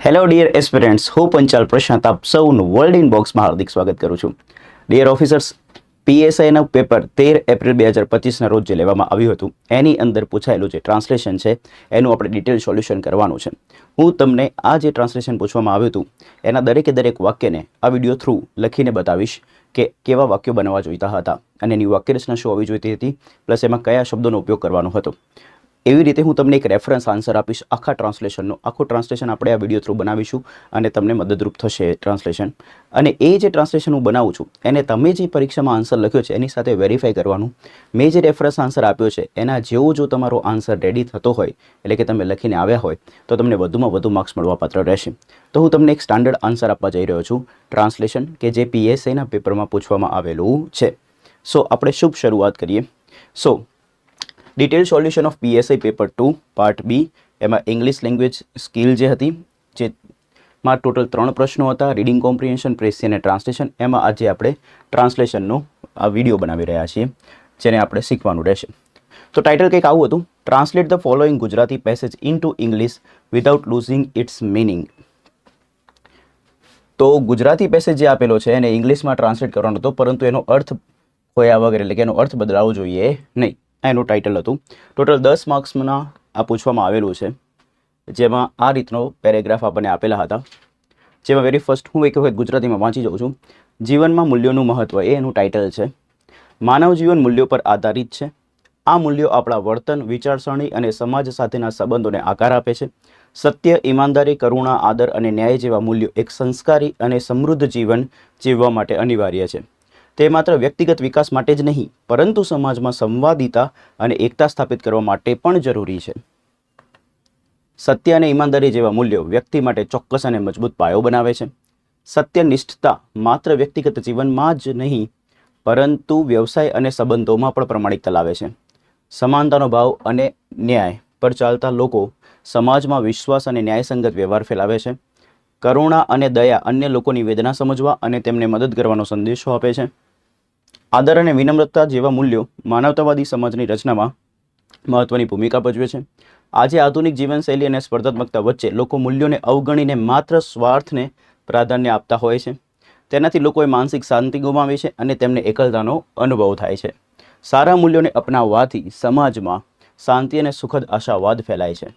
Hello dear aspirants, હું પંચાલ પ્રશાંત આપ સૌનું વર્લ્ડ ઇન બોક્સમાં હાર્દિક સ્વાગત કરું છું. ડિયર ઓફિસર્સ, પીએસઆઈનું પેપર 13 એપ્રિલ 2025ના રોજ જે લેવામાં આવ્યું હતું એની અંદર પૂછાયેલું જે ટ્રાન્સલેશન છે એનું આપણે ડિટેલ સોલ્યુશન કરવાનું છે. હું તમને આ જે ટ્રાન્સલેશન પૂછવામાં આવ્યું હતું એના દરેક વાક્યને આ વિડીયો થ્રુ લખીને બતાવીશ કે કેવા વાક્યો બનવા જોઈતા હતા અને એની વાક્યરચના શું હોવી જોઈતી હતી, પ્લસ એમાં કયા શબ્દોનો ઉપયોગ કરવાનો હતો. એવી રીતે હું તમને એક રેફરન્સ આન્સર આપીશ આખા ટ્રાન્સલેશનનો. આખું ટ્રાન્સલેશન આપણે આ વિડીયો થ્રુ બનાવીશું અને તમને મદદરૂપ થશે ટ્રાન્સલેશન. અને એ જે ટ્રાન્સલેશન હું બનાવું છું એને તમે જે પરીક્ષામાં આન્સર લખ્યો છે એની સાથે વેરીફાઈ કરવાનું. મેં જે રેફરન્સ આન્સર આપ્યો છે એના જેવો જો તમારો આન્સર રેડી થતો હોય, એટલે કે તમે લખીને આવ્યા હોય, તો તમને વધુમાં વધુ માર્ક્સ મળવાપાત્ર રહેશે. તો હું તમને એક સ્ટાન્ડર્ડ આન્સર આપવા જઈ રહ્યો છું ટ્રાન્સલેશન, કે જે પીએસઆઈના પેપરમાં પૂછવામાં આવેલું છે. સો આપણે શુભ શરૂઆત કરીએ. So detail solution of PSI paper 2 part B, એમાં ઇંગ્લિશ લેંગ્વેજ સ્કિલ જે હતી, જેમાં ટોટલ 3 પ્રશ્નો હતા: રીડિંગ કોમ્પ્રિહેન્શન, પ્રેસી અને ટ્રાન્સલેશન. એમાં આજે આપણે ટ્રાન્સલેશનનો આ વિડીયો બનાવી રહ્યા છીએ જેને આપણે શીખવાનું રહેશે. તો ટાઇટલ કંઈક આવું હતું: translate the following Gujarati passage into English without losing its meaning. તો ગુજરાતી પેસેજ જે આપેલો છે એને ઇંગ્લિશમાં ટ્રાન્સલેટ કરવાનો હતો, પરંતુ એનો અર્થ ખોયા વગર, એટલે કે એનો અર્થ બદલાવવો જોઈએ નહીં. એનું ટાઇટલ હતું. ટોટલ 10 માર્ક્સમાં આ પૂછવામાં આવેલું છે, જેમાં આ રીતનો પેરેગ્રાફ આપણને આપેલા હતા. જેમાં વેરી ફર્સ્ટ હું એક વખત ગુજરાતીમાં વાંચી જાઉં છું. જીવનમાં મૂલ્યોનું મહત્ત્વ, એ એનું ટાઇટલ છે. માનવ જીવન મૂલ્યો પર આધારિત છે. આ મૂલ્યો આપણા વર્તન, વિચારસરણી અને સમાજ સાથેના સંબંધોને આકાર આપે છે. સત્ય, ઈમાનદારી, કરુણા, આદર અને ન્યાય જેવા મૂલ્યો એક સંસ્કારી અને સમૃદ્ધ જીવન જીવવા માટે અનિવાર્ય છે. તે માત્ર વ્યક્તિગત વિકાસ માટે જ નહીં, પરંતુ સમાજમાં સંવાદિતા અને એકતા સ્થાપિત કરવા માટે પણ જરૂરી છે. સત્ય અને ઈમાનદારી જેવા મૂલ્યો વ્યક્તિ માટે ચોક્કસ અને મજબૂત પાયો બનાવે છે. સત્યનિષ્ઠતા માત્ર વ્યક્તિગત જીવનમાં જ નહીં, પરંતુ વ્યવસાય અને સંબંધોમાં પણ પ્રમાણિકતા લાવે છે. સમાનતાનો ભાવ અને ન્યાય પર ચાલતા લોકો સમાજમાં વિશ્વાસ અને ન્યાયસંગત વ્યવહાર ફેલાવે છે. કરુણા અને દયા અન્ય લોકોની વેદના સમજવા અને તેમને મદદ કરવાનો સંદેશો આપે છે. આદર અને વિનમ્રતા જેવા મૂલ્યો માનવતાવાદી સમાજની રચનામાં મહત્વની ભૂમિકા ભજવે છે. આજે આધુનિક જીવનશૈલી અને સ્પર્ધાત્મકતા વચ્ચે લોકો મૂલ્યોને અવગણીને માત્ર સ્વાર્થને પ્રાધાન્ય આપતા હોય છે. તેનાથી લોકોએ માનસિક શાંતિ ગુમાવી છે અને તેમને એકલતાનો અનુભવ થાય છે. સારા મૂલ્યોને અપનાવવાથી સમાજમાં શાંતિ અને સુખદ આશાવાદ ફેલાય છે.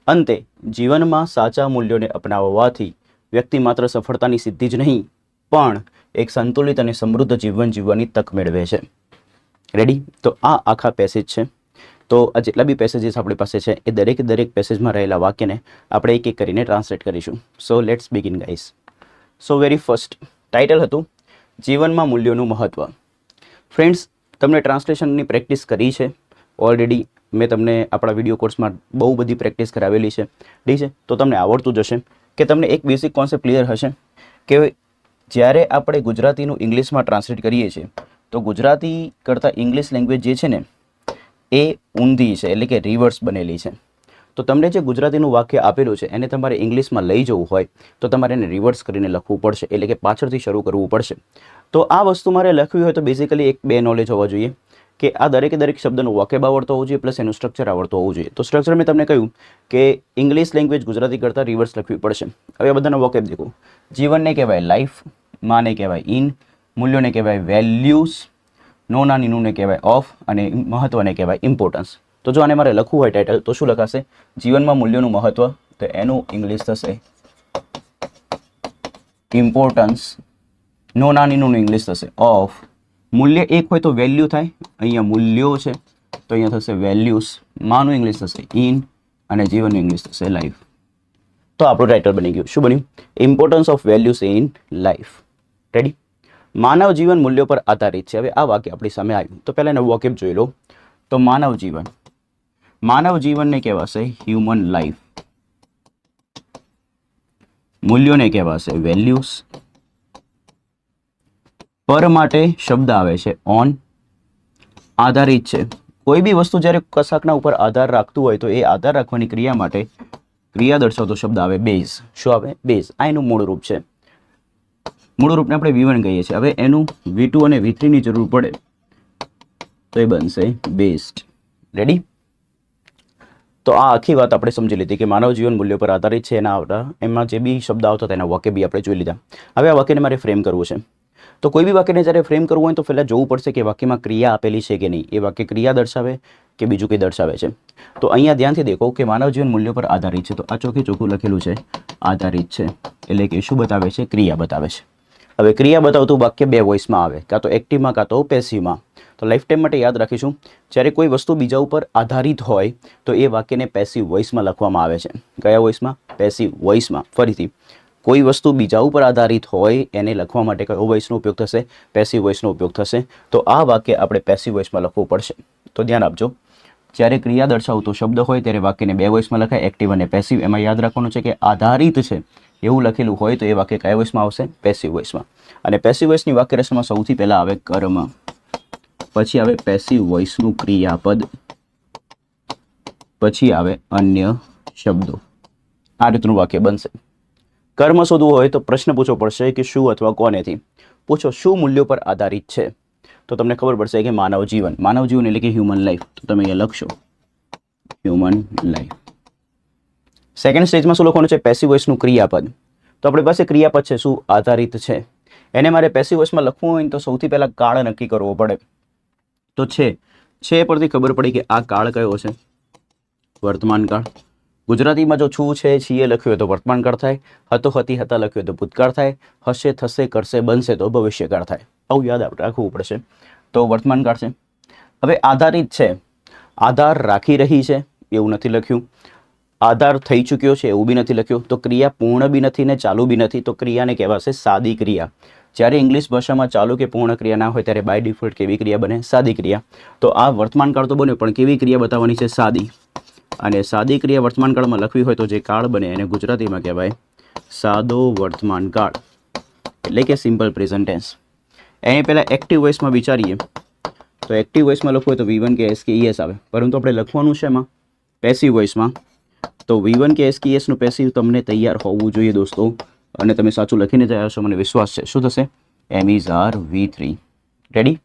અંતે જીવનમાં સાચા મૂલ્યોને અપનાવવાથી વ્યક્તિ માત્ર સફળતાની સિદ્ધિ જ નહીં, પણ એક સંતુલિત અને સમૃદ્ધ જીવન જીવવાની તક મેળવે છે. રેડી? તો આ આખા પેસેજ છે. તો આ જેટલા બી પેસેજીસ આપણી પાસે છે એ દરેક પેસેજમાં રહેલા વાક્યને આપણે એક કરીને ટ્રાન્સલેટ કરીશું. So let's begin guys. So very first title હતું જીવનમાં મૂલ્યોનું મહત્ત્વ. ફ્રેન્ડ્સ, તમને ટ્રાન્સલેશનની પ્રેક્ટિસ કરી છે ઓલરેડી. મેં તમને આપણા વિડીયો કોર્સમાં બહુ બધી પ્રેક્ટિસ કરાવેલી છે, ઠીક છે? તો તમને આવડતું જ હશે કે તમને એક બેસિક કોન્સેપ્ટ ક્લિયર હશે કે જ્યારે આપણે ગુજરાતીનું ઇંગ્લિશમાં ટ્રાન્સલેટ કરીએ છીએ તો ગુજરાતી કરતાં ઇંગ્લિશ લેંગ્વેજ જે છે ને એ ઊંધી છે, એટલે કે રિવર્સ બનેલી છે. તો તમને જે ગુજરાતીનું વાક્ય આપેલું છે એને તમારે ઇંગ્લિશમાં લઈ જવું હોય તો તમારે એને રિવર્સ કરીને લખવું પડશે, એટલે કે પાછળથી શરૂ કરવું પડશે. તો આ વસ્તુ મારે લખવી હોય તો બેઝિકલી એક બે નોલેજ હોવા જોઈએ કે આ દરેક શબ્દનું વોકેબ આવડતો હોવું જોઈએ, પ્લસ એનું સ્ટ્રક્ચર આવડતું હોવું જોઈએ. તો સ્ટ્રક્ચર મેં તમને કહ્યું કે ઇંગ્લિશ લેંગ્વેજ ગુજરાતી કરતાં રિવર્સ લખવી પડશે. હવે આ બધાનો વોકેબ દેખો. જીવનને કહેવાય લાઈફ, માને કહેવાય ઇન, મૂલ્યોને કહેવાય વેલ્યુઝ, નોના નીનુને કહેવાય ઓફ અને મહત્ત્વને કહેવાય ઇમ્પોર્ટન્સ. તો જો આને મારે લખવું હોય ટાઇટલ તો શું લખાશે? જીવનમાં મૂલ્યોનું મહત્ત્વ, તો એનું ઇંગ્લિશ થશે ઇમ્પોર્ટન્સ. નોના નીનુનું ઇંગ્લિશ થશે ઓફ. મૂલ્ય એક હોય તો વેલ્યુ થાય, અહીંયા મૂલ્યો છે તો અહીંયા થશે વેલ્યુઝ. માનું ઇંગ્લિશ થશે ઇન અને જીવનનું ઇંગ્લિશ થશે લાઈફ. તો આપણું ટાઇટલ બની ગયું. શું બન્યું? Importance of values in life. Ready? માનવ જીવન મૂલ્યો પર આધારિત છે. હવે આ વાક્ય આપણી સામે આવ્યું તો પહેલાં એનો વોકેબ જોઈ લો. તો માનવ જીવનને કહેવાશે હ્યુમન લાઈફ. મૂલ્યોને કહેવાશે વેલ્યુઝ. પર માટે શબ્દ આવે છે ઓન. આધારિત છે. કોઈ બી વસ્તુ જ્યારે કશાકના ઉપર આધાર રાખતું હોય તો એ આધાર રાખવાની ક્રિયા માટે ક્રિયા દર્શાવતો શબ્દ આવે બેઝ. શું આવે? બેઝ. આ એનું મૂળ રૂપ છે. મૂળ રૂપને આપણે V1 કહીએ છીએ. હવે એનું V2 અને V3 ની જરૂર પડે તો એ બનશે બેઝડ. રેડી? તો આ આખી વાત આપણે સમજી લીધી કે માનવ જીવન મૂલ્યો પર આધારિત છે. એમાં જે બી શબ્દ આવતા તેના વાક્ય બી આપણે જોઈ લીધા. હવે આ વાક્યને મારે ફ્રેમ કરવું છે. તો કોઈ બી વાક્યને જ્યારે ફ્રેમ કરવું હોય તો પહેલાં જોવું પડશે કે વાક્યમાં ક્રિયા આપેલી છે કે નહીં. એ વાક્ય ક્રિયા દર્શાવે કે બીજું કંઈ દર્શાવે છે. તો અહીંયા ધ્યાનથી દેખો કે માનવ જીવન મૂલ્યો પર આધારિત છે. તો આ ચોખ્ખું લખેલું છે આધારિત છે, એટલે કે શું બતાવે છે? ક્રિયા બતાવે છે. હવે ક્રિયા બતાવતું વાક્ય બે વોઇસમાં આવે, કાં તો એક્ટિવમાં કાં તો પેસિવમાં. તો લાઈફ ટાઈમ માટે યાદ રાખીશું, જ્યારે કોઈ વસ્તુ બીજા ઉપર આધારિત હોય તો એ વાક્યને પેસિવ વોઇસમાં લખવામાં આવે છે. કયા વોઇસમાં? પેસિવ વોઇસમાં. ફરીથી, કોઈ વસ્તુ બીજા ઉપર આધારિત હોય એને લખવા માટે કયો વોઇસનો ઉપયોગ થશે? પેસિવ વોઇસનો ઉપયોગ થશે. તો આ વાક્ય આપણે પેસિવ વોઇસમાં લખવું પડશે. તો ધ્યાન આપજો, જ્યારે ક્રિયા દર્શાવતો શબ્દ હોય ત્યારે વાક્યને બે વોઇસમાં લખાય, એક્ટિવ અને પેસિવ. એમાં યાદ રાખવાનું છે કે આધારિત છે એવું લખેલું હોય તો એ વાક્ય કયા વોઇસમાં આવશે? પેસિવ વોઇસમાં. અને પેસિવ વોઇસની વાક્ય રચનામાં સૌથી પહેલાં આવે કર્મ, પછી આવે પેસિવ વોઇસનું ક્રિયાપદ, પછી આવે અન્ય શબ્દો. આ રીતનું વાક્ય બનશે. કર્મ શોધવું હોય તો પ્રશ્ન પૂછવો પડશે કે શું અથવા કોનેથી. પૂછો શું મૂલ્યો પર આધારિત છે, તો તમને ખબર પડશે કે માનવ જીવન. માનવ જીવન એટલે કે હ્યુમન લાઈફ. તો તમે અહીંયા લખશો હ્યુમન લાઈફ. સેકન્ડ સ્ટેજમાં શું લખવાનું છે? પેસિવ વોઇસનું ક્રિયાપદ. તો આપણી પાસે ક્રિયાપદ છે, શું? આધારિત છે. એને મારે પેસિવ વોઇસમાં લખવું હોય તો સૌથી પહેલાં કાળ નક્કી કરવો પડે. તો છે પરથી ખબર પડી કે આ કાળ કયો છે? વર્તમાન કાળ. ગુજરાતીમાં જો છું છે છીએ લખ્યું હોય તો વર્તમાન કાળ થાય, હતો હતી હતા લખ્યું હોય તો ભૂતકાળ થાય, હશે થશે કરશે બનશે તો ભવિષ્યકાળ થાય. આવું યાદ રાખવું પડશે. તો વર્તમાન કાળ છે. હવે આધારિત છે, આધાર રાખી રહી છે એવું નથી લખ્યું, આધાર થઈ ચૂક્યો છે એવું બી નથી લખ્યું. તો ક્રિયા પૂર્ણ બી નથી ને ચાલુ બી નથી. તો ક્રિયાને કહેવાશે સાદી ક્રિયા. જ્યારે ઇંગ્લિશ ભાષામાં ચાલુ કે પૂર્ણ ક્રિયા ના હોય ત્યારે બાય ડિફોલ્ટ કેવી ક્રિયા બને? સાદી ક્રિયા. તો આ વર્તમાન કાળ તો બન્યો, પણ કેવી ક્રિયા બતાવવાની છે? સાદી. અને સાદી ક્રિયા વર્તમાન કાળમાં લખવી હોય તો જે કાળ બને એને ગુજરાતીમાં કહેવાય સાદો વર્તમાન કાળ, એટલે કે સિમ્પલ પ્રેઝન્ટ ટેન્સ. એની પહેલાં એક્ટિવ વોઇસમાં વિચારીએ તો એક્ટિવ વોઇસમાં લખવું હોય તો V1 કે S કે ES આવે, પરંતુ આપણે લખવાનું છે એમાં પેસિવ વોઇસમાં. તો V1 કે S કે ES નું પેસિવ તમને તૈયાર હોવું જોઈએ દોસ્તો, અને તમે સાચું લખીને જ આવ્યા છો, મને વિશ્વાસ છે. શું થશે? M is R V3. Ready?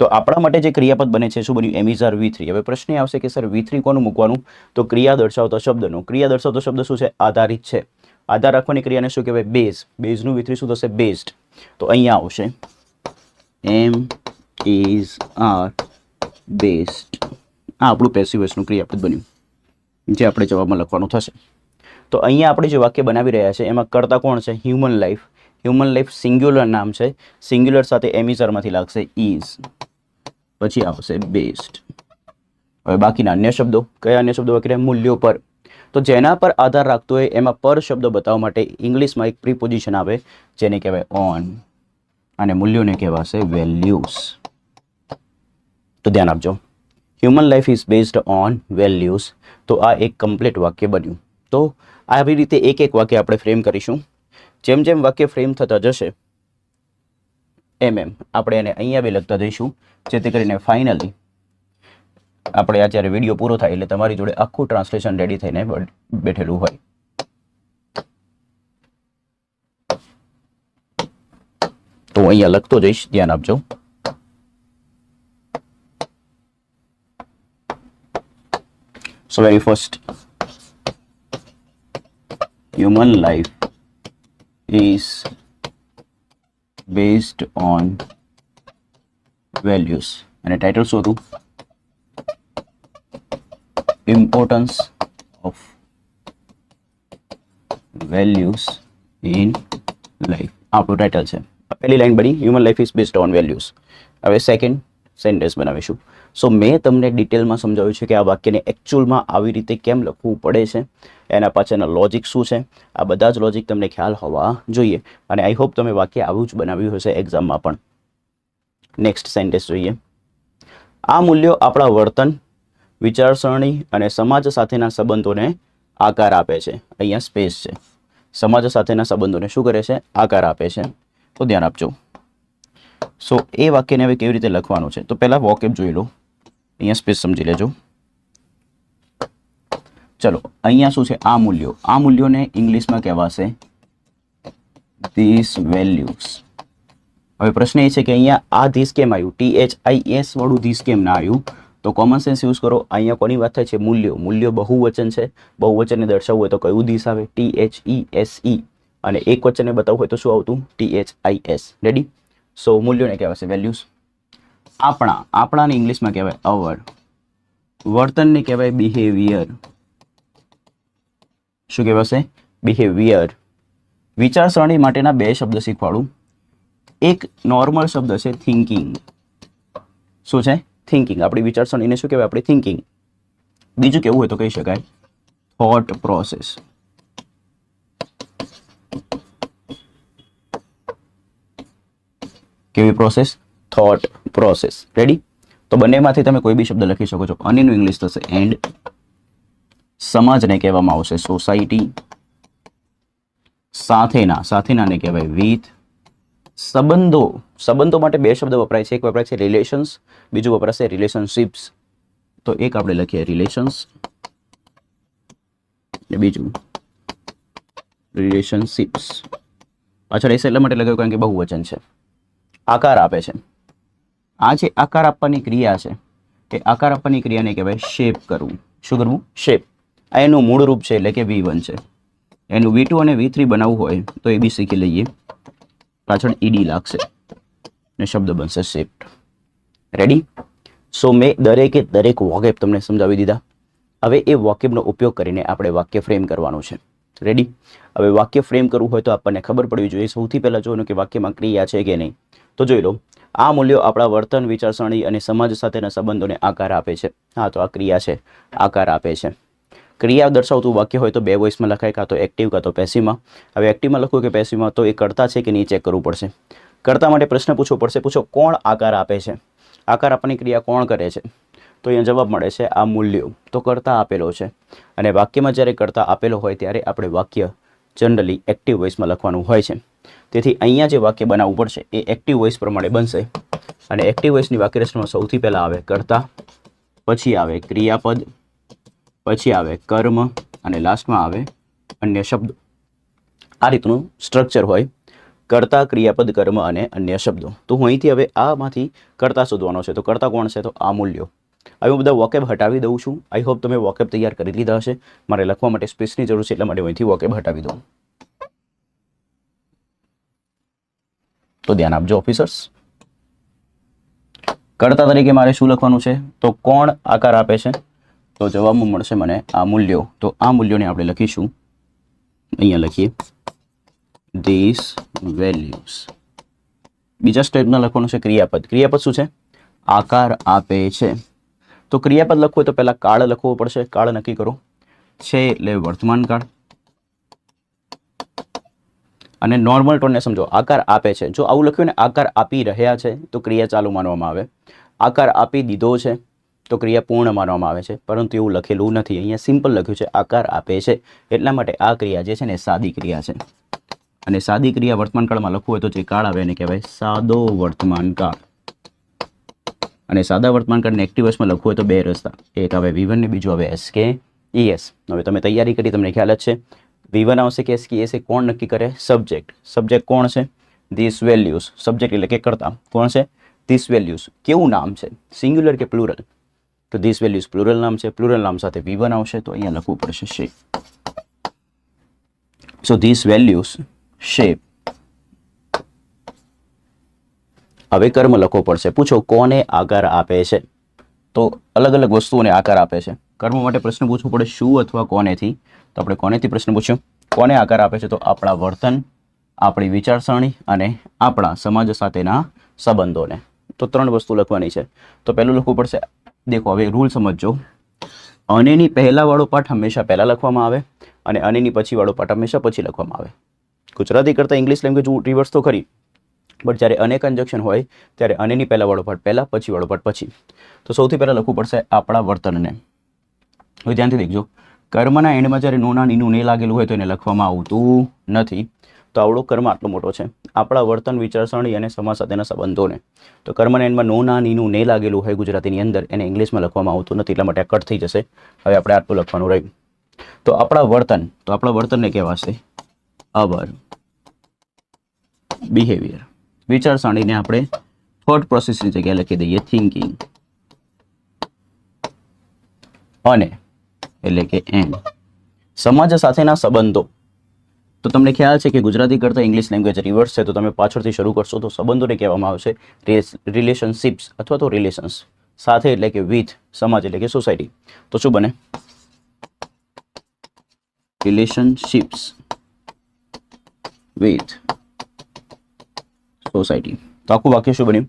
તો આપણા માટે જે ક્રિયાપદ બને છે શું બન્યું? M is R V3. હવે પ્રશ્ન એ આવશે કે સર V3 કોનું મૂકવાનું? તો ક્રિયા દર્શાવતો શબ્દનું. ક્રિયા દર્શાવતો શબ્દ શું છે? આધારિત છે. આધાર રાખવાની ક્રિયાને શું કહેવાય? બેઝ. બેઝનું V3 શું થશે? બેઝડ. તો અહીંયા આવશે M is R based. આ આપણું પેસિવ વોઇસનું ક્રિયાપદ બન્યું, જે આપણે જવાબમાં લખવાનું થશે. તો અહીંયા આપણે જે વાક્ય બનાવી રહ્યા છે એમાં કરતા કોણ છે? Human life. Human life singular નામ છે. સિંગ્યુલર સાથે M is R માંથી લાગશે is, પછી આવશે બેસ્ડ. હવે બાકીના અન્ય શબ્દો, કયા અન્ય શબ્દો વાક્ય? મૂલ્યો પર. તો જેના પર આધાર રાખતો હોય એમાં પર શબ્દ બતાવવા માટે ઇંગ્લિશમાં એક પ્રીપોઝિશન આવે જેને કહેવાય ઓન, અને મૂલ્યોને કહેવાશે વેલ્યુઝ. તો ધ્યાન આપજો, human life is based on values. તો આ એક કમ્પ્લીટ વાક્ય બન્યું. તો આવી રીતે એક એક વાક્ય આપણે ફ્રેમ કરીશું. જેમ જેમ વાક્ય ફ્રેમ થતા જશે એમ આપણે એને અહીંયા બી લખતા જઈશું, જેથી કરીને ફાઇનલી આપણે આ જ્યારે વિડીયો પૂરો થાય એટલે તમારી જોડે આખું ટ્રાન્સલેશન રેડી થઈને બેઠેલું હોય. તો અહીંયા લખતો જઈશ, ધ્યાન આપજો. So very first, human life is based on values. અને ટાઇટલ શું હતું? Importance of values in life. આપણું ટાઇટલ છે. પહેલી લાઈન બની human life is based on values. હવે સેકન્ડ સેન્ટેન્સ બનાવીશું. સો મેં તમને ડિટેલમાં સમજાવ્યું છે કે આ વાક્યને એકચ્યુઅલમાં આવી રીતે કેમ લખવું પડે છે, એના પાછળના લોજિક શું છે. આ બધા જ લોજિક તમને ખ્યાલ હોવા જોઈએ, અને આઈ હોપ તમે વાક્ય આવું જ બનાવ્યું હશે એક્ઝામમાં પણ. નેક્સ્ટ સેન્ટેન્સ જોઈએ. આ મૂલ્યો આપણા વર્તન, વિચારસરણી અને સમાજ સાથેના સંબંધોને આકાર આપે છે. અહીંયા સ્પેસ છે. સમાજ સાથેના સંબંધોને શું કરે છે? આકાર આપે છે. તો ધ્યાન આપજો. સો એ વાક્યને હવે કેવી રીતે લખવાનું છે? તો પહેલાં વોકેબ જોઈ લો. અહીંયા સ્પેસ સમજી લેજો. ચલો, અહીંયા શું છે? આ મૂલ્યો. આ મૂલ્યોને ઇંગ્લિશમાં કહેવાશે ધીસ વેલ્યુઝ. હવે પ્રશ્ન એ છે કે અહીંયા આ ધીસ કેમ આવ્યું? THIS વાળું ધીસ કેમ ના આવ્યું? તો કોમન સેન્સ યુઝ કરો. અહીંયા કોની વાત થાય છે? મૂલ્યો. મૂલ્યો બહુવચન છે. બહુવચનને દર્શાવવું હોય તો કયું દિશ આવે? THESE. અને એક વચનને બતાવવું હોય તો શું આવતું? THIS. રેડી? સો મૂલ્યોને કહેવાશે વેલ્યુઝ. આપણાને ઇંગ્લિશમાં કહેવાય અવર. વર્તનને કહેવાય બિહેવિયર. શું કહેવાશે? બિહેવિયર. વિચારસરણી માટેના 2 શબ્દ શીખવાડું. એક નોર્મલ શબ્દ છે થિંકિંગ. શું છે? થિંકિંગ. આપણી વિચારસરણીને શું કહેવાય? આપણે થિંકિંગ. બીજું કેવું હોય તો કહી શકાય થોટ પ્રોસેસ. કેવી પ્રોસેસ? Thought process. રેડી? તો બંનેમાંથી તમે કોઈ બી શબ્દ લખી શકો છો. અને એનું ઇંગ્લિશ થશે એન્ડ. સમાજને કહેવામાં આવશે સોસાયટી. સાથેનાને કહેવાય વિથ. સંબંધો માટે 2 શબ્દ વપરાય છે. એક વપરાય છે રિલેશન્સ, બીજું વપરાશે રિલેશનશિપ્સ. તો એક આપણે લખીએ રિલેશન્સ ને બીજું રિલેશનશિપ્સ. પાછળ એસ એટલા માટે લગાવ્યું કારણ કે બહુવચન છે. આકાર આપે છે. આ જે આકાર આપવાની ક્રિયા છે એ આકાર આપવાની ક્રિયાને કહેવાય શેપ કરવું. શું કરવું? શેપ. આ એનું મૂળ રૂપ છે એટલે કે V1 છે. એનું V2 અને V3 બનાવવું હોય તો એ બી શીખી લઈએ. પાછળ ઈડી લાગશે ને શબ્દ બનશે શેપ્ડ. રેડી? સો મેં દરેક વોકેબ તમને સમજાવી દીધા. હવે એ વોકેબનો ઉપયોગ કરીને આપણે વાક્ય ફ્રેમ કરવાનું છે. રેડી? હવે વાક્ય ફ્રેમ કરવું હોય તો આપણને ખબર પડવી જોઈએ. સૌથી પહેલાં જોવાનું કે વાક્યમાં ક્રિયા છે કે નહીં. તો જોઈ લો. આ મૂલ્યો આપણા વર્તન, વિચારસરણી અને સમાજ સાથેના સંબંધોને આકાર આપે છે. હા, તો આ ક્રિયા છે, આકાર આપે છે. ક્રિયા દર્શાવતું વાક્ય હોય તો 2 વોઇસમાં લખાય, કાં તો એક્ટિવ કાં તો પેસિવમાં. હવે એક્ટિવમાં લખવું કે પેસિવમાં તો એ કર્તા છે કે નહીં ચેક કરવું પડશે. કર્તા માટે પ્રશ્ન પૂછવો પડશે. પૂછો કોણ આકાર આપે છે? આકાર આપવાની ક્રિયા કોણ કરે છે? તો અહીંયા જવાબ મળે છે આ મૂલ્યો. તો કર્તા આપેલો છે. અને વાક્યમાં જ્યારે કર્તા આપેલો હોય ત્યારે આપણે વાક્ય જનરલી એક્ટિવ વોઇસમાં લખવાનું હોય છે. તેથી અહીંયા જે વાક્ય બનાવવું પડશે એ એક્ટિવ વોઇસ પ્રમાણે બનશે. અને એક્ટિવ વોઇસની વાક્ય રચનામાં સૌથી પહેલાં આવે કર્તા, પછી આવે ક્રિયાપદ, પછી આવે કર્મ અને લાસ્ટમાં આવે અન્ય શબ્દો. આ રીતનું સ્ટ્રક્ચર હોય. કર્તા, ક્રિયાપદ, કર્મ અને અન્ય શબ્દો. તો હું અહીંથી હવે આમાંથી કર્તા શોધવાનો છે. તો કર્તા કોણ છે? તો આ મૂલ્યો. હવે હું બધા વોકેબ હટાવી દઉં છું. આઈ હોપ તમે વોકેબ તૈયાર કરી લીધા હશે. મારે લખવા માટે સ્પેસની જરૂર છે એટલા માટે હું અહીંથી વોકેબ હટાવી દઉં. તો ધ્યાન આપજો ઓફિસર્સ. કર્તા તરીકે મારે શું લખવાનું છે? તો કોણ આકાર આપે છે? તો જવાબમાં મળશે મને આ મૂલ્યો. તો આ મૂલ્યોને આપણે લખીશું, અહીંયા લખીએ ધીસ વેલ્યુઝ. બીજા સ્ટેપમાં લખવાનું છે ક્રિયાપદ. ક્રિયાપદ શું છે? આકાર આપે છે. તો ક્રિયાપદ લખવું હોય તો પહેલાં કાળ લખવો પડશે. કાળ નક્કી કરો. છે એટલે વર્તમાન કાળ. અને નોર્મલ ટોનને સમજો. આકાર આપે છે. જો આવું લખ્યું ને આકાર આપી રહ્યા છે તો ક્રિયા ચાલુ માનવામાં આવે. આકાર આપી દીધો છે તો ક્રિયા પૂર્ણ માનવામાં આવે છે. પરંતુ એવું લખેલું નથી. અહીંયા સિમ્પલ લખ્યું છે આકાર આપે છે. એટલા માટે આ ક્રિયા જે છે ને સાદી ક્રિયા છે. અને સાદી ક્રિયા વર્તમાન કાળમાં લખવું હોય તો જે કાળ આવે એને કહેવાય સાદો વર્તમાન કાળ. અને સાદા વર્તમાન કાળને એક્ટિવ વોઇસમાં લખવું હોય તો 2 રસ્તા. એક આવે V1 ને બીજું આવે SKES. હવે તમે તૈયારી કરી, તમને ખ્યાલ જ છે. V1 આવશે કે SKES એ કોણ નક્કી કરે? સબ્જેક્ટ. સબ્જેક્ટ કોણ છે? This values. સબ્જેક્ટ એટલે કે કર્તા. કોણ છે? This values. કેવું નામ છે? સિંગ્યુલર કે પ્લુરલ? તો ધીસ વેલ્યુઝ પ્લુરલ નામ છે. પ્લુરલ નામ સાથે V1 આવશે તો અહીંયા લખવું પડશે shape. So this values shape. હવે કર્મ લખવો પડશે. પૂછો કોને આકાર આપે છે? તો અલગ અલગ વસ્તુઓને આકાર આપે છે. કર્મ માટે પ્રશ્ન પૂછવો પડે શું અથવા કોનેથી. તો આપણે કોનેથી પ્રશ્ન પૂછ્યો. કોને આકાર આપે છે? તો આપણા વર્તન, આપણી વિચારસરણી અને આપણા સમાજ સાથેના સંબંધોને. તો 3 વસ્તુ લખવાની છે. તો પહેલું લખવું પડશે. દેખો હવે રૂલ સમજજો. અનેની પહેલા વાળો પાઠ હંમેશા પહેલા લખવામાં આવે અને અનેની પછી વાળો પાઠ હંમેશા પછી લખવામાં આવે. ગુજરાતી કરતાં ઇંગ્લિશ લેંગ્વેજ રિવર્સ તો ખરી, બટ જ્યારે અનેક કન્જક્શન હોય ત્યારે અનેની પહેલા વાળો પાઠ પહેલા, પછી વાળો પાઠ પછી. તો સૌથી પહેલાં લખવું પડશે આપણા વર્તનને. હવે ધ્યાનથી દેખજો. કર્મના એન્ડમાં જ્યારે નોના નીનું ને લાગેલું હોય તો એને લખવામાં આવતું નથી. તો આવડો કર્મ આટલો મોટો છે. આપણા વર્તન, વિચારસરણી અને સમાજ સાથેના સંબંધોને. તો કર્મના એન્ડમાં નોના નીનું ને લાગેલું હોય ગુજરાતીની અંદર એને ઇંગ્લિશમાં લખવામાં આવતું નથી. એટલા માટે આ કટ થઈ જશે. હવે આપણે આટલું લખવાનું રહ્યું. તો આપણા વર્તન, તો આપણા વર્તનને કહેવાશે અવર બિહેવિયર. વિચારસરણીને આપણે થોટ પ્રોસેસની જગ્યાએ લખી દઈએ થિંકિંગ. અને એટલે કે એન્ડ. સમાજ સાથેના સંબંધો. તો તમને ખ્યાલ છે કે ગુજરાતી કરતાં ઇંગ્લિશ લેંગ્વેજ રિવર્સ છે, તો તમે પાછળથી શરૂ કરશો તો સંબંધોને કહેવામાં આવશે રિલેશનશિપ્સ અથવા તો રિલેશન્સ. સાથે એટલે કે વિથ, સમાજ એટલે કે સોસાયટી. તો શું બને? Relationships with society. તો આખું વાક્ય શું બન્યું?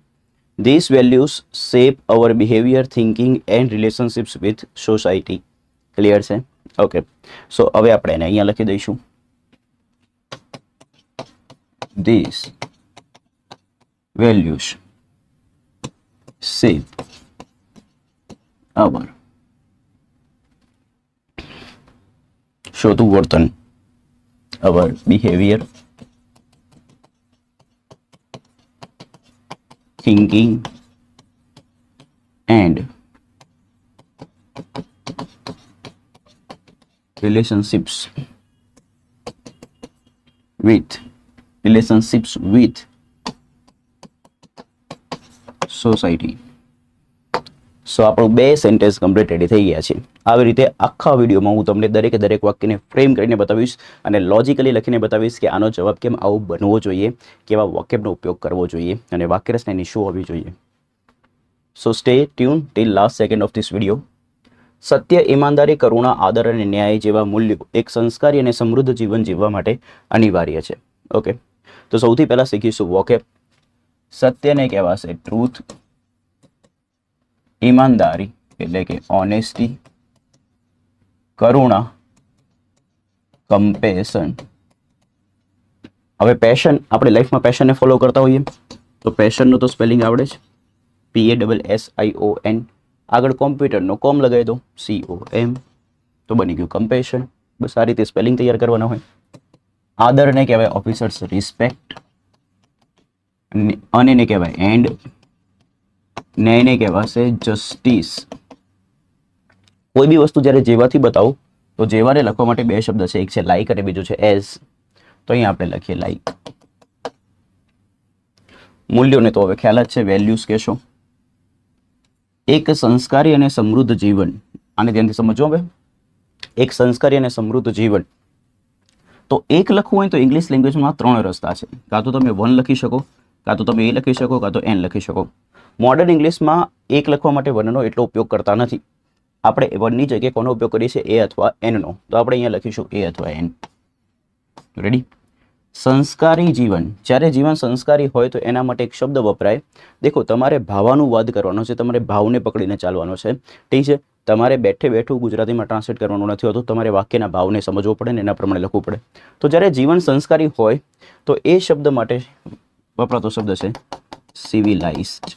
This values shape our behaviour, thinking and relationships with society. Clear છે? ઓકે. સો હવે આપણે એને અહીંયા લખી દઈશું. These values shape our શોધું વર્તન, our behavior, thinking and relationships with society. So આપણું 2 સેન્ટેન્સ કમ્પ્લીટ રેડી થઈ ગયા છે. આવી રીતે આખા વિડીયોમાં હું તમને દરેક વાક્યને ફ્રેમ કરીને બતાવીશ અને લોજિકલી લખીને બતાવીશ કે આનો જવાબ કેમ આવું બનવો જોઈએ, કેવા વાક્યનો ઉપયોગ કરવો જોઈએ અને વાક્ય રચનાની શું હોવી જોઈએ. So stay tuned till last second of this video. સત્ય, ઈમાનદારી, કરુણા, આદર અને ન્યાય જેવા મૂલ્યો એક સંસ્કારી અને સમૃદ્ધ જીવન જીવવા માટે અનિવાર્ય છે. ઓકે. તો સૌથી પહેલા શીખીશું વોકેબ. સત્યને કહેવાશે ટ્રુથ, ઈમાનદારી એટલે કે ઓનેસ્ટી, કરુણા કમ્પેશન. હવે પેશન, આપણે લાઈફમાં પેશનને ફોલો કરતા હોઈએ તો પેશનનું તો સ્પેલિંગ આવડે જ, PASSION. આગળ કોમ્પ્યુટરનો કોમ લગાવી દો, COM, તો બની ગયું કમ્પેશન. બસ આ રીતે સ્પેલિંગ તૈયાર કરવાના હોય. આદરને કહેવાય ઓફિસર્સ રિસ્પેક્ટ, અને ને કહેવાય એન્ડ, ન્યાયને કહેવાશે જસ્ટિસ. કોઈ બી વસ્તુ જ્યારે જેવાથી બતાવું તો જેવાને લખવા માટે 2 શબ્દ છે, એક છે લાઈક અને બીજું છે એઝ. તો અહીંયા આપણે લખીએ લાઈક. મૂલ્યોને તો હવે ખ્યાલ જ છે, વેલ્યુઝ કહેશો. એક સંસ્કારી અને સમૃદ્ધ જીવન, આને ધ્યાનથી સમજો. હવે એક સંસ્કારી અને સમૃદ્ધ જીવન, તો એક લખવું હોય તો ઇંગ્લિશ લેંગ્વેજમાં 3 રસ્તા છે. કાં તો તમે 1 લખી શકો, કાં તો તમે એ લખી શકો, કાં તો n લખી શકો. મોડર્ન ઇંગ્લિશમાં એક લખવા માટે 1નો એટલો ઉપયોગ કરતા નથી. આપણે 1ની જગ્યાએ કોનો ઉપયોગ કરીએ છીએ? એ અથવા nનો. તો આપણે અહીંયા લખીશું એ અથવા n. રેડી? સંસ્કારી જીવન, જ્યારે જીવન સંસ્કારી હોય તો એના માટે એક શબ્દ વપરાય. દેખો, તમારે ભાવાનુવાદ કરવાનો છે, તમારે ભાવને પકડીને ચાલવાનો છે. ઠીક છે? તમારે બેઠું ગુજરાતીમાં ટ્રાન્સલેટ કરવાનું નથી હોતું, તમારે વાક્યના ભાવને સમજવો પડે ને એના પ્રમાણે લખવું પડે. તો જ્યારે જીવન સંસ્કારી હોય તો એ શબ્દ માટે વપરાતો શબ્દ છે સિવિલાઇઝ્ડ.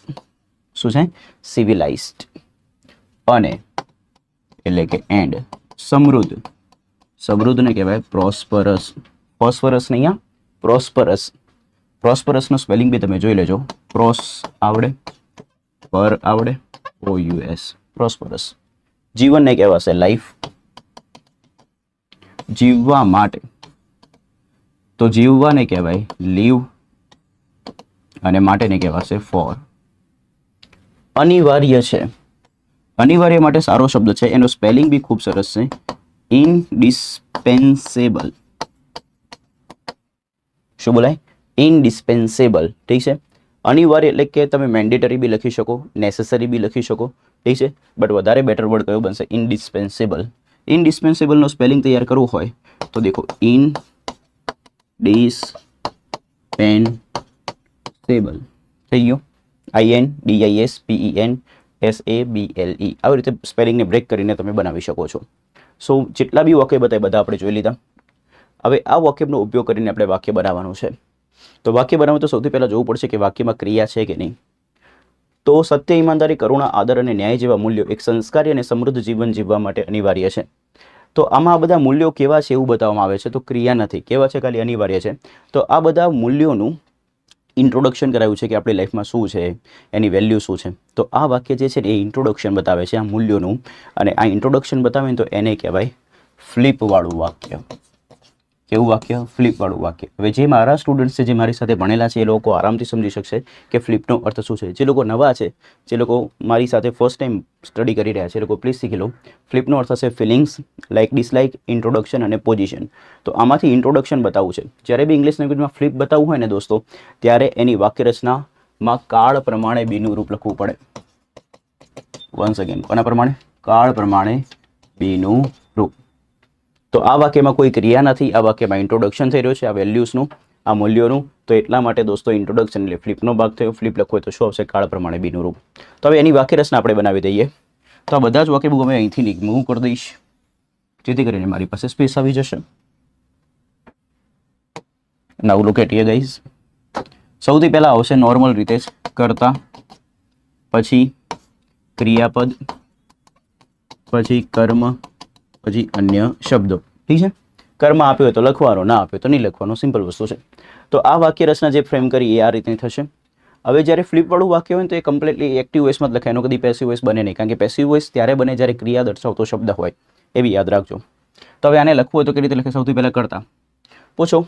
શું છે? સિવિલાઇઝ્ડ. અને એટલે કે એન્ડ સમૃદ્ધ, સમૃદ્ધને કહેવાય પ્રોસ્પરસ. ફોસ્ફરસ નહીં, આ પ્રોસ્પરસ. પ્રોસ્પરસનો સ્પેલિંગ બી તમે જોઈ લેજો. પ્રોસ આવડે, પર આવડે, OUS, પ્રોસ્પરસ. જીવનને કહેવાશે લાઈફ, જીવવા માટે. તો જીવવાને કહેવાય લીવ અને માટેને કહેવાશે ફોર. અનિવાર્ય છે, અનિવાર્ય માટે સારો શબ્દ છે, એનો સ્પેલિંગ બી ખૂબ સરસ છે, ઇનડિસ્પેન્સેબલ. શું બોલાય? ઇનડિસ્પેન્સેબલ. ઠીક છે? અનિવાર્ય એટલે કે તમે મેન્ડેટરી બી લખી શકો, નેસેસરી બી લખી શકો. ઠીક છે? બટ વધારે બેટર વર્ડ કયો બનશે? ઇનડિસ્પેન્સેબલ. ઇનડિસ્પેન્સેબલનો સ્પેલિંગ તૈયાર કરવું હોય તો દેખો, ઇન ડિસ પેન સેબલ થઈ ગયું. INDISPENSABLE. આવી રીતે સ્પેલિંગને બ્રેક કરીને તમે બનાવી શકો છો. સો જેટલા બી વાક્ય બતાવ્યા બધા આપણે જોઈ લીધા. હવે આ વાક્યનો ઉપયોગ કરીને આપણે વાક્ય બનાવવાનું છે. તો વાક્ય બનાવવું તો સૌથી પહેલાં જોવું પડશે કે વાક્યમાં ક્રિયા છે કે નહીં. તો સત્ય, ઈમાનદારી, કરુણા, આદર અને ન્યાય જેવા મૂલ્યો એક સંસ્કારી અને સમૃદ્ધ જીવન જીવવા માટે અનિવાર્ય છે. તો આમાં આ બધા મૂલ્યો કેવા છે એવું બતાવવામાં આવે છે, તો ક્રિયા નથી. કેવા છે? ખાલી અનિવાર્ય છે. તો આ બધા મૂલ્યોનું ઇન્ટ્રોડક્શન કરાયું છે કે આપણી લાઈફમાં શું છે, એની વેલ્યુ શું છે. તો આ વાક્ય જે છે એ ઇન્ટ્રોડક્શન બતાવે છે આ મૂલ્યોનું, અને આ ઇન્ટ્રોડક્શન બતાવે તો એને કહેવાય ફ્લિપવાળું વાક્ય. કેવું વાક્ય? ફ્લિપવાળું વાક્ય. હવે જે મારા સ્ટુડન્ટ્સ છે, જે મારી સાથે ભણેલા છે, એ લોકો આરામથી સમજી શકશે કે ફ્લિપનો અર્થ શું છે. જે લોકો નવા છે, જે લોકો મારી સાથે ફર્સ્ટ ટાઈમ સ્ટડી કરી રહ્યા છે, એ લોકો પ્લીઝ શીખી લો. ફ્લિપનો અર્થ હશે ફિલિંગ્સ, લાઇક ડિસલાઇક, ઇન્ટ્રોડક્શન અને પોઝિશન. તો આમાંથી ઇન્ટ્રોડક્શન બતાવવું છે. જ્યારે બી ઇંગ્લિશ લેંગ્વેજમાં ફ્લિપ બતાવવું હોય ને દોસ્તો, ત્યારે એની વાક્યરચનામાં કાળ પ્રમાણે બીનું રૂપ લખવું પડે. વન્સ અગેન, કોના પ્રમાણે? કાળ પ્રમાણે બીનું રૂપ. તો આ વાક્યમાં કોઈ ક્રિયા નથી, આ વાક્યમાં ઇન્ટ્રોડક્શન થઈ રહ્યું છે, આ વેલ્યુઝનું, આ મૂલ્યોનું. તો એટલા માટે દોસ્તો ઇન્ટ્રોડક્શન એટલે ફ્લિપનો ભાગ થયો. ફ્લિપ લખવું હોય તો શું આવશે? કાળ પ્રમાણે બીનું રૂપ. તો હવે એની વાક્યરચના આપણે બનાવી દઈએ. તો આ બધા જ વાક્ય હું અહીંથી રિમૂવ કરી દઈશ, જેથી કરીને મારી પાસે સ્પેસ આવી જશે. નાઉ લુક એટ હિયર ગાઈઝ. સૌથી પહેલા આવશે નોર્મલ રીતે જ કરતા, પછી ક્રિયાપદ, પછી કર્મ, પછી અન્ય શબ્દો. ઠીક છે? કર્મ આપ્યો હોય તો લખવાનો, ના આપ્યો તો નહીં લખવાનો. સિમ્પલ વસ્તુ છે. તો આ વાક્ય રચના જે ફ્રેમ કરી એ આ રીતની થશે. હવે જ્યારે ફ્લિપવાળું વાક્ય હોય ને તો એ કમ્પ્લીટલી એક્ટિવ વોઇસમાં જ લખાય. એનો કદી પેસિવ વોઇસ બને નહીં, કારણ કે પેસિવ વોઇસ ત્યારે બને જ્યારે ક્રિયા દર્શાવતો શબ્દ હોય. એ બી યાદ રાખજો. તો હવે આને લખવું હોય તો કેવી રીતે લખે? સૌથી પહેલાં કરતા. પૂછો,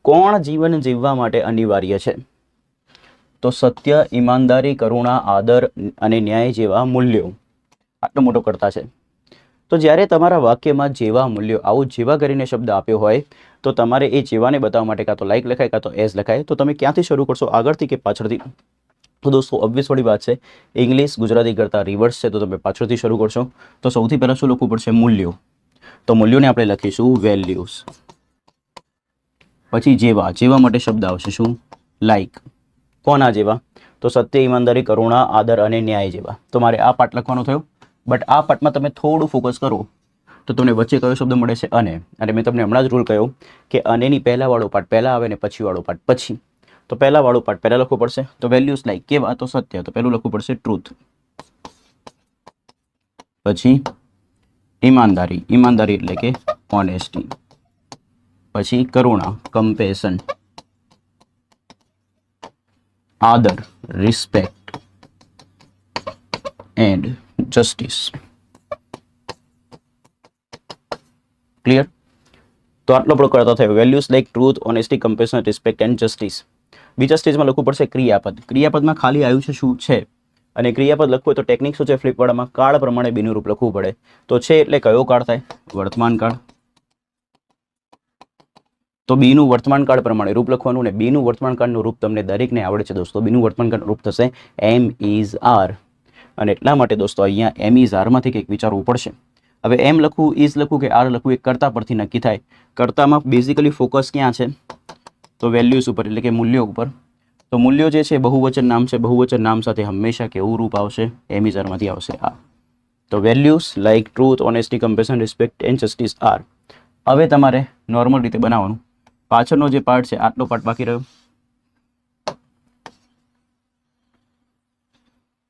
કોણ જીવન જીવવા માટે અનિવાર્ય છે? તો સત્ય, ઈમાનદારી, કરુણા, આદર અને ન્યાય જેવા મૂલ્યો. આટલો મોટો કરતા છે. તો જ્યારે તમારા વાક્યમાં જેવા મૂલ્યો, આવું જેવા કરીને શબ્દ આપ્યો હોય, તો તમારે એ જેવાને બતાવવા માટે કાં તો લાઈક લખાય, કાં તો એઝ લખાય. તો તમે ક્યાંથી શરૂ કરશો? આગળથી કે પાછળથી? તો દોસ્તો ઓબ્વિયસ વાળી વાત છે, ઇંગ્લિશ ગુજરાતી કરતાં રિવર્સ છે, તો તમે પાછળથી શરૂ કરશો. તો સૌથી પહેલાં શું લખવું પડશે? મૂલ્યો. તો મૂલ્યોને આપણે લખીશું વેલ્યુઝ. પછી જેવા, જેવા માટે શબ્દ આવશે શું? લાઈક. કોના જેવા? તો સત્ય, ઈમાનદારી, કરુણા, આદર અને ન્યાય જેવા. તો મારે આ પાર્ટ લખવાનો થયો. બટ આ પાર્ટમાં તમે થોડું ફોકસ કરો તો તમને વચ્ચે કયો શબ્દ મળે છે? અને. અને મેં તમને હમણાં જ રૂલ કહ્યો કે અનેની પહેલાંવાળો પાર્ટ પહેલાં આવે ને પછીવાળો પાર્ટ પછી. તો પહેલાંવાળો પાર્ટ પહેલાં લખવું પડશે. તો વેલ્યુઝ લાઈક કેવા? તો સત્ય. તો પહેલું લખવું પડશે ટ્રુથ. પછી ઈમાનદારી. ઈમાનદારી એટલે કે ઓનેસ્ટી. પછી કરુણા, કમ્પેશન. આદર, રિસ્પેક્ટ. And justice. ક્લિયર? તો આટલો આપણો કરતા થયો. Values like truth, honesty, compassion, respect and justice. બીજા સ્ટેજમાં લખવું પડશે ક્રિયાપદ. ક્રિયાપદમાં ખાલી આવ્યું છે શું છે, અને ક્રિયાપદ લખવું હોય તો ટેકનિક શું છે ફ્લિપવાળામાં? કાળ પ્રમાણે બીનું રૂપ લખવું પડે. તો છે એટલે કયો કાળ થાય? વર્તમાન કાળ. તો બીનું વર્તમાન કાળ પ્રમાણે રૂપ લખવાનું, ને બીનું વર્તમાન કાળનું રૂપ તમને દરેકને આવડે છે દોસ્તો. બીનું વર્તમાન કાળનું રૂપ થશે એમ ઇઝ આર. અને એટલા માટે દોસ્તો અહીંયા એમ ઇઝ આરમાંથી કંઈક વિચારવું પડશે. હવે એમ લખવું, ઇઝ લખવું કે આર લખવું, એ કરતા પરથી નક્કી થાય. કરતામાં બેઝિકલી ફોકસ ક્યાં છે? તો વેલ્યુઝ ઉપર, એટલે કે મૂલ્યો ઉપર. તો મૂલ્યો જે છે બહુવચન નામ છે. બહુવચન નામ સાથે હંમેશા કેવું રૂપ આવશે? એમ ઇઝ આરમાંથી આવશે આ. તો values like truth, honesty, compassion, respect and justice are. હવે તમારે નોર્મલ રીતે બનાવવાનું. પાછળનો જે પાર્ટ છે આટલો પાર્ટ બાકી રહ્યો.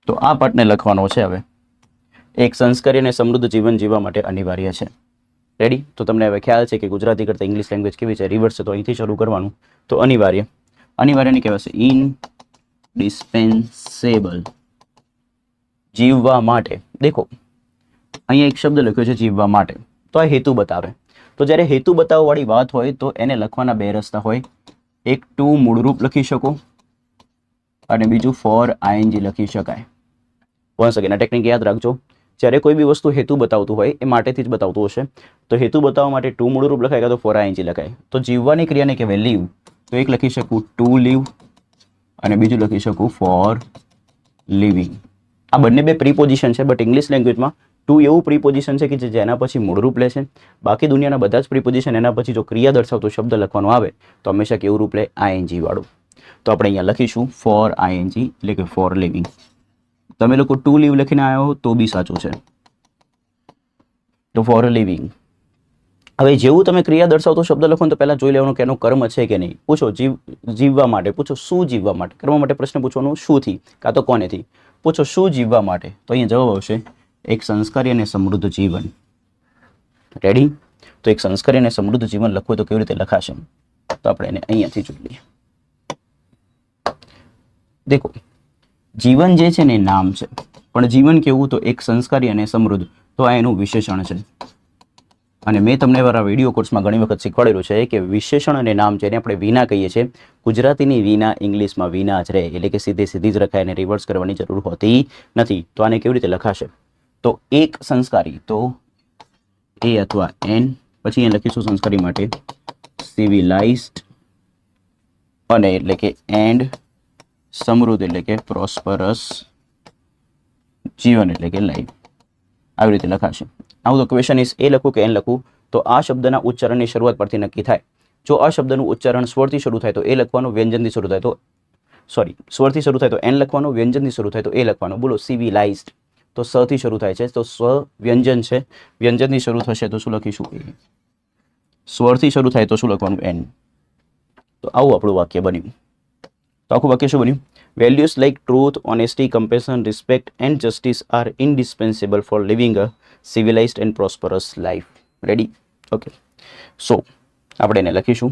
તો આ પાર્ટને લખવાનો છે. હવે એક સંસ્કારી અને સમૃદ્ધ જીવન જીવવા માટે અનિવાર્ય છે. રેડી? તો તમને હવે ખ્યાલ છે કે ગુજરાતી કરતાં ઇંગ્લિશ લેંગ્વેજ કેવી છે? રિવર્સ છે. તો અહીંથી શરૂ કરવાનું. તો અનિવાર્ય. અનિવાર્યને કહેવાશે ઇનડિસ્પેન્સેબલ. જીવવા માટે. દેખો અહીંયા એક શબ્દ લખ્યો છે જીવવા માટે. તો આ હેતુ બતાવે. તો જ્યારે હેતુ બતાવવાવાળી વાત હોય તો એને લખવાના બે રસ્તા હોય. એક ટુ મૂળરૂપ લખી શકો, અને બીજું ફોર આઈએનજી લખી શકાય. વન્સ અગેન આ ટેકનિક યાદ રાખજો. જ્યારે કોઈ બી વસ્તુ હેતુ બતાવતું હોય, એ માટેથી જ બતાવતું હશે, તો હેતુ બતાવવા માટે ટુ મૂળરૂપ લખાય, કાં તો ફોર આઈએનજી લખાય. તો જીવવાની ક્રિયાને કહેવાય લીવ. તો એક લખી શકું ટુ લીવ, અને બીજું લખી શકું ફોર લિવિંગ. આ બંને બે પ્રીપોઝિશન છે. બટ ઇંગ્લિશ લેંગ્વેજમાં ટુ એવું પ્રીપોઝિશન છે કે જેના પછી મૂળરૂપ લે છે. બાકી દુનિયાના બધા જ પ્રીપોઝિશન એના પછી જો ક્રિયા દર્શાવતો શબ્દ લખવાનો આવે તો હંમેશા કેવું રૂપ લે? આઈએનજી વાળું. તો આપણે અહીંયા લખીશું ફોર આઈએનજી, એટલે કે ફોર લિવિંગ. તમે લોકો ટુ લીવ લખીને આવ્યો હો તો બી સાચું છે. તો ફોર લિવિંગ. હવે જેવું તમે ક્રિયા દર્શાવતો શબ્દ લખો તો પહેલાં જોઈ લેવાનું કે એનું કર્મ છે કે નહીં. પૂછો જીવવા માટે, પૂછો શું જીવવા માટે. કર્મ માટે પ્રશ્ન પૂછવાનું શુંથી, કાં તો કોનેથી. પૂછો શું જીવવા માટે, તો અહીંયા જવાબ આવશે એક સંસ્કારી અને સમૃદ્ધ જીવન. રેડી? તો એક સંસ્કારી અને સમૃદ્ધ જીવન લખવું તો કેવી રીતે લખાશે? તો આપણે એને અહીંયાથી જોઈ લઈએ. દેખો જીવન જે છે ને એ નામ છે, પણ જીવન કેવું? તો એક સંસ્કારી અને સમૃદ્ધ. તો આ એનું વિશેષણ છે. અને મેં તમને મારા વિડીયો કોર્સમાં ઘણી વખત શીખવાડેલું છે કે વિશેષણ અને નામ જેને આપણે વિના કહીએ છીએ, ગુજરાતીની વિના ઇંગ્લિશમાં વિના જ રહે, એટલે કે સીધી જ રખાય અને રિવર્સ કરવાની જરૂર હોતી નથી. તો આને કેવી રીતે લખાશે? તો એક સંસ્કારી, તો એ અથવા એન, પછી અહીંયા લખીશું સંસ્કારી માટે સિવિલાઇઝ્ડ, અને એટલે કે એન્ડ સમૃદ્ધ એટલે કે પ્રોસ્પરસ, જીવન એટલે કે લાઈફ. આવી રીતે લખાશે. નાઉ ધ ક્વેશ્ચન ઇઝ એ લખું કે એન લખું? તો આ શબ્દના ઉચ્ચારણની શરૂઆત પરથી નક્કી થાય. જો આ શબ્દનું ઉચ્ચારણ સ્વરથી શરૂ થાય તો એ લખવાનું, વ્યંજનથી શરૂ થાય તો સ્વરથી શરૂ થાય તો એન લખવાનું, વ્યંજનથી શરૂ થાય તો એ લખવાનું. બોલો, સિવિલાઇઝ્ડ તો સ થી શરૂ થાય છે, તો સ્વ વ્યંજન છે, વ્યંજનથી શરૂ થશે તો શું લખીશું? એ. સ્વરથી શરૂ થાય તો શું લખવાનું? એન. તો આવું આપણું વાક્ય બન્યું. તો આખું વાક્ય શું બન્યું? Values like truth, honesty, compassion, respect and justice are indispensable for living a civilized and prosperous life. Ready? Okay. So આપણે એને લખીશું.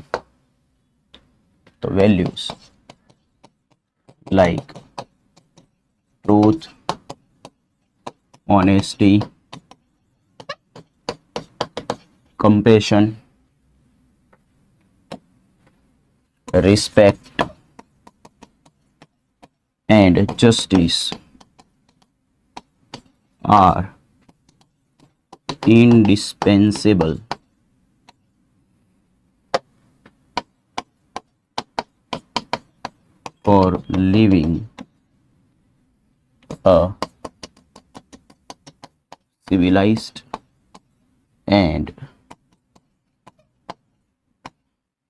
તો values like truth, honesty, compassion, respect and justice are indispensable for living a civilized and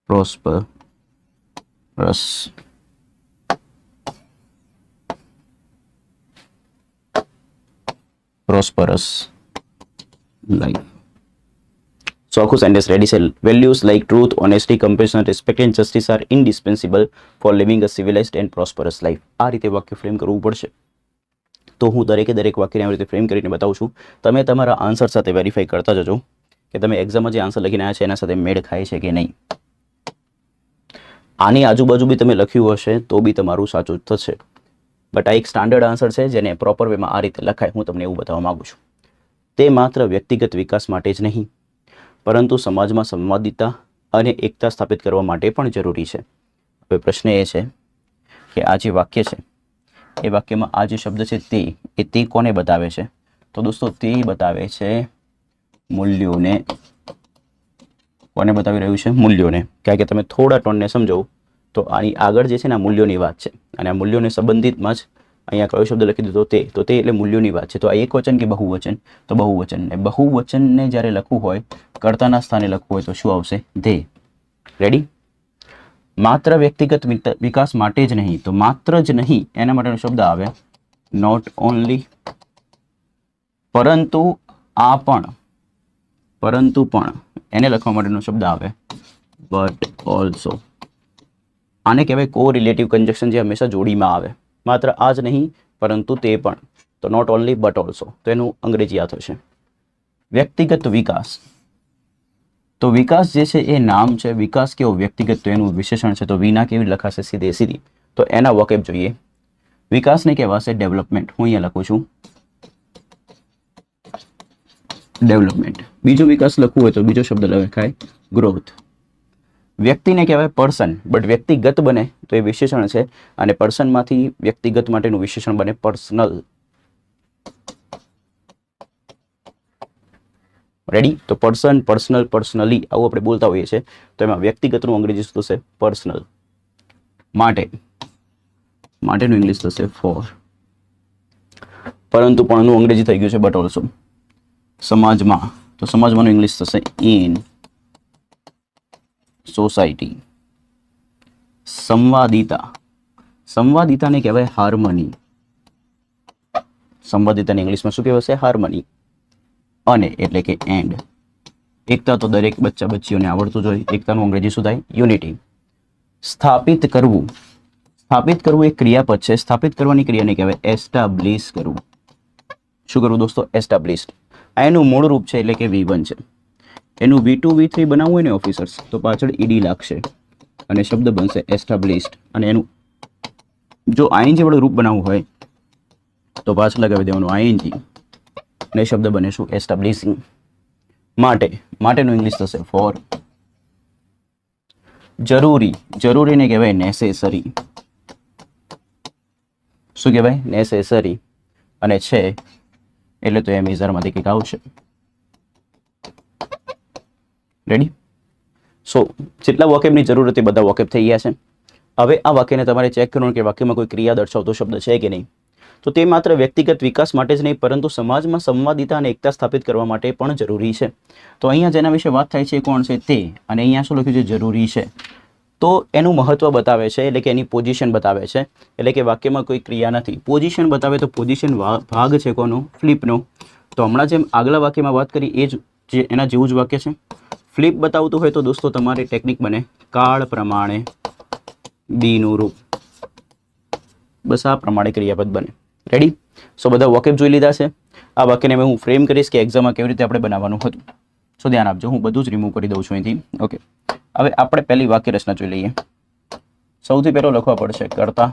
prosperous life. So આખું sentence ready છે. Values like truth, honesty, compassion, respect and justice are indispensable for living a civilized and prosperous life. આ રીતે વાક્ય frame કરવું પડશે. તો હું દરેક વાક્યને આવી રીતે ફ્રેમ કરીને બતાવું છું. તમે તમારા આન્સર સાથે વેરીફાઈ કરતા જજો કે તમે એક્ઝામમાં જે આન્સર લખીને આવ્યા છે એના સાથે મેળ ખાય છે કે નહીં. આની આજુબાજુ બી તમે લખ્યું હશે તો બી તમારું સાચું જ થશે. બટ આ એક સ્ટાન્ડર્ડ આન્સર છે જેને પ્રોપર વેમાં આ રીતે લખાય, હું તમને એવું બતાવવા માગું છું. તે માત્ર વ્યક્તિગત વિકાસ માટે જ નહીં, પરંતુ સમાજમાં સંવાદિતા અને એકતા સ્થાપિત કરવા માટે પણ જરૂરી છે. હવે પ્રશ્ન એ છે કે આ જે વાક્ય છે એ વાક્યમાં આ જે શબ્દ છે તે કોને બતાવે છે? તો દોસ્તો તે બતાવે છે મૂલ્યોને. કોને બતાવી રહ્યું છે? મૂલ્યોને. કારણ કે તમે થોડા ટોનને સમજો તો આની આગળ જે છે ને આ મૂલ્યોની વાત છે, અને આ મૂલ્યોને સંબંધિતમાં જ અહીંયા કયો શબ્દ લખી દીધો? તે. તો તે એટલે મૂલ્યોની વાત છે. તો આ એક વચન કે બહુવચન? તો બહુવચન. ને બહુવચનને જ્યારે લખવું હોય, કર્તાના સ્થાને લખવું હોય તો શું આવશે? ધે. રેડી? માત્ર વ્યક્તિગત વિકાસ માટે જ નહીં, તો માત્ર જ નહીં એના માટેનો શબ્દ આવે નોટ ઓનલી, પરંતુ આ પણ, પરંતુ પણ એને લખવા માટેનો શબ્દ આવે બટ ઓલ્સો. આને કહેવાય કો રિલેટિવ કન્જક્શન, જે હંમેશા જોડીમાં આવે. માત્ર આ જ નહીં પરંતુ તે પણ, તો નોટ ઓનલી બટ ઓલ્સો. તો એનું અંગ્રેજી આ થશે વ્યક્તિગત વિકાસ. તો વિકાસ જે છે એ નામ છે, વિકાસ કેવો? વ્યક્તિગત. તો એનું વિશેષણ છે, તો વિના કેવી લખાશે? સીધી. તો એના વોકેબ જોઈએ. વિકાસને કહેવાશે ડેવલપમેન્ટ. હું અહીંયા લખું છું ડેવલપમેન્ટ. બીજો વિકાસ લખવું હોય તો બીજો શબ્દ લખાય ગ્રોથ. વ્યક્તિને કહેવાય પર્સન, બટ વ્યક્તિગત બને તો એ વિશેષણ છે, અને પર્સનમાંથી વ્યક્તિગત માટેનું વિશેષણ બને પર્સનલ. રેડી? તો પર્સન, પર્સનલ, પર્સનલી આવું આપણે બોલતા હોઈએ છીએ. તો એમાં વ્યક્તિગતનું અંગ્રેજી શું થશે? પર્સનલ. માટેનું ઇંગ્લિશ થશે ફોર. પરંતુ પણનું અંગ્રેજી થઈ ગયું છે બટ ઓલ્સો. સમાજમાં, તો સમાજમાંનું ઇંગ્લિશ થશે ઇન સોસાયટી. સંવાદિતાને કહેવાય હાર્મની. સંવાદિતાને ઇંગ્લિશમાં શું કહેવાશે? હાર્મની. અને એટલે કે એન્ડ. એકતા તો દરેક બચ્ચીઓને આવડતું જ હોય. એકતાનું અંગ્રેજી શું થાય? યુનિટી. સ્થાપિત કરવું. સ્થાપિત કરવું એક ક્રિયાપદ છે. સ્થાપિત કરવાની ક્રિયાને કહેવાય એસ્ટાબ્લિશ કરવું. શું કરવું દોસ્તો? એસ્ટાબ્લિશ્ડ. આ એનું મૂળ રૂપ છે, એટલે કે V1 છે. એનું V2 V3 બનાવવું હોય ને ઓફિસર્સ, તો પાછળ ઈડી લાગશે અને શબ્દ બનશે એસ્ટાબ્લિશ્ડ. અને એનું જો આઈએનજી વાળું રૂપ બનાવવું હોય તો પાછળ લગાવી દેવાનું આઈએનજી, અને શબ્દ બને શું? એસ્ટાબ્લિશિંગ. માટેનું ઇંગ્લિશ થશે ફોર. જરૂરીને કહેવાય નેસેસરી. શું કહેવાય? નેસેસરી. અને છે એટલે તો એ મેઝરમાંથી કંઈક આવશે. રેડી? સો જેટલા વોકેબની જરૂર હતી બધા વોકેબ થઈ ગયા છે. હવે આ વાક્યને તમારે ચેક કરવાનું કે વાક્યમાં કોઈ ક્રિયા દર્શાવતો શબ્દ છે કે નહીં. તો તે માત્ર વ્યક્તિગત વિકાસ માટે જ નહીં પરંતુ સમાજમાં સંવાદિતા અને એકતા સ્થાપિત કરવા માટે પણ જરૂરી છે. તો અહીંયા જેના વિશે વાત થાય છે એ કોણ છે? તે. અને અહીંયા શું લખ્યું છે? જરૂરી છે. તો એનું મહત્વ બતાવે છે, એટલે કે એની પોઝિશન બતાવે છે. એટલે કે વાક્યમાં કોઈ ક્રિયા નથી. પોઝિશન બતાવે તો પોઝિશન ભાગ છે કોનો? ફ્લિપનો. તો હમણાં જેમ આગલા વાક્યમાં વાત કરી એ જ એના જેવું જ વાક્ય છે. ફ્લિપ બતાવતું હોય તો દોસ્તો તમારી ટેકનિક બને કાળ પ્રમાણે બીનું રૂપ. બસ આ પ્રમાણે ક્રિયાપદ બને. રેડી? સો બધા વોકેબ જોઈ લીધા છે. આ વાક્યને હું ફ્રેમ કરીશ કે એક્ઝામમાં કેવી રીતે આપણે બનાવવાનું હતું. સો ધ્યાન આપજો, હું બધું જ રિમૂવ કરી દઉં છું અહીંથી. ઓકે, હવે આપણે પહેલી વાક્ય રચના જોઈ લઈએ. સૌથી પહેલો લખવા પડશે કર્તા,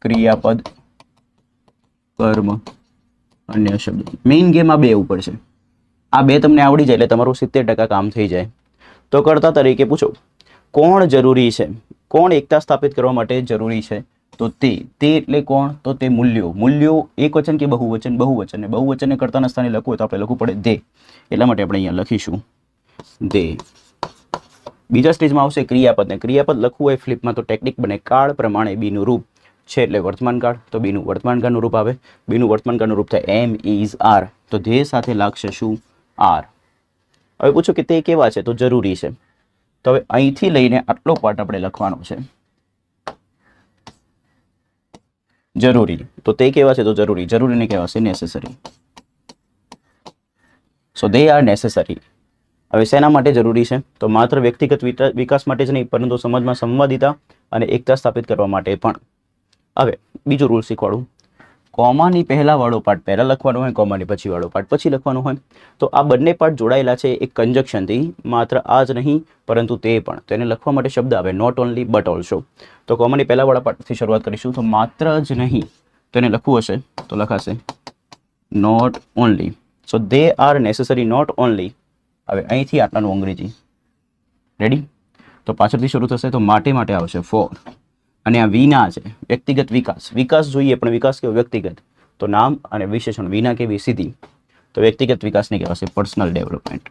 ક્રિયાપદ, કર્મ, અન્ય શબ્દ. મેઇન ગેમ આ બે ઉપર છે. આ બે તમને આવડી જાય એટલે તમારું 70% કામ થઈ જાય. તો કર્તા તરીકે પૂછો કોણ જરૂરી છે? કોણ એકતા સ્થાપિત કરવા માટે જરૂરી છે? તો તે એટલે કોણ? તો તે મૂલ્યો એક વચન કે બહુવચન? બહુવચન. ને બહુવચનને કર્તાના સ્થાને લખવું હોય તો આપણે લખવું પડે દે. એટલા માટે આપણે અહીંયા લખીશું દે. બીજા સ્ટેજમાં આવશે ક્રિયાપદ. ને ક્રિયાપદ લખવું હોય ફ્લિપમાં તો ટેકનિક બને કાળ પ્રમાણે બીનું રૂપ છે એટલે વર્તમાન કાળ, તો બીનું વર્તમાન કાળનું રૂપ આવે. બીનું વર્તમાન કાળનું રૂપ થાય એમ ઇઝ આર. તો ધ્યેય સાથે લાગશે શું? આર. હવે પૂછો કે તે કેવા છે? તો જરૂરી છે. તો હવે અહીંથી લઈને આટલો પાર્ટ આપણે લખવાનો છે. જરૂરી, તો તે કેવા છે? તો જરૂરીને કહેવાશે necessary. So they are necessary. હવે શેના માટે જરૂરી છે? તો માત્ર વ્યક્તિગત વિકાસ માટે જ નહીં પરંતુ સમાજમાં સંવાદિતા અને એકતા સ્થાપિત કરવા માટે પણ. હવે બીજો રૂલ શીખવાડું. કોમાની પહેલા વાળો પાર્ટ પહેલા લખવાનો હોય, કોમાની પછી વાળો પાર્ટ પછી લખવાનો હોય. તો આ બંને પાર્ટ જોડાયેલા છે એક કન્જક્શનથી. માત્ર આ જ નહીં પરંતુ તે પણ. તો એને લખવા માટે શબ્દ આવે નોટ ઓનલી બટ ઓલ્સો. તો કોમાની પહેલા વાળા પાર્ટથી શરૂઆત કરીશું. તો માત્ર જ નહીં તો એને લખવું હશે તો લખાશે not only. So they are necessary not only. હવે અહીંથી આટલાનું અંગ્રેજી. રેડી? તો પાછળથી શરૂ થશે તો માટે આવશે ફોર. અને આ વિના છે વ્યક્તિગત વિકાસ જોઈએ પણ વિકાસ કેવો? વ્યક્તિગત. તો નામ અને વિશેષણ. વિના કેવી? સીધી. તો વ્યક્તિગત વિકાસને કહેવાશે personal development.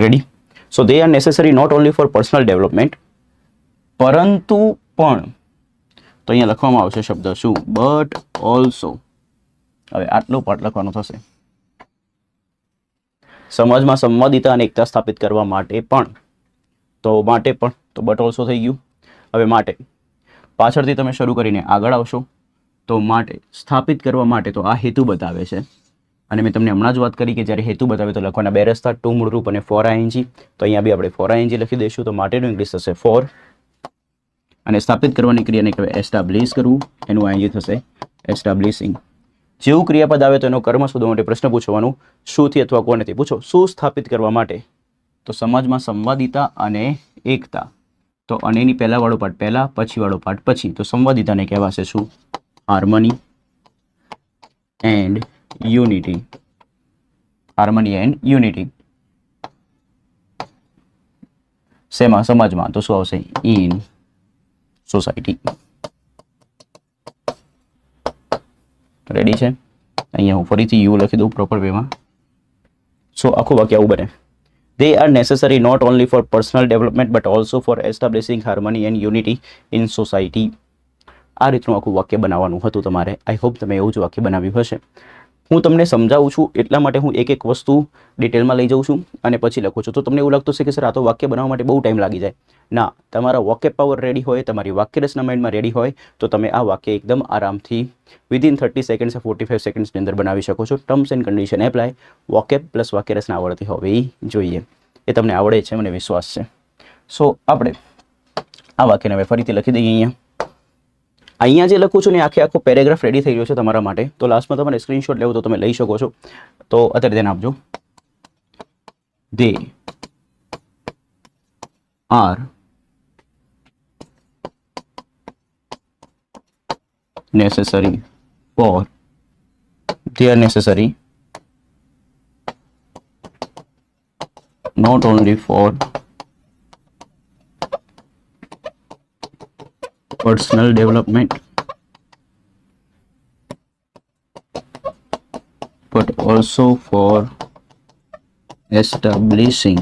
Ready? So they are necessary not only for personal development પરંતુ પણ. તો અહીંયા લખવામાં આવશે શબ્દ શું? But also. હવે આટલો પાર્ટ લખવાનો થશે સમાજમાં સંવાદિતા અને એકતા સ્થાપિત કરવા માટે પણ. તો માટે પણ તો બટ ઓલ્સો થઈ ગયું. હવે માટે પાછળથી તમે શરૂ કરીને આગળ આવશો તો માટે સ્થાપિત કરવા માટે. તો આ હેતુ બતાવે છે અને મેં તમને હમણાં જ વાત કરી કે જ્યારે હેતુ બતાવે તો લખવાના બે રસ્તા, ટુ મૂળરૂપ અને ફોર આઈએનજી. તો અહીંયા બી આપણે ફોર આઈએનજી લખી દઈશું. તો માટેનું ઇંગ્લિશ થશે ફોર. અને સ્થાપિત કરવાની ક્રિયાને કહેવાય એસ્ટાબ્લિશ કરવું. એનું આઈએનજી થશે એસ્ટાબ્લિશિંગ. જેવું ક્રિયાપદ આવે તો એનો કર્મ શોધવા માટે પ્રશ્ન પૂછવાનું શુંથી અથવા કોનેથી. પૂછો શું સ્થાપિત કરવા માટે? તો સમાજમાં સંવાદિતા અને એકતા. તો અને એની પહેલા વાળો પાર્ટ પહેલા, પછી વાળો પાર્ટ પછી. તો સંવાદિતાને કહેવાશે શું? Harmony and unity. Harmony and unity. શેમાં? સમાજમાં. તો શું આવશે? In society. રેડી છે? અહીંયા હું ફરીથી યુ લખી દઉં પ્રોપર વેમાં. સો આખું વાક્ય આવું બને. They are necessary not only for personal development but also for establishing harmony and unity in society. આ રીતનું આખું વાક્ય બનાવવાનું હતું તમારે. આઈ હોપ તમે એવું જ વાક્ય બનાવ્યું હશે. હું તમને સમજાવું છું એટલા માટે હું એક એક વસ્તુ ડિટેલમાં લઈ જાઉં છું અને પછી લખું છું. તો તમને એવું લાગતું છે કે સર આ તો વાક્ય બનાવવા માટે બહુ ટાઈમ લાગી જાય. ના, તમારા વોકેબ પાવર રેડી હોય, તમારી વાક્ય રચના માઇન્ડમાં રેડી હોય તો તમે આ વાક્ય એકદમ આરામથી વિધિન 30 સેકન્ડ્સ 45 સેકન્ડ્સની અંદર બનાવી શકો છો. Terms and condition apply. Vocab plus વાક્ય રચના આવડતી હોવી જોઈએ. એ તમને આવડે છે, મને વિશ્વાસ છે. સો આપણે આ વાક્યને હવે ફરીથી લખી દઈએ. અહીંયા જે લખું છું ને આખો પેરેગ્રાફ રેડી થઈ ગયો છે તમારા માટે. તો લાસ્ટમાં તમારે સ્ક્રીનશોટ લેવો તો તમે લઈ શકો છો. તો અત્યારે ધ્યાન આપજો. They are necessary for they are necessary not only for personal development but also for establishing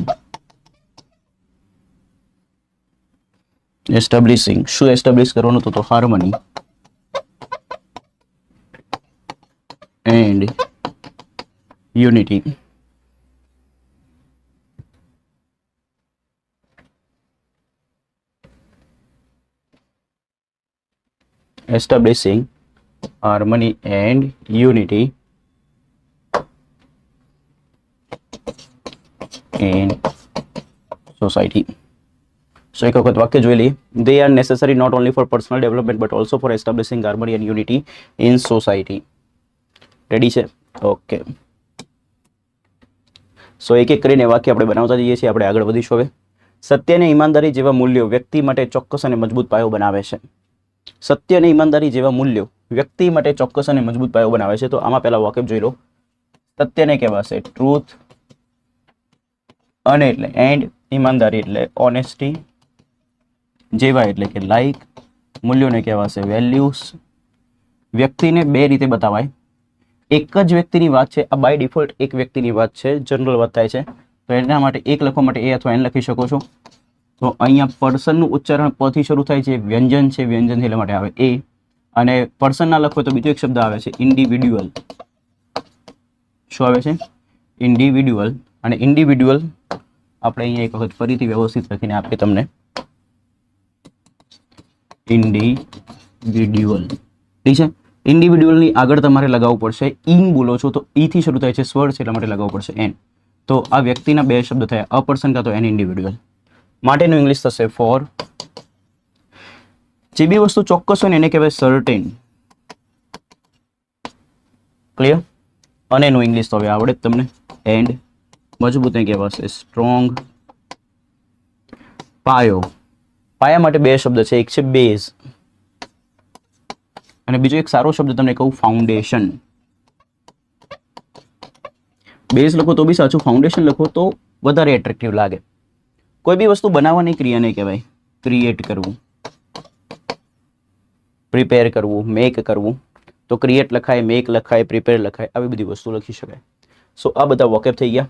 શું એસ્ટાબ્લિશ કરવાનું તો harmony and unity establishing harmony and unity in society. So એક વખત વાક્ય જોઈ લઈએ. They are necessary not only for personal development but also for establishing harmony and unity in society. Ready છે? Okay. સો એક એક કરીને વાક્ય આપણે બનાવતા જઈએ છીએ. આપણે આગળ વધીશું હવે. સત્ય અને ઈમાનદારી જેવા મૂલ્યો વ્યક્તિ માટે ચોક્કસ અને મજબૂત પાયો બનાવે છે. સત્ય અને ઈમાનદારી જેવા મૂલ્યો વ્યક્તિ માટે ચોક્કસ અને મજબૂત પાયો બનાવે છે. તો આમાં પહેલા વાક્ય જોઈ લો. સત્યને કહેવાશે ટ્રુથ, અને એટલે એન્ડ, ઈમાનદારી એટલે ઓનેસ્ટી, જેવા એટલે કે લાઈક, મૂલ્યોને કહેવાશે વેલ્યુઝ. વ્યક્તિને બે રીતે બતાવાય. એક જ વ્યક્તિની વાત છે, આ બાય ડિફોલ્ટ એક વ્યક્તિની વાત છે, જનરલ વાત થાય છે, તો એના માટે એક લખવા માટે એ અથવા એન લખી શકો છો. તો અહીંયા પર્સનનું ઉચ્ચારણ પ થી શરૂ થાય છે, વ્યંજન છે, વ્યંજન એટલા માટે આવે એ, અને પર્સન ના લખો તો બીજો એક શબ્દ આવે છે ઇન્ડિવિડ્યુઅલ. શું આવે છે? ઇન્ડિવિડ્યુઅલ. અને ઇન્ડિવિડ્યુઅલ આપણે અહીંયા એક વખત ફરીથી વ્યવસ્થિત લખીને આપીએ તમને. ઇન્ડિવિડ્યુઅલ, ઠીક છે. ઇન્ડિવિડ્યુઅલની આગળ તમારે લગાવવું પડશે, ઇન બોલો છો તો ઈ થી શરૂ થાય છે, સ્વર છે એટલા માટે લગાવવું પડશે એન. તો આ વ્યક્તિના બે શબ્દ થયા, અ પર્સન કાં તો એન ઇન્ડિવિડ્યુઅલ. માટેનું ઇંગ્લિશ થશે ફોર. જે બી વસ્તુ ચોક્કસ હોય ને એને કહેવાય સર્ટેન. ક્લિયર? અને એનું ઇંગ્લિશ તો હવે આવડે જ તમને. એન્ડ મજબૂતને કહેવાશે સ્ટ્રોંગ. પાયો, પાયા માટે બે શબ્દ છે, એક છે બેઝ અને બીજો એક સારો શબ્દ તમને કહું ફાઉન્ડેશન. બેઝ લખો તો બી સાચું, ફાઉન્ડેશન લખો તો વધારે એટ્રેક્ટિવ લાગે. કોઈ બી વસ્તુ બનાવવાની ક્રિયાને કહેવાય ક્રિએટ કરવું, પ્રિપેર કરવું, મેક કરવું. તો ક્રિએટ લખાય, મેક લખાય, પ્રિપેર લખાય, આવી બધી વસ્તુ લખી શકાય. સો આ બધા વોકેબ થઈ ગયા.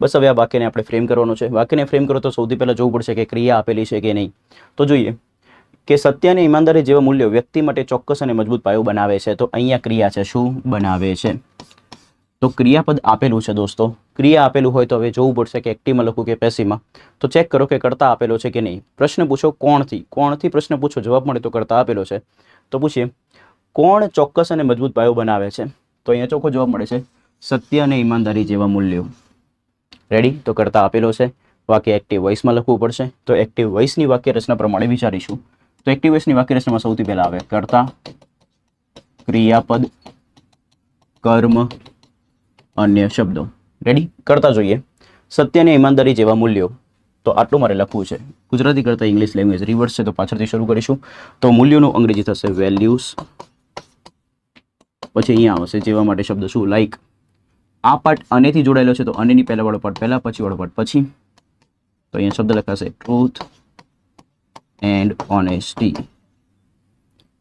બસ હવે આ વાક્યને આપણે ફ્રેમ કરવાનું છે. વાક્યને ફ્રેમ કરો તો સૌથી પહેલાં જોવું પડશે કે ક્રિયા આપેલી છે કે નહીં. તો જોઈએ કે સત્ય અને ઈમાનદારી જેવા મૂલ્યો વ્યક્તિ માટે ચોક્કસ અને મજબૂત પાયો બનાવે છે. તો અહીંયા ક્રિયા છે, શું બનાવે છે? તો ક્રિયાપદ આપેલું છે દોસ્તો. ક્રિયા આપેલું હોય તો હવે જોવું પડશે કે એક્ટિવમાં લખું કે પેસિવમાં. તો ચેક કરો કે કર્તા આપેલો છે કે નહીં. પ્રશ્ન પૂછો કોણથી, કોણથી પ્રશ્ન પૂછો, જવાબ મળે તો કર્તા આપેલો છે. તો પૂછીએ કોણ ચોક્કસ અને મજબૂત પાયો બનાવે છે? તો અહીંયા ચોખ્ખો જવાબ મળે છે સત્ય અને ઈમાનદારી જેવા મૂલ્યો. રેડી? તો કર્તા આપેલો છે. વાક્ય એક્ટિવ વોઇસમાં લખવું પડશે. તો એક્ટિવ વોઇસની વાક્ય રચના પ્રમાણે વિચારીશું. તો એક્ટિવ વોઇસની વાક્ય રચનામાં સૌથી પહેલા આવે કર્તા, ક્રિયાપદ, કર્મ, અન્ય શબ્દો. રેડી? કરતા જોઈએ. સત્ય અને ઈમાનદારી જેવા મૂલ્યો. તો આટલું મારે લખવું છે. ગુજરાતી કરતાં ઇંગ્લિશ લેંગ્વેજ રિવર્સ છે તો પાછળથી શરૂ કરીશું. તો મૂલ્યોનું અંગ્રેજી થશે વેલ્યુઝ. પછી અહીંયા આવશે જેવા માટે શબ્દ શું લાઈક. આ પાર્ટ અનેથી જોડાયેલો છે તો અનેની પહેલા વાળો પાર્ટ પહેલા, પછી વાળો પાર્ટ પછી. તો અહીંયા શબ્દ લખાશે truth and honesty.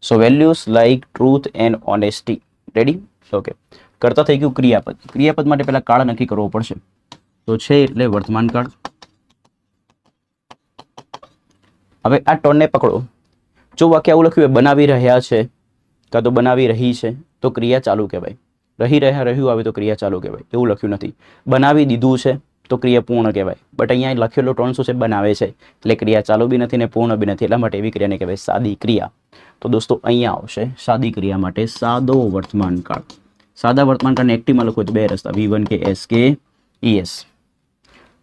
So values like truth and honesty. Ready? Okay. કરતા થઈ ગયું ક્રિયાપદ. ક્રિયાપદ માટે પહેલા કાળ નક્કી કરવો પડશે. તો છે એટલે વર્તમાન કાળ. હવે આ ટોનને પકડો. જો વાક્ય આવું લખ્યું હોય બનાવી રહ્યા છે કાં તો બનાવી રહી છે તો ક્રિયા ચાલુ કહેવાય. રહી રહ્યા રહ્યું આવે તો ક્રિયા ચાલુ કહેવાય. એવું લખ્યું નથી. બનાવી દીધું છે તો ક્રિયા પૂર્ણ કહેવાય. બટ અહીંયા લખેલો ટોન શું છે? બનાવે છે. એટલે ક્રિયા ચાલુ બી નથી ને પૂર્ણ બી નથી. એટલા માટે એવી ક્રિયાને કહેવાય સાદી ક્રિયા. તો દોસ્તો અહીંયા આવશે સાદી ક્રિયા માટે સાદો વર્તમાન કાળ. સાદા વર્તમાન કાળને એક્ટિવમાં લખો તો બે રસ્તા, V1 કે S કે ES.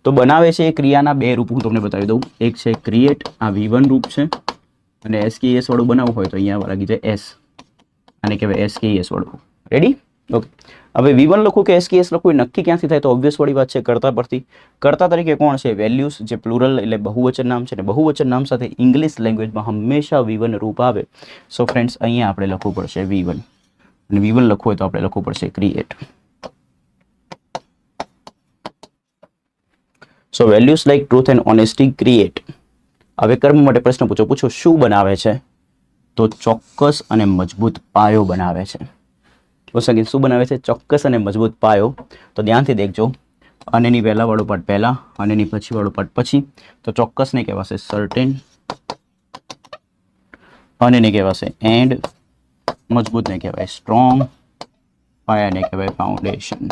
તો બનાવે છે એ ક્રિયાના બે રૂપ હું તમને બતાવી દઉં. એક છે ક્રિએટ, આ V1 રૂપ છે, અને SKES વાળું બનાવવું હોય તો અહીંયા લાગી જાય S, આને કહેવાય SKES વાળું. રેડી? ઓકે, હવે V1 લખું કે SKS લખું એ નક્કી ક્યાંથી થાય? તો ઓબ્વિયસ વાળી વાત છે કર્તા પરથી. કર્તા તરીકે કોણ છે? વેલ્યુઝ, જે પ્લુરલ એટલે બહુવચન નામ છે, ને બહુવચન નામ સાથે ઇંગ્લિશ લેંગ્વેજમાં હંમેશા V1 રૂપ આવે. સો ફ્રેન્ડ્સ અહીંયા આપણે લખવું પડશે V1, અને V1 લખવું હોય તો આપણે લખવું પડશે create. So values like truth and honesty create. હવે કર્મ માટે પ્રશ્ન પૂછો શું બનાવે છે? તો ચોક્કસ અને મજબૂત પાયો બનાવે છે. શું બનાવે છે? ચોક્કસ અને મજબૂત પાયો. તો ધ્યાનથી દેખજો, અને એની પહેલા વાળો પાર્ટ પહેલા અને એની પછી વાળો પાર્ટ પછી. તો ચોક્કસને કહેવાશે સર્ટેન, અને એને કહેવાશે એન્ડ, મજબૂતને કહેવાય સ્ટ્રોંગ, પાયાને કહેવાય ફાઉન્ડેશન.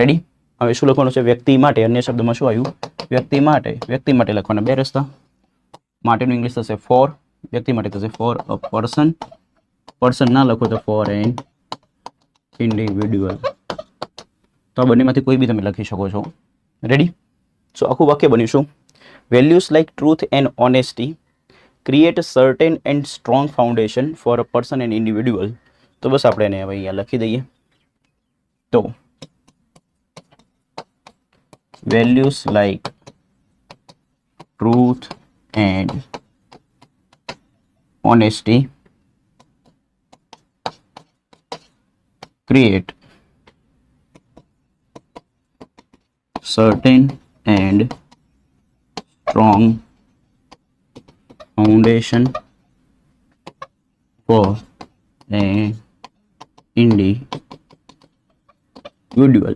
રેડી? હવે શું લખવાનું છે? વ્યક્તિ માટે. અન્ય શબ્દમાં શું આવ્યું? વ્યક્તિ માટે. વ્યક્તિ માટે લખવાના બે રસ્તા. માટેનું ઇંગ્લિશ થશે ફોર, વ્યક્તિ માટે થશે ફોર અ પર્સન. પર્સન ના લખો તો ફોર એન ઇન્ડિવિડ્યુઅલ. તો આ બંનેમાંથી કોઈ બી તમે લખી શકો છો. રેડી? સો આખું વાક્ય બન્યું. Values like truth and honesty create certain and strong foundation for a person and individual. તો બસ આપણે એને હવે અહીંયા લખી દઈએ. તો values like truth and honesty create certain and strong foundation for an individual.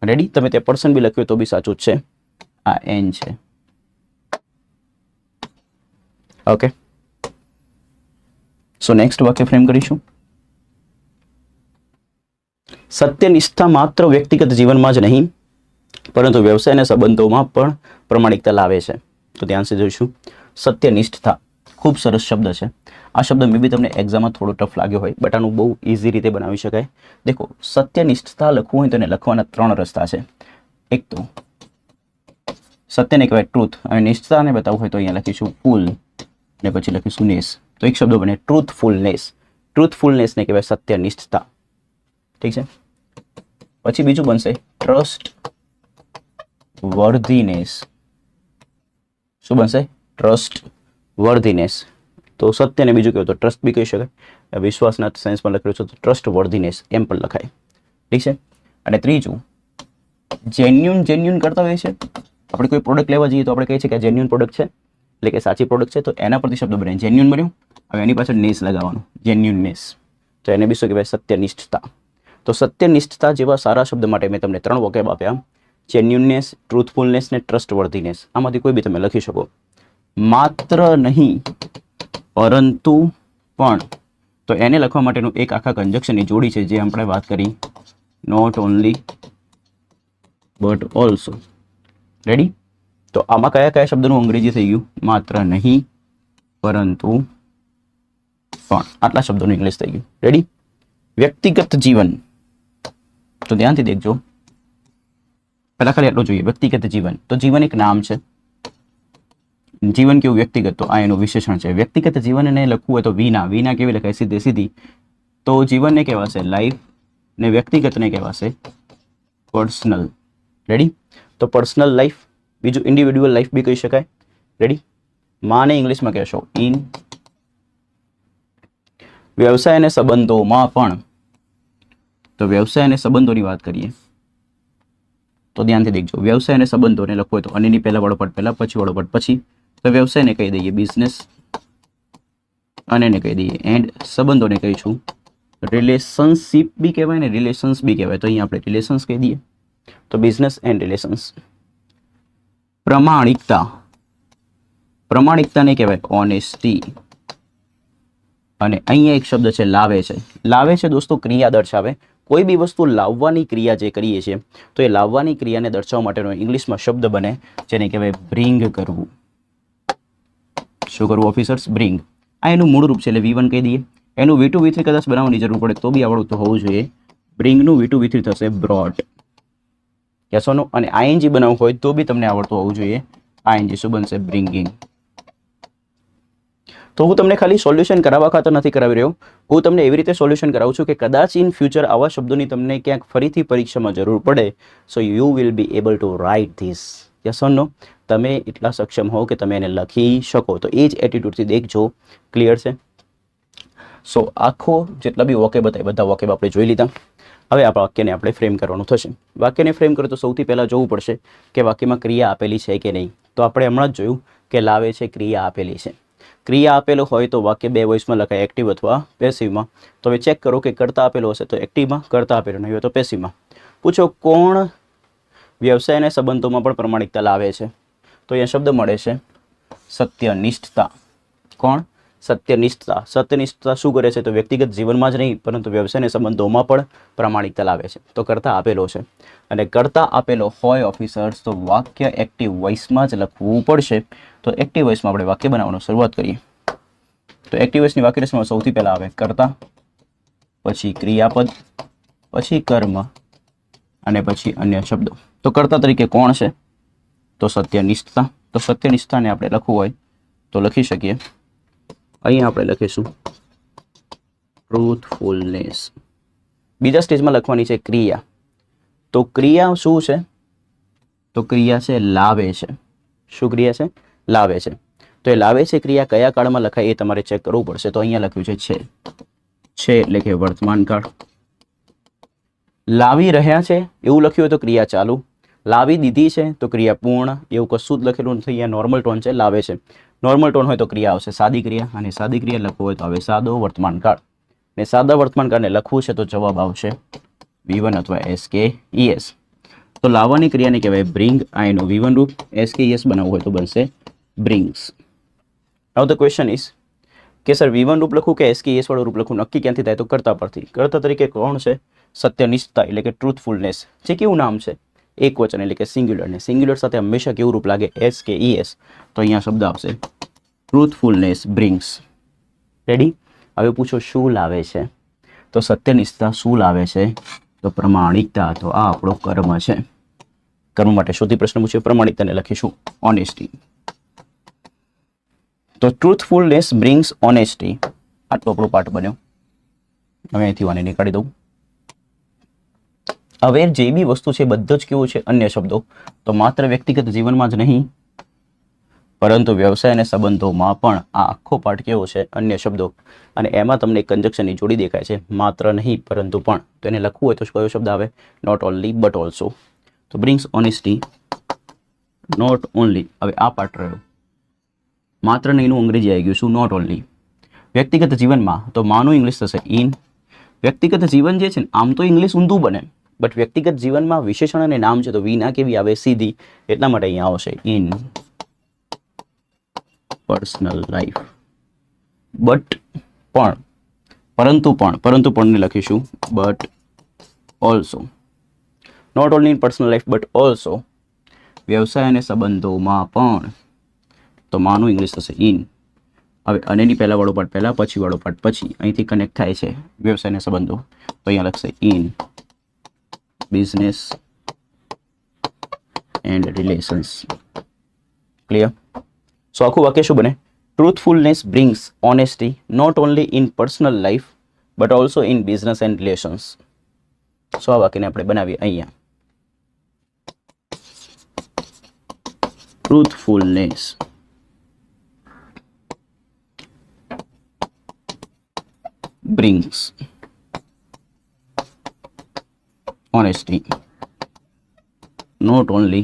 Ready? તમે તે પર્સન બી લખ્યું તો બી સાચું જ છે. આ એન છે. ઓકે, સો નેક્સ્ટ વાક્ય ફ્રેમ કરીશું. સત્યનિષ્ઠા માત્ર વ્યક્તિગત જીવનમાં જ નહીં પરંતુ વ્યવસાય અને સંબંધોમાં પણ પ્રમાણિકતા લાવે છે. તો ધ્યાનથી જોઈશું. સત્યનિષ્ઠતા ખૂબ સરસ શબ્દ છે. આ શબ્દ મે બી તમને એક્ઝામમાં થોડો ટફ લાગ્યો હોય, બટ આનું બહુ ઇઝી રીતે બનાવી શકાય. દેખો, સત્યનિષ્ઠતા લખવું હોય તો એને લખવાના ત્રણ રસ્તા છે. એક તો સત્યને કહેવાય ટ્રુથ, અને નિષ્ઠતાને બતાવવું હોય તો અહીંયા લખીશું ફૂલ, ને પછી લખીશું નેસ. તો એક શબ્દ બને ટ્રુથફુલનેસ. ટ્રુથફુલનેસને કહેવાય સત્યનિષ્ઠતા. ઠીક છે? પછી બીજું બનશે ટ્રસ્ટ વર્ધીનેસ. શું બનશે? ટ્રસ્ટ વર્ધીનેસ. તો સત્યને બીજું કહેવાય તો ટ્રસ્ટ બી કહી શકાય. વિશ્વાસના સેન્સમાં લખેલું છે તો ટ્રસ્ટ વર્ધીનેસ એમ પણ લખાય. ઠીક છે? અને ત્રીજું જેન્યુન કરતા હોય છે. આપણે કોઈ પ્રોડક્ટ લેવા જઈએ તો આપણે કહીએ છીએ કે જેન્યુન પ્રોડક્ટ છે, એટલે કે સાચી પ્રોડક્ટ છે. તો એના પરથી શબ્દ બને જેન્યુન બન્યું. હવે એની પાછળ નેસ લગાવવાનું, જેન્યુનનેસ. તો એને બી શું કહેવાય? સત્યનિષ્ઠતા. તો સત્યનિષ્ઠતા જેવા સારા શબ્દ માટે મેં તમને ત્રણ વોકેબ આપ્યા: જેન્યુનનેસ, ટ્રુથફુલનેસ ને ટ્રસ્ટવર્ધીનેસ. આમાંથી કોઈ બી તમે લખી શકો. માત્ર નહીં પરંતુ પણ, તો એને લખવા માટેનું એક આખા કંજક્શનની જોડી છે જે આપણે વાત કરી. Not only but also. Ready? તો આમાં કયા કયા શબ્દનું અંગ્રેજી થઈ ગયું? માત્ર નહીં પરંતુ પણ. આટલા શબ્દોનું ઇંગ્લિશ થઈ ગયું. રેડી? વ્યક્તિગત જીવન. તો ધ્યાનથી દેખજો. પહેલા ખાલી આટલું જોઈએ. વ્યક્તિગત જીવન, તો જીવન એક નામ છે. જીવન કેવું? વ્યક્તિગત. તો આ એનું વિશેષણ છે. વ્યક્તિગત જીવનને લખવું હોય તો વિના કેવી લખાય? સીધી. તો જીવનને કહેવાશે લાઈફ, ને વ્યક્તિગતને કહેવાશે પર્સનલ. રેડી? તો પર્સનલ લાઈફ, બીજું ઇન્ડિવિડ્યુઅલ લાઈફ બી કહી શકાય. રેડી? માને ઇંગ્લિશમાં કહેશો ઇન. વ્યવસાય અને સંબંધોમાં પણ. તો વ્યવસાય અને સંબંધોની વાત કરીએ તો ધ્યાનથી દેખજો. વ્યવસાય અને સંબંધોને લખવું હોય તો અનેની પહેલા વાળો પટ પહેલા, પછી વાળો પટ પછી. તો વ્યવસાયને કહી દઈએ બિઝનેસ, અને એને કહી દઈએ એન્ડ. સંબંધોને કહીશું રિલેશનશિપ બી કહેવાય ને રિલેશન્સ બી કહેવાય. તો અહીંયા આપણે રિલેશન્સ કહી દઈએ. તો બિઝનેસ એન્ડ રિલેશન્સ. પ્રમાણિકતા. પ્રમાણિકતાને કહેવાય ઓનેસ્ટી. અને અહીંયા એક શબ્દ છે લાવે છે. લાવે છે દોસ્તો ક્રિયા દર્શાવે. કોઈ બી વસ્તુ લાવવાની ક્રિયા જે કરીએ છીએ તો એ લાવવાની ક્રિયાને દર્શાવવા માટેનો ઇંગ્લિશમાં શબ્દ બને જેને કહેવાય બ્રિંગ કરવું. શું કરવું ઓફિસર્સ? બ્રિંગ. આ એનું મૂળ રૂપ છે એટલે V1 કહી દઈએ. એનું V2 V3 કદાચ બનાવવાની જરૂર પડે તો બી આવડતું હોવું જોઈએ. બ્રિંગનું V2 V3 થશે બ્રોટ. કેસોનો. અને ING બનાવવું હોય તો બી તમને આવડતું હોવું જોઈએ. ING શું બનશે? બ્રિંગિંગ. તો હું તમને ખાલી સોલ્યુશન કરાવવા ખાતર નથી કરાવી રહ્યો, હું તમને એવી રીતે સોલ્યુશન કરાવું છું કે કદાચ ઇન ફ્યુચર આવા શબ્દોની તમને ક્યાંક ફરીથી પરીક્ષામાં જરૂર પડે, so you will be able to write this. Yes or no? તમે એટલા સક્ષમ હો કે તમે એને લખી શકો. તો એ જ એટીટ્યુડથી દેખજો. ક્લિયર છે? સો આખો જેટલા બી વોકેબ હતા એ બધા વોકેબ આપણે જોઈ લીધા. હવે આ વાક્યને આપણે ફ્રેમ કરવાનું થશે. વાક્યને ફ્રેમ કરો તો સૌથી પહેલાં જોવું પડશે કે વાક્યમાં ક્રિયા આપેલી છે કે નહીં. તો આપણે હમણાં જ જોયું કે લાવે છે ક્રિયા આપેલી છે. ક્રિયા આપેલો હોય તો વાક્ય બે વોઇસમાં લખાય, એક્ટિવ અથવા પેસિવમાં. તો હવે ચેક કરો કે કરતા આપેલો હશે તો એક્ટિવમાં, કરતા આપેલો નહીં હોય તો પેસિવમાં. પૂછો કોણ વ્યવસાય અને સંબંધોમાં પણ પ્રમાણિકતા લાવે છે? તો અહીંયા શબ્દ મળે છે સત્યનિષ્ઠતા. કોણ? સત્યનિષ્ઠતા. સત્યનિષ્ઠતા શું કરે છે? તો વ્યક્તિગત જીવનમાં જ નહીં પરંતુ વ્યવસાય અને સંબંધોમાં પણ પ્રમાણિકતા લાવે છે. તો કરતા આપેલો છે અને કરતા આપેલો હોય ઓફિસર્સ તો વાક્ય એક્ટિવ વોઇસમાં જ લખવું પડશે. તો એક્ટિવ વોઇસમાં આપણે વાક્ય બનાવવાનું શરૂઆત કરીએ. તો એક્ટિવ વોઇસની વાક્ય રચનામાં સૌથી પહેલાં આવે કરતા, પછી ક્રિયાપદ, પછી કર્મ અને પછી અન્ય શબ્દો. તો કરતા તરીકે કોણ છે? તો સત્યનિષ્ઠતા. તો સત્યનિષ્ઠતાને આપણે લખવું હોય તો લખી શકીએ. અહીંયા આપણે લખીશું ટ્રુથફુલનેસ. બીજા સ્ટેજમાં લખવાની છે ક્રિયા. તો ક્રિયા શું છે? તો ક્રિયા છે લાવે છે. શું ક્રિયા છે? લાવે છે. તો એ લાવે છે ક્રિયા કયા કાળમાં લખાય એ તમારે ચેક કરવું પડશે. તો અહીંયા લખ્યું છે એટલે કે વર્તમાન કાળ. લાવી રહ્યા છે એવું લખ્યું હોય તો ક્રિયા ચાલુ. લાવી દીધી છે તો ક્રિયા પૂર્ણ. એવું કશું જ લખેલું નથી. અહીંયા નોર્મલ ટોન છે, લાવે છે. નોર્મલ ટોન હોય તો ક્રિયા આવશે સાદી ક્રિયા, અને સાદી ક્રિયા લખવું હોય તો હવે સાદો વર્તમાન કાળ. ને સાદા વર્તમાન કાળને લખવું છે તો જવાબ આવશે V1 અથવા SKES. તો લાવવાની ક્રિયાને કહેવાય બ્રિંગ. આ એનું V1 રૂપ. SKES બનાવવું હોય તો બનશે brings. Now the question is કે સર V1 રૂપ લખું કે SKES વાળું રૂપ લખું? નક્કી ક્યાંથી થાય? તો કરતા પરથી. કરતા તરીકે કોણ છે? સત્યનિષ્ઠતા એટલે કે ટ્રુથફુલનેસ. જે કેવું નામ છે? એક વચન એટલે કે સિંગ્યુલર. ને સિંગ્યુલર સાથે હંમેશા કેવું રૂપ લાગે? SKES. તો અહીંયા શબ્દ આવશે ટ્રુથફુલનેસ બ્રિંગ્સ. રેડી? હવે પૂછો શું લાવે છે? તો સત્યનિષ્ઠતા. શું લાવે છે? તો પ્રમાણિકતા. તો આ આપણો કર્મ છે. કર્મ માટે શોધી પ્રશ્ન પૂછ્યો, પ્રમાણિકતાને લખીશું ઓનેસ્ટી. તો ટ્રુથફુલનેસ બ્રિંગ્સ ઓનેસ્ટી. આટલો આપણો પાઠ બન્યો. હવે અહીંથી વાને નીકાળી દઉં. હવે જે બી વસ્તુ છે બધું જ કેવું છે? અન્ય શબ્દો. તો માત્ર વ્યક્તિગત જીવનમાં જ નહીં પરંતુ વ્યવસાય અને સંબંધોમાં પણ આ આખો પાઠ કેવો છે? અન્ય શબ્દો. અને એમાં તમને કંજક્શનની જોડી દેખાય છે, માત્ર નહીં પરંતુ પણ. તો એને લખવું હોય તો કયો શબ્દ આવે? Not only but also. તો બ્રિંગ્સ ઓનેસ્ટી, નોટ ઓનલી. હવે આ પાઠ રહ્યો માત્ર નહીંનું અંગ્રેજી આવી ગયું. શું? Not only. વ્યક્તિગત જીવનમાં તો માનું ઇંગ્લિશ થશે ઇન. વ્યક્તિગત જીવન જે છે ને આમ તો ઇંગ્લિશ ઊંધું બને, બટ વ્યક્તિગત જીવનમાં વિશેષણ અને નામ છે તો વિના કેવી આવે? સીધી. એટલા માટે અહીંયા આવશે ઇન પર્સનલ લાઈફ. બટ પણ, પરંતુ પણને લખીશું but also. Not only in personal life but also. વ્યવસાય અને સંબંધોમાં પણ તો માનું ઇંગ્લિશ થશે ઇન. હવે અનેની પહેલા વાળો પાર્ટ પહેલા, પછી વાળો પાર્ટ પછી. અહીંથી કનેક્ટ થાય છે વ્યવસાય અને સંબંધો. તો અહીંયા લખશે in business and relations. Clear? So આખું વાક્ય શું બને? Truthfulness brings honesty not only in personal life but also in business and relations. So આ વાક્યને આપણે બનાવીએ અહીંયા. ટ્રુથફુલનેસ brings honesty not only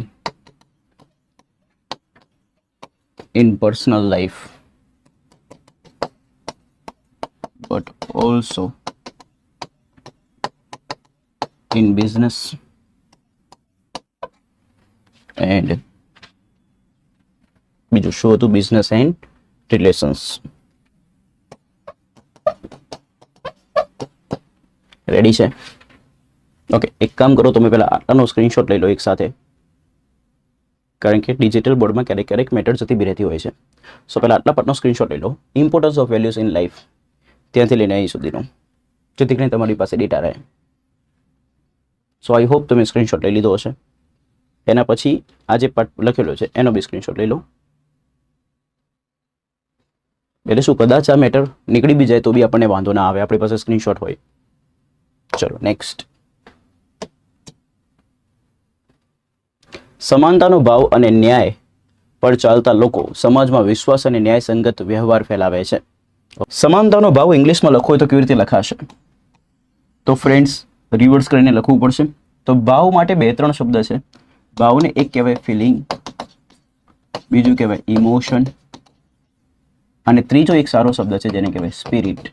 in personal life but also in business and બીજું શું હતું? Business and relations. રેડી છે? Okay, એક કામ કરો, તમે પહેલાં આટલાનો સ્ક્રીનશોટ લઈ લો એક સાથે, કારણ કે ડિજિટલ બોર્ડમાં ક્યારેક મેટર જતી બી રહેતી હોય છે. સો પહેલાં આટલા પાર્ટનો સ્ક્રીનશોટ લઈ લો. Importance of values in life, ત્યાંથી લઈને અહીં સુધીનો, જેથી કરીને તમારી પાસે ડેટા રહે. સો આઈ હોપ તમે સ્ક્રીનશોટ લઈ લીધો હશે. એના પછી આ જે પાર્ટ લખેલો છે એનો બી સ્ક્રીનશોટ લઈ લો. એટલે શું કદાચ આ મેટર નીકળી બી જાય તો બી આપણને વાંધો ના આવે, આપણી પાસે સ્ક્રીનશોટ હોય. ચલો નેક્સ્ટ. સમાનતાનો ભાવ અને ન્યાય પર ચાલતા લોકો સમાજમાં વિશ્વાસ અને ન્યાયસંગત વ્યવહાર ફેલાવે છે. સમાનતાનો ભાવ ઇંગ્લિશમાં લખવો હોય તો કેવી રીતે લખાશે? તો ફ્રેન્ડ્સ રિવર્સ કરીને લખવું પડશે. તો ભાવ માટે 2-3 શબ્દ છે. ભાવને એક કહેવાય ફિલિંગ, બીજું કહેવાય ઇમોશન, અને ત્રીજો એક સારો શબ્દ છે જેને કહેવાય સ્પિરિટ.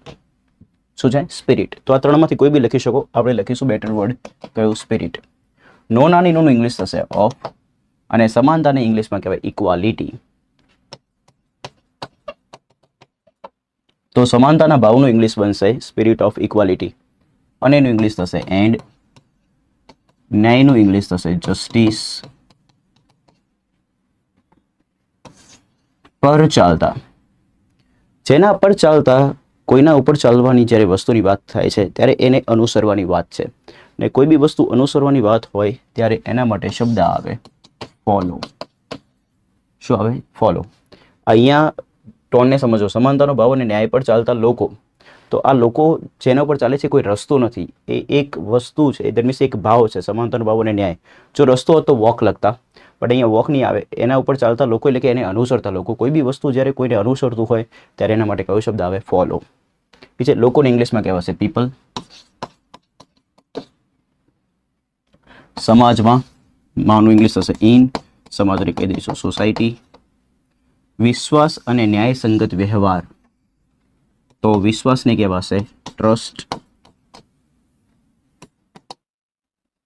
શું છે? સ્પિરિટ. તો આ ત્રણમાંથી કોઈ બી લખી શકો. આપણે લખીશું બેટર વર્ડ કયું? સ્પિરિટ. નો નાની નોનું ઇંગ્લિશ થશે ઓફ, અને સમાનતાને ઇંગ્લિશમાં કહેવાય ઇક્વાલિટી. તો સમાનતાના ભાવનું ઇંગ્લિશ બનશે સ્પિરિટ ઓફ ઇક્વાલિટી, અને એનું ઇંગ્લિશ થશે એન્ડ, ન્યાયનું ઇંગ્લિશ થશે જસ્ટિસ. પર ચાલતા, જેના પર ચાલતા, કોઈના ઉપર ચાલવાની જ્યારે વસ્તુની વાત થાય છે ત્યારે એને અનુસરવાની વાત છે. ને કોઈ બી વસ્તુ અનુસરવાની વાત હોય ત્યારે એના માટે શબ્દ આવે ફોલો. શું આવે? ફોલો. અહીંયા ટોનને સમજો. સમાનતાનો ભાવ અને ન્યાય પર ચાલતા લોકો. તો આ લોકો જેના ઉપર ચાલે છે કોઈ રસ્તો નથી, એ એક વસ્તુ છે. દેટ મીન્સ એક ભાવ છે. સમાનતાનો ભાવ અને ન્યાય. જો રસ્તો હોત તો વોક લખતા, બટ અહીંયા વોક નહીં આવે. એના ઉપર ચાલતા લોકો એટલે કે એને અનુસરતા લોકો. કોઈ બી વસ્તુ જ્યારે કોઈને અનુસરતું હોય ત્યારે એના માટે કયો શબ્દ આવે? ફોલો. ઠીક છે. લોકોને ઇંગ્લિશમાં કહેવાશે પીપલ. સમાજમાં, માનું ઇંગ્લિશ થશે ઇન, સમાજને કહી દઈશું સોસાયટી. વિશ્વાસ અને ન્યાયસંગત વ્યવહાર, તો વિશ્વાસને કહેવાશે ટ્રસ્ટ.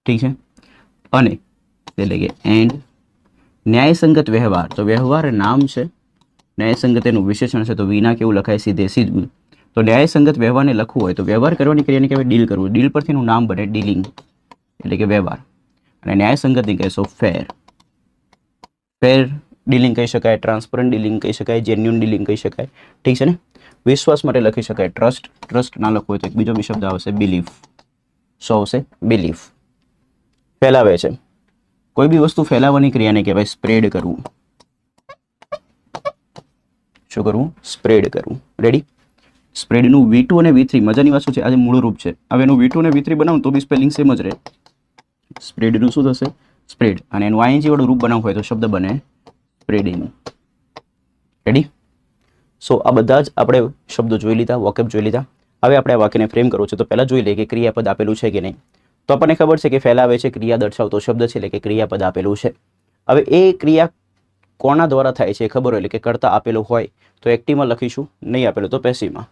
ઠીક છે. અને એટલે કે એન્ડ, ન્યાયસંગત વ્યવહાર, તો વ્યવહાર નામ છે, ન્યાયસંગત એનું વિશેષણ છે, તો વિના કેવું લખાય? સીધે સીધું. તો ન્યાયસંગત વ્યવહારને લખવું હોય તો વ્યવહાર કરવાની ક્રિયાને કહેવાય ડીલ કરવું. ડીલ પરથી એનું નામ બને ડીલિંગ, એટલે કે વ્યવહાર. અને ન્યાયસંગતની કહેશો ફેર. ફેર ડીલિંગ કહી શકાય, ટ્રાન્સપરન્ટ ડીલિંગ કહી શકાય, જેન્યુન ડીલિંગ કહી શકાય. ઠીક છે ને. વિશ્વાસ માટે લખી શકાય ટ્રસ્ટ. ટ્રસ્ટ ના લખવું હોય તો એક બીજો બી શબ્દ આવશે બિલીફ. શું આવશે? બિલીફ. ફેલાવે છે. કોઈ બી વસ્તુ ફેલાવવાની ક્રિયાને કહેવાય સ્પ્રેડ કરવું. શું કરવું? સ્પ્રેડ કરવું. રેડી? સ્પ્રેડનું V2 અને V3 મજાની વાત શું છે? આજે મૂળ રૂપ છે. હવે એનું V2 અને V3 બનાવું તો બી સ્પેલિંગ સેમ જ રહે. સ્પ્રેડનું શું થશે? સ્પ્રેડ. અને એનું ING વાળું રૂપ બનાવવું હોય તો શબ્દ બને સ્પ્રેડિંગ. રેડી? સો આ બધા જ આપણે શબ્દો જોઈ લીધા, વોકેબ જોઈ લીધા. હવે આપણે આ વાક્યને ફ્રેમ કરવો છે તો પહેલાં જોઈ લઈએ કે ક્રિયાપદ આપેલું છે કે નહીં. તો આપણને ખબર છે કે ફેલાવે છે ક્રિયા દર્શાવતો શબ્દ છે, એટલે કે ક્રિયાપદ આપેલું છે. હવે એ ક્રિયા કોના દ્વારા થાય છે એ ખબર હોય, એટલે કે કરતા આપેલું હોય તો એક્ટિવમાં લખીશું, નહીં આપેલું તો પેસિવમાં.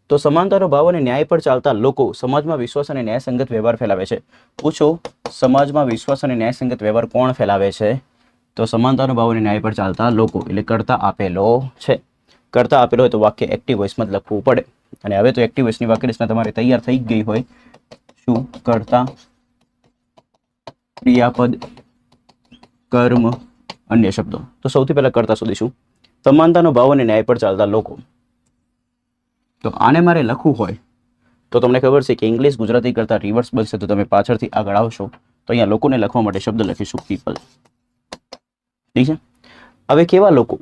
તો સમાનતાનો ભાવ અને ન્યાય પર ચાલતા લોકો સમાજમાં વિશ્વાસ અને ન્યાયસંગત વ્યવહાર ફેલાવે છે. પૂછો, સમાજમાં વિશ્વાસ અને ન્યાયસંગત વ્યવહાર કોણ ફેલાવે છે? તો સમાનતાનો ભાવ અને ન્યાય પર ચાલતા લોકો, એટલે કરતા આપેલો છે. કરતા આપેલો હોય તો વાક્ય એક્ટિવ વોઇસમાં જ લખવું પડે. અને હવે તો એક્ટિવ વોઇસની વાક્ય રચના તમારે તૈયાર થઈ ગઈ હોય. શું? કરતા, ક્રિયાપદ, કર્મ, અન્ય શબ્દો. તો સૌથી પહેલા કરતા શોધીશું. સમાનતાનો ભાવ અને ન્યાય પર ચાલતા લોકો. તો આને મારે લખવું હોય તો તમને ખબર છે કે ઇંગ્લિશ ગુજરાતી કરતા રિવર્સ બનશે. તો તમે પાછળથી આગળ આવશો તો અહીંયા લોકોને લખવા માટે શબ્દ લખીશું પીપલ. ઠીક છે. હવે કેવા લોકો?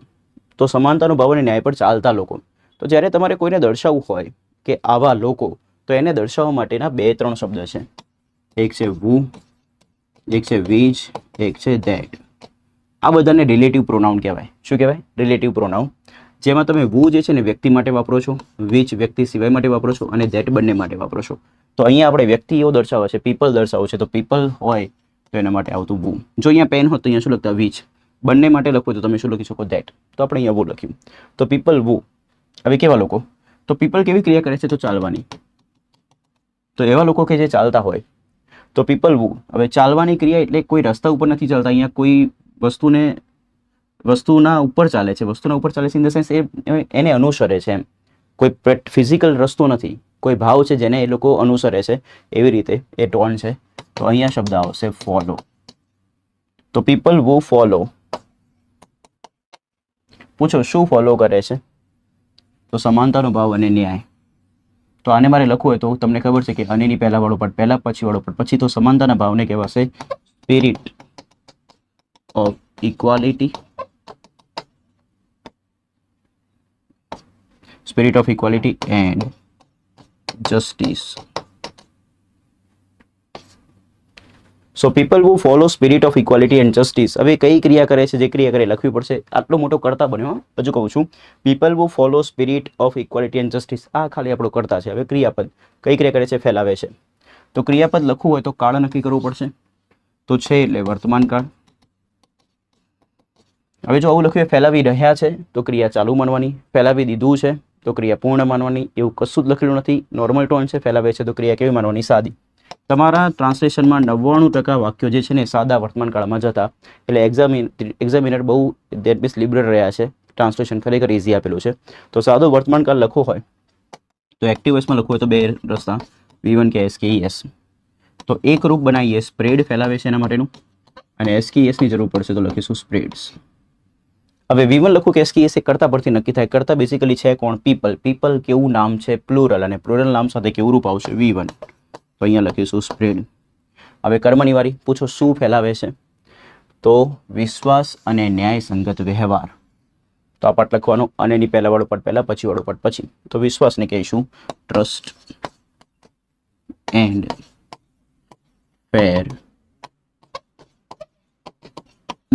તો સમાનતાનો ભાવ અને ન્યાય પર ચાલતા લોકો. તો જ્યારે તમારે કોઈને દર્શાવવું હોય કે આવા લોકો, તો એને દર્શાવવા માટેના 2-3 શબ્દ છે. એક છે વુ, એક છે વિચ, એક છે ધેટ. આ બધાને રિલેટિવ પ્રોનાઉન કહેવાય. શું કહેવાય? Relative pronoun. જેમાં તમે વુ જે છે ને વ્યક્તિ માટે વાપરો છો, વિચ વ્યક્તિ સિવાય માટે વાપરો છો, અને ધેટ બંને માટે વાપરો છો. તો અહીંયા આપણે વ્યક્તિ એવો દર્શાવે છે, પીપલ દર્શાવે છે. તો પીપલ હોય તો એના માટે આવતું વુ. જો અહીંયા પેન હોત તો અહીંયા શું લખતા? વિચ. બંને માટે લખવું તો તમે શું લખી શકો? ધેટ. તો આપણે અહીંયા વુ લખ્યું. તો પીપલ વુ. હવે કેવા લોકો? તો પીપલ કેવી ક્રિયા કરે છે? તો ચાલવાની. તો એવા લોકો કે જે ચાલતા હોય તો પીપલ વુ. હવે ચાલવાની ક્રિયા એટલે કોઈ રસ્તા ઉપર નથી ચાલતા. અહીંયા કોઈ વસ્તુના ઉપર ચાલે છે. વસ્તુના ઉપર ચાલે છે ઇન ધ સેન્સ એને અનુસરે છે એમ. કોઈ ફિઝિકલ રસ્તો નથી, કોઈ ભાવ છે જેને એ લોકો અનુસરે છે. એવી રીતે એ ટોન છે. તો અહીંયા શબ્દ આવશે ફોલો. તો પીપલ વુ ફોલો. પૂછો શું ફોલો કરે છે? તો સમાનતાનો ભાવ અને ન્યાય. તો આને મારે લખવું હોય તો તમને ખબર છે કે અનેની પહેલા વાળો પદ પહેલા, પછી વાળો પદ પછી. તો સમાનતાના ભાવને કહેવાશે spirit of equality. Spirit of equality and justice. So people who follow spirit of equality and justice. હવે કઈ ક્રિયા કરે છે? જે ક્રિયા કરે લખવી પડશે. આટલો મોટો કરતા બન્યો. હજુ કહું છું, people who follow spirit of equality and justice. આ ખાલી આપણો કરતા છે. હવે ક્રિયાપદ કઈ ક્રિયા કરે છે? ફેલાવે છે. તો ક્રિયાપદ લખવું હોય તો કાળ નક્કી કરવું પડશે. તો છે એટલે વર્તમાન કાળ. હવે જો આવું લખ્યું ફેલાવી રહ્યા છે તો ક્રિયા ચાલુ માનવાની, ફેલાવી દીધું છે તો ક્રિયા પૂર્ણ માનવાની. એવું કશું જ લખેલું નથી. નોર્મલ ટોન છે. ફેલાવે છે તો ક્રિયા કેવી માનવાની? સાદી. તમારા ટ્રાન્સલેશનમાં 99% વાક્યો જે છે ને સાદા વર્તમાન કાળમાં જતા. એટલે એક્ઝામિનર બહુ દેટ મીન્સ લિબરલ રહ્યા છે. ટ્રાન્સલેશન ખરેખર ઇઝી આપેલું છે. તો સાદો વર્તમાન કાળ લખવો હોય તો એક્ટિવ વોઇસમાં લખવું હોય તો બે રસ્તા, V1 કે SKES. તો એક રૂપ બનાવીએ સ્પ્રેડ, ફેલાવે છે એના માટેનું, અને SKES ની જરૂર પડશે તો લખીશું સ્પ્રેડ્સ. હવે V1 લખું કે SKES એ કરતા પરથી નક્કી થાય. કરતા બેસિકલી છે કોણ? પીપલ. પીપલ કેવું નામ છે? પ્લુરલ. અને પ્લુરલ નામ સાથે કેવું રૂપ આવશે? V1. તો અહીંયા લખીશું સ્પ્રેડ. હવે કર્મની વારી. પૂછો શું ફેલાવે છે? તો વિશ્વાસ અને ન્યાય સંગત વ્યવહાર. તો આ પાઠ લખવાનો, અને એની પહેલા વાળો પાઠ પહેલા, પછી વાળો પાઠ પછી. તો વિશ્વાસને કહીશું ટ્રસ્ટ એન્ડ ફેર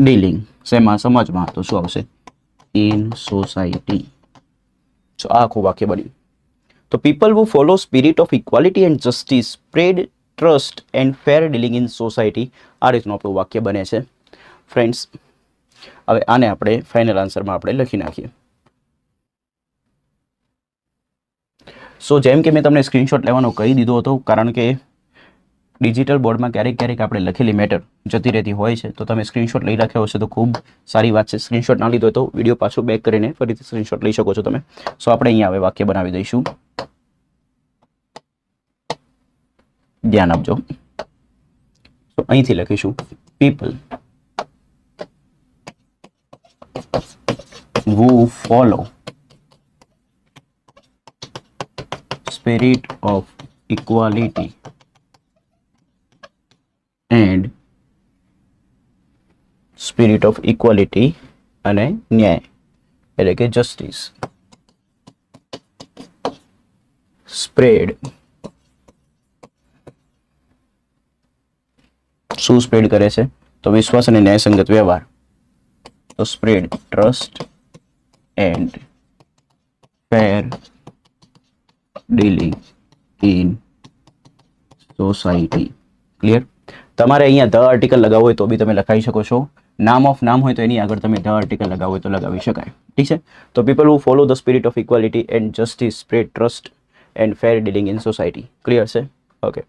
ડીલિંગ. શેમાં? સમાજમાં. તો શું આવશે? In society. તો આ આખું વાક્ય બન્યું. તો people who follow spirit of equality and justice spread trust and fair dealing in society. આ રીતનું આપણું વાક્ય બને છે ફ્રેન્ડ્સ. હવે આને આપણે ફાઇનલ આન્સરમાં આપણે લખી નાખીએ. સો જેમ કે મેં તમને સ્ક્રીનશોટ લેવાનો કહી દીધો હતો, કારણ કે ડિજિટલ બોર્ડમાં ક્યારેક આપણે લખેલી મેટર જતી રહેતી હોય છે. તો તમે સ્ક્રીનશોટ લઈ રાખ્યા હશે તો ખૂબ સારી વાત છે. સ્ક્રીનશોટ ના લીધો તો વિડીયો પાછો બેક કરીને ફરીથી સ્ક્રીનશોટ લઈ શકો છો તમે. સો આપણે અહીંયા હવે વાક્ય બનાવી દઈશું. ધ્યાન આપજો. તો અહીંથી લખીશું people who follow spirit of equality and spirit of equality અને ન્યાય એટલે કે જસ્ટિસ સ્પ્રેડ. શું સ્પ્રેડ કરે છે? તો વિશ્વાસ અને ન્યાય સંગત વ્યવહાર. તો spread trust and fair dealing in society. Clear? તમારે અહીંયા ધ આર્ટિકલ લગાવવું હોય તો બી તમે લખાવી શકો છો. નામ ઓફ નામ હોય તો એની આગળ તમે ધ આર્ટિકલ લગાવવું હોય તો લગાવી શકાય. ઠીક છે? તો people who follow the spirit of equality and justice spread trust and fair dealing in society. Clear છે? ઓકે.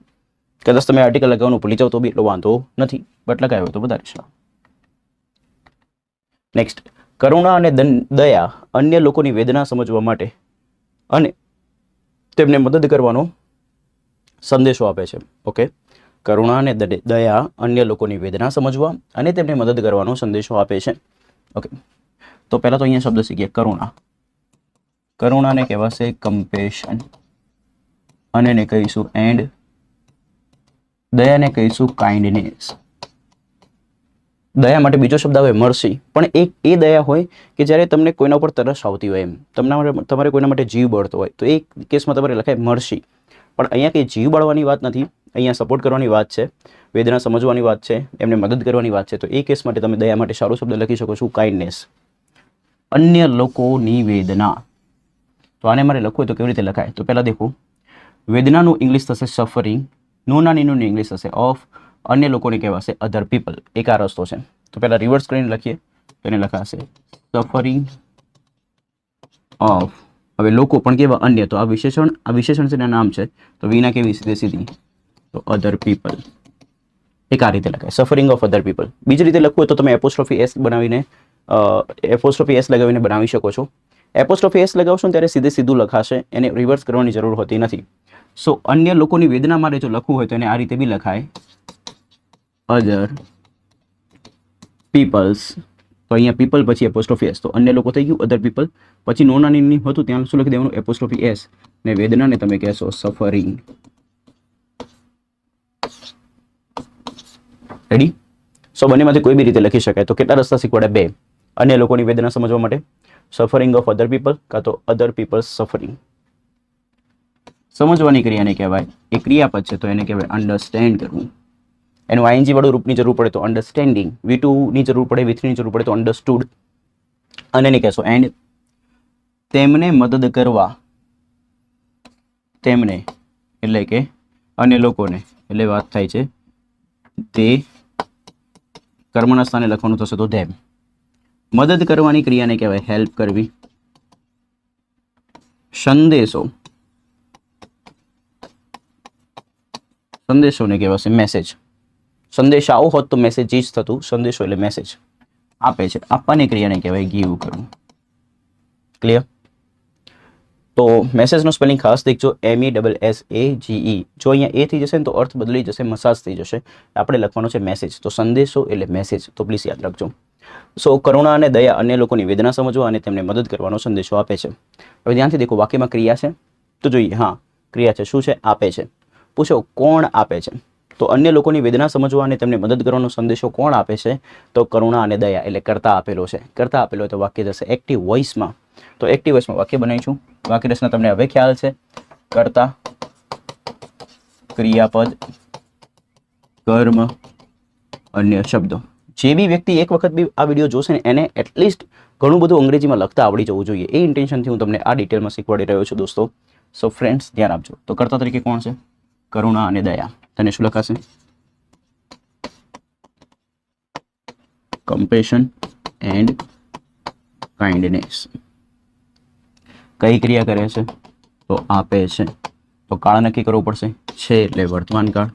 કદાચ તમે આર્ટિકલ લગાવવાનું ભૂલી જાઓ તો બી એટલો વાંધો નથી, બટ લગાવ્યો તો વધારે છે. નેક્સ્ટ, કરુણા અને દયા અન્ય લોકોની વેદના સમજવા માટે અને તેમને મદદ કરવાનો સંદેશો આપે છે. ઓકે. કરુણા અને દયા અન્ય લોકોની વેદના સમજવા અને તેમને મદદ કરવાનો સંદેશો આપે છે. ઓકે. તો પહેલા તો અહીંયા શબ્દ શીખીએ. કરુણા. કરુણાને કહેવાશે કમ્પેશન, અને એને કહીશું એન્ડ દયાને કહીશું કાઇન્ડનેસ. દયા માટે બીજો શબ્દ આવે મર્સી. પણ એક એ દયા હોય કે જ્યારે તમને કોઈના ઉપર તરસ આવતી હોય, એમ તમારે કોઈના માટે જીવ બળતો હોય, તો એ કેસમાં તમારે લખાય મર્સી. પણ અહીંયા કંઈ જીવ બાળવાની વાત નથી. અહીંયા સપોર્ટ કરવાની વાત છે, વેદના સમજવાની વાત છે, એમને મદદ કરવાની વાત છે. તો એ કેસ માટે તમે દયા માટે સારો શબ્દ લખી શકો છો કાઇન્ડનેસ. અન્ય લોકોની વેદના. તો આને મારે લખવું હોય તો કેવી રીતે લખાય? તો પહેલાં દેખો, વેદનાનું ઇંગ્લિશ થશે સફરિંગ, નોનાનીનું ઇંગ્લિશ થશે ઓફ, અન્ય લોકોને કહેવાશે અધર પીપલ. એક આ રસ્તો છે. તો પહેલાં રિવર્સ કરીને લખીએ તો એને લખાશે સફરિંગ ઓફ. હવે લોકો પણ કેવા? અન્ય. તો આ વિશેષણ છે, નામ છે. તો વિના કેવી? સીધી. તો અધર પીપલ. એક આ રીતે લખાય, સફરિંગ ઓફ અધર પીપલ. બીજી રીતે લખવું હોય તો તમે એપોસ્ટ્રોફી એસ બનાવીને એપોસ્ટ્રોફી એસ લગાવીને બનાવી શકો છો. એપોસ્ટ્રોફી એસ લગાવશો ત્યારે સીધું લખાશે, એને રિવર્સ કરવાની જરૂર હોતી નથી. સો અન્ય લોકોની વેદના માટે જો લખવું હોય તો એને આ રીતે બી લખાય અધર પીપલ્સ. તો અહીંયા પીપલ પછી એપોસ્ટ્રોફી એસ. તો અન્ય લોકો થઈ ગયું, અધર પીપલ. પછી નોનાની હતું ત્યાં શું લખી દેવાનું? Apostrophe S. ને વેદનાને તમે કહેશો સફરિંગ. રેડી? સો બંનેમાંથી કોઈ બી રીતે લખી શકાય. તો કેટલા રસ્તા શીખવાડે? બે. અન્ય લોકોની વેદના સમજવા માટે સફરિંગ ઓફ અધર પીપલ કાં તો અધર પીપલ સફરિંગ. સમજવાની ક્રિયાને કહેવાય, એ ક્રિયાપદ છે તો એને કહેવાય અન્ડરસ્ટેન્ડ કરવું. એનું આઈએનજી વાળું રૂપની જરૂર પડે તો અન્ડરસ્ટેન્ડિંગ, V2 ની જરૂર પડે, V3 ની જરૂર પડે તો અન્ડરસ્ટુડ. અને એને કહેશો એન્ડ. તેમને મદદ કરવા, તેમને એટલે કે અન્ય લોકોને, એટલે વાત થાય છે તે, કર્મના સ્થાને લખવાનું થશે તો ધેમ. મદદ કરવાની ક્રિયાને કહેવાય હેલ્પ કરવી. સંદેશો, સંદેશોને કહેવાશે મેસેજ. સંદેશાઓ હોત તો મેસેજીસ થતું, સંદેશો એટલે મેસેજ. આપે છે, આપવાની ક્રિયાને કહેવાય ગીવ કરવું. ક્લિયર? તો મેસેજનો સ્પેલિંગ ખાસ દેખજો, MESSAGE. જો અહીંયા એ થઈ જશે ને તો અર્થ બદલી જશે, મસાજ થઈ જશે. આપણે લખવાનો છે મેસેજ, તો સંદેશો એટલે મેસેજ, તો પ્લીઝ યાદ રાખજો. સો કરુણા અને દયા અન્ય લોકોની વેદના સમજવા અને તેમને મદદ કરવાનો સંદેશો આપે છે. હવે ધ્યાનથી દેખો, વાક્યમાં ક્રિયા છે તો જોઈએ. હા, ક્રિયા છે. શું છે? આપે છે. પૂછો કોણ આપે છે? તો અન્ય લોકોની વેદના સમજવા અને તેમને મદદ કરવાનો સંદેશો કોણ આપે છે? તો કરુણા અને દયા, એટલે કરતા આપેલો છે. કરતા આપેલો તો વાક્ય થશે એક્ટિવ વોઇસમાં. તો એક્ટિવ વોઇસમાં વાક્ય બનાવીશું. વાક્ય રચના તમને હવે ખ્યાલ છે. કરતા, ક્રિયાપદ, કર્મ, અન્ય શબ્દો. જે બી વ્યક્તિ એક વખત બી આ વિડીયો જોશે ને એને એટલીસ્ટ ઘણું બધું અંગ્રેજીમાં લખતા આવડી જવું જોઈએ. એ ઇન્ટેન્શનથી હું તમને આ ડિટેલમાં શીખવાડી રહ્યો છું દોસ્તો. સો ફ્રેન્ડ્સ ધ્યાન આપજો. તો કરતા તરીકે કોણ છે? કરુણા અને દયા. તને શું લખાશે? Compassion and kindness. કઈ ક્રિયા કરે છે? તો આપે છે. તો કાળ નક્કી કરવો પડશે. છે એટલે વર્તમાન કાળ.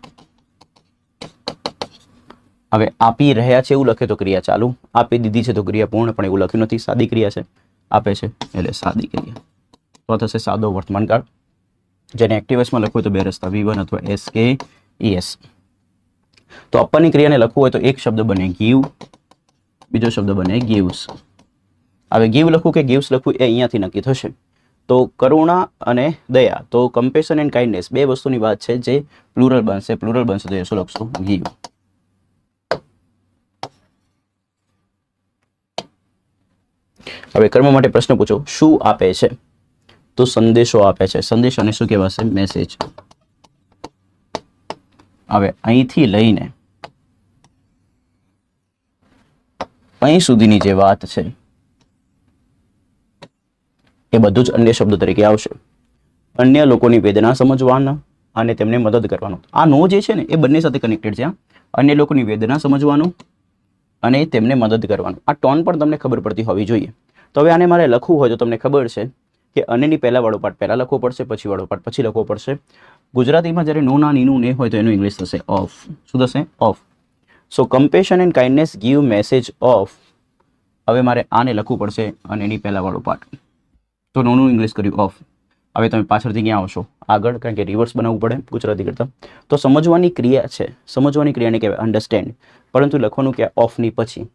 હવે આપી રહ્યા છે એવું લખે તો ક્રિયા ચાલુ, આપી દીધી છે તો ક્રિયા પૂર્ણ, પણ એવું લખ્યું નથી. સાદી ક્રિયા છે, આપે છે એટલે સાદી ક્રિયા. તો થશે સાદો વર્તમાન કાળ. જેને એક્ટિવસમાં લખવું હોય તો બે રસ્તા, V1 અથવા SKES. તો આપવાની ક્રિયાને લખવું હોય તો એક શબ્દ બને ગીવ, બીજો શબ્દ બને ગીવ્સ. હવે ગીવ લખવું કે ગીવ્સ લખવું એ અહીંયાથી નક્કી થશે. તો કરુણા અને દયા, તો કમ્પેશન એન્ડ કાઇન્ડનેસ બે વસ્તુની વાત છે જે પ્લુરલ બનશે. પ્લુરલ બનશે તો એ શું લખશું? ગીવ. હવે કર્મ માટે પ્રશ્ન પૂછો, શું આપે છે? તો સંદેશો આપે છે. સંદેશાને શું કહેવાશે? મેસેજ. હવે અહીંથી લઈને અહીં સુધીની જે વાત છે એ બધું જ અન્ય શબ્દો તરીકે આવશે. અન્ય લોકોની વેદના સમજવાના અને તેમને મદદ કરવાનો. આ નો જે છે ને એ બંને સાથે કનેક્ટેડ છે. અન્ય લોકોની વેદના સમજવાનું અને તેમને મદદ કરવાનું. આ ટોન પણ તમને ખબર પડતી હોવી જોઈએ. તો હવે આને મારે લખવું હોય તો તમને ખબર છે કે અન્યની પહેલા વાળો પાર્ટ પહેલા લખવો પડશે, પછી વાળો પાર્ટ પછી લખવો પડશે. ગુજરાતીમાં જ્યારે નો ના નીનું ને હોય તો એનું ઇંગ્લિશ થશે ઓફ. શું થશે? Of. So compassion and kindness give message of. હવે મારે આને લખવું પડશે અને એની પહેલા વાળો પાર્ટ, તો નોનું ઇંગ્લિશ કર્યું ઓફ. હવે તમે પાછળથી ક્યાં આવશો? આગળ, કારણ કે રિવર્સ બનાવવું પડે ગુજરાતી કરતાં. તો સમજવાની ક્રિયા છે, સમજવાની ક્રિયાને કહેવાય અન્ડરસ્ટેન્ડ, પરંતુ લખવાનું ક્યાં? ઓફની પછી.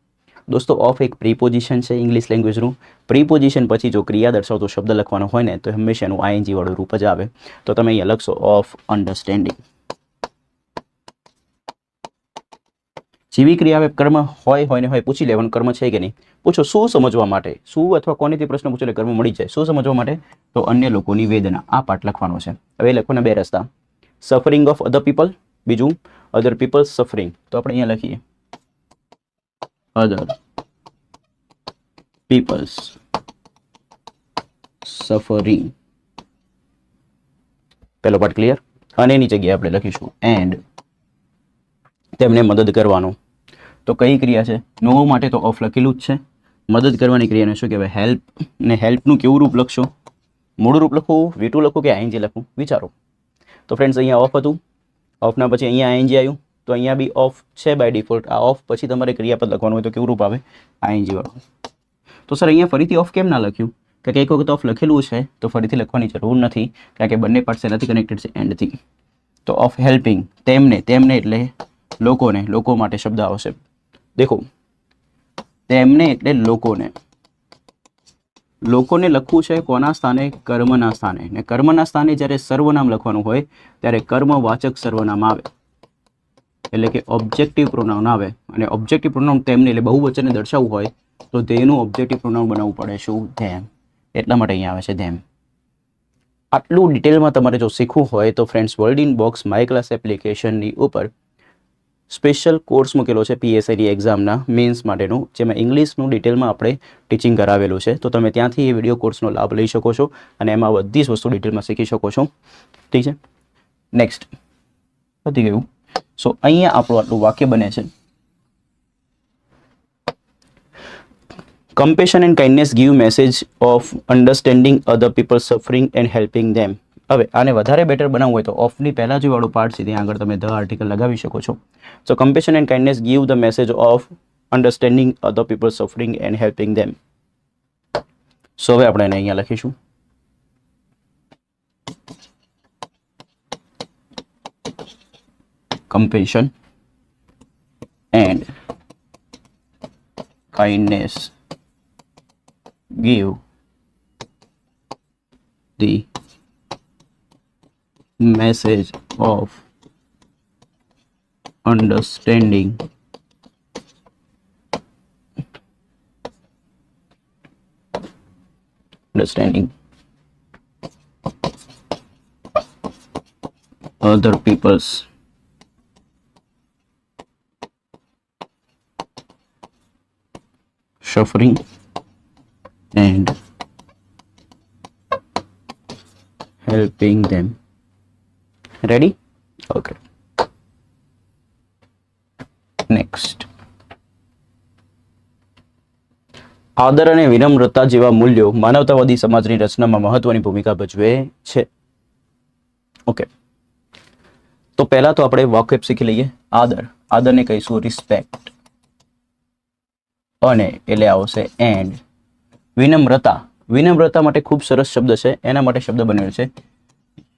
દોસ્તો ઓફ એક પ્રીપોઝિશન છે ઇંગ્લિશ લેંગ્વેજનું. પ્રીપોઝિશન પછી જો ક્રિયા દર્શાવતો શબ્દ લખવાનો હોય ને તો હંમેશા એનું આઈએનજી વાળું રૂપ જ આવે. તો તમે અહીંયા લખશો ઓફ અન્ડરસ્ટેન્ડિંગ. જેવી ક્રિયા આવે કર્મ હોય ને હોય પૂછી લેવાનું કર્મ છે કે નહીં. પૂછો શું સમજવા માટે, શું અથવા કોનેથી પ્રશ્ન પૂછો એટલે કર્મ મળી જાય. શું સમજવા માટે? તો અન્ય લોકોની વેદના. આ પાઠ લખવાનો છે. હવે લખવાના બે રસ્તા, સફરિંગ ઓફ અધર પીપલ, બીજું અધર પીપલ સફરિંગ. તો આપણે અહીંયા લખીએ અધર પીપલ્સ સફરિંગ. પહેલો પાર્ટ ક્લિયર. અને એની જગ્યાએ આપણે લખીશું એન્ડ તેમને મદદ કરવાનો. તો કઈ ક્રિયા છે? નો માટે તો ઓફ લખેલું જ છે. મદદ કરવાની ક્રિયાને શું કહેવાય? હેલ્પ. ને હેલ્પનું કેવું રૂપ લખશો? મૂળ રૂપ લખવું, V2 લખવું કે આઈએનજી લખવું? વિચારો. તો ફ્રેન્ડ્સ અહીંયા ઓફ હતું, ઓફના પછી અહીંયા આઈએનજી આવ્યું, તો અહીંયા બી ઓફ છે બાય ડિફોલ્ટ. આ ઓફ પછી તમારે ક્રિયાપદ લખવાનું હોય તો કેવું રૂપ આવે? આઈએનજી વાળું. તો સર અહીંયા ફરીથી ઓફ કેમ ના લખ્યું? કારણ કે એક વખત ઓફ લખેલું છે તો ફરીથી લખવાની જરૂર નથી, કારણ કે બંને પાર્ટ શેનાથી કનેક્ટેડ છે? એન્ડથી. તો ઓફ હેલ્પિંગ, તેમને, તેમને એટલે લોકોને, લોકો માટે શબ્દ આવશે. દેખો, તેમને એટલે લોકોને. લોકોને લખવું છે કોના સ્થાને? કર્મના સ્થાને. ને કર્મના સ્થાને જ્યારે સર્વનામ લખવાનું હોય ત્યારે કર્મવાચક સર્વનામ આવે, એટલે કે ઓબ્જેક્ટિવ પ્રોનાઉન આવે. અને ઓબ્જેક્ટિવ પ્રોનાઉન તેમને એટલે બહુવચનને દર્શાવવું હોય તો ધેનું ઓબ્જેક્ટિવ પ્રોનાઉન બનાવવું પડે શું? ધેમ. એટલા માટે અહીંયા આવે છે ધેમ. આટલું ડિટેલમાં તમારે જો શીખવું હોય તો friends world in box my class એપ્લિકેશનની ઉપર સ્પેશિયલ કોર્સ મૂકેલો છે પીએસઆઈની એક્ઝામના મેન્સ માટેનું, જેમાં ઇંગ્લિશનું ડિટેલમાં આપણે ટીચિંગ કરાવેલું છે. તો તમે ત્યાંથી એ વિડીયો કોર્સનો લાભ લઈ શકો છો અને એમાં બધી જ વસ્તુ ડિટેલમાં શીખી શકો છો. ઠીક છે, નેક્સ્ટ પતી ગયું. સો અહીંયા આપણું આટલું વાક્ય બને છે. Compassion and kindness give message of understanding other people suffering and helping them. હવે આને વધારે બેટર બનાવવું હોય તો ઓફની પહેલાં જે વાળું પાર્ટ છે ત્યાં આગળ તમે ધ આર્ટિકલ લગાવી શકો છો. So compassion and kindness give the message of understanding other people suffering and helping them. So હવે આપણે એને અહીંયા લખીશું. Compassion and kindness give the message of understanding other people's suffering and helping them. Ready? Okay. Next. આદર અને વિનમ્રતા જેવા મૂલ્યો માનવતાવાદી સમાજની રચનામાં મહત્વની ભૂમિકા ભજવે છે. ઓકે, તો પહેલા તો આપણે વાક્ય શીખી લઈએ. આદરને કહીશું રિસ્પેક્ટ, અને એટલે આવશે એન્ડ. વિનમ્રતા માટે ખૂબ સરસ શબ્દ છે, એના માટે શબ્દ બનેલો છે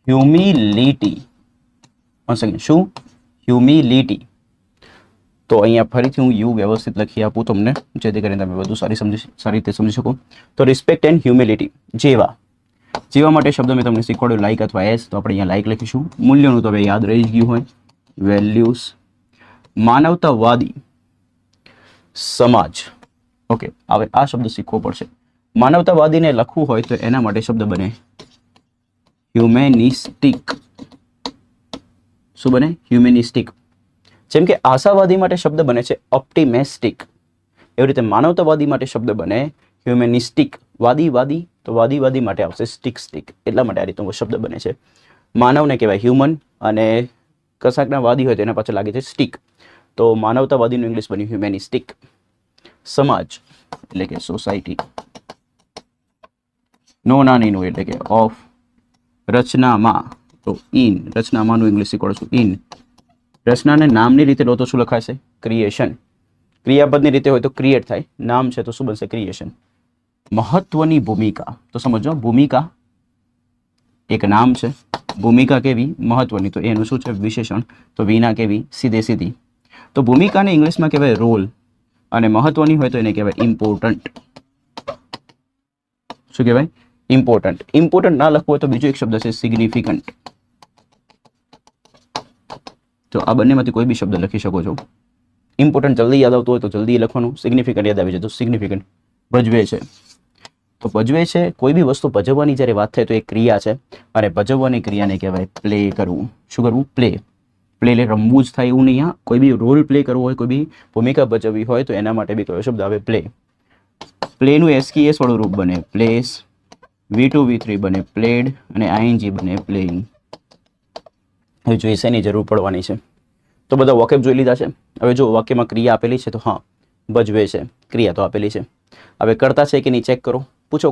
હ્યુમિલિટી. શું? હ્યુમિલિટી. તો અહીંયા ફરીથી હું યુ વ્યવસ્થિત લખી આપું તમને, જેથી કરીને તમે બધું સારી રીતે સમજી શકો. તો રિસ્પેક્ટ એન્ડ હ્યુમિલિટી. જેવા માટે શબ્દ મેં તમને શીખવાડ્યું લાઇક અથવા એસ, તો આપણે અહીંયા લાઇક લખીશું. મૂલ્યોનું તો હવે યાદ રહી જ ગયું હોય, વેલ્યુઝ. માનવતાવાદી સમાજ. ઓકે, હવે આ શબ્દ શીખવો પડશે. માનવતાવાદીને લખવું હોય તો એના માટે શબ્દ બને હ્યુમેનિસ્ટિક. શું બને? હ્યુમેનિસ્ટિક. જેમ કે આશાવાદી માટે શબ્દ બને છે ઓપ્ટિમિસ્ટિક, એવી રીતે માનવતાવાદી માટે શબ્દ બને હ્યુમેનિસ્ટિક. વાદી તો વાદી માટે આવશે સ્ટિક. એટલા માટે આ રીતનો શબ્દ બને છે. માનવને કહેવાય હ્યુમન, અને કશાકના વાદી હોય તો એના પાછળ લાગે છે સ્ટિક. તો માનવતાવાદીનું ઇંગ્લિશ બન્યું હ્યુમેનિસ્ટિક. સમાજ એટલે કે સોસાયટી. નાનીનું એટલે કે ઓફ. રચનામાં તો ઇન. રચનામાંનું ઇંગ્લિશ શીખવાડું છું ઇન. રચનાને નામની રીતે લો તો શું લખાશે? ક્રિએશન. ક્રિયાપદની રીતે હોય તો ક્રિએટ થાય. નામ છે તો શું બનશે? ક્રિએશન. મહત્વની ભૂમિકા. તો સમજો, ભૂમિકા એક નામ છે, ભૂમિકા કેવી? મહત્વની. તો એનું શું છે? વિશેષણ. તો વિના કેવી? સીધી. તો ભૂમિકાને ઇંગ્લિશમાં કહેવાય રોલ, અને મહત્વની હોય તો એને કહેવાય ઇમ્પોર્ટન્ટ. શું કહેવાય? ઇમ્પોર્ટન્ટ. ઇમ્પોર્ટન્ટ ના લખવું હોય તો બીજો એક શબ્દ છે સિગ્નિફિકન્ટ. તો આ બંનેમાંથી કોઈ બી શબ્દ લખી શકો છો. ઇમ્પોર્ટન્ટ જલ્દી યાદ આવતું હોય તો જલ્દી લખવાનું, સિગ્નિફિકન્ટ યાદ આવી જાય તો સિગ્નિફિકન્ટ. ભજવે છે, તો ભજવે છે. કોઈ બી વસ્તુ ભજવવાની જ્યારે વાત થાય તો એક ક્રિયા છે, અને ભજવવાની ક્રિયાને કહેવાય પ્લે કરવું. શું કરવું? પ્લે. એટલે રમવું જ થાય એવું નહીં. કોઈ બી રોલ પ્લે કરવો હોય, કોઈ બી ભૂમિકા ભજવવી હોય તો એના માટે બી કયો શબ્દ આવે? પ્લે. પ્લેનું એસકેએસ વાળું રૂપ બને પ્લેસ, V2 V3 બને પ્લેડ, અને ING બને પ્લેઇંગ. હવે જોઈએ શેની જરૂર પડવાની છે. તો બધા વાક્ય જોઈ લીધા છે. હવે જો વાક્યમાં ક્રિયા આપેલી છે તો હા, ભજવે છે, ક્રિયા તો આપેલી છે. હવે કરતા છે કે નહીં ચેક કરો. પૂછો,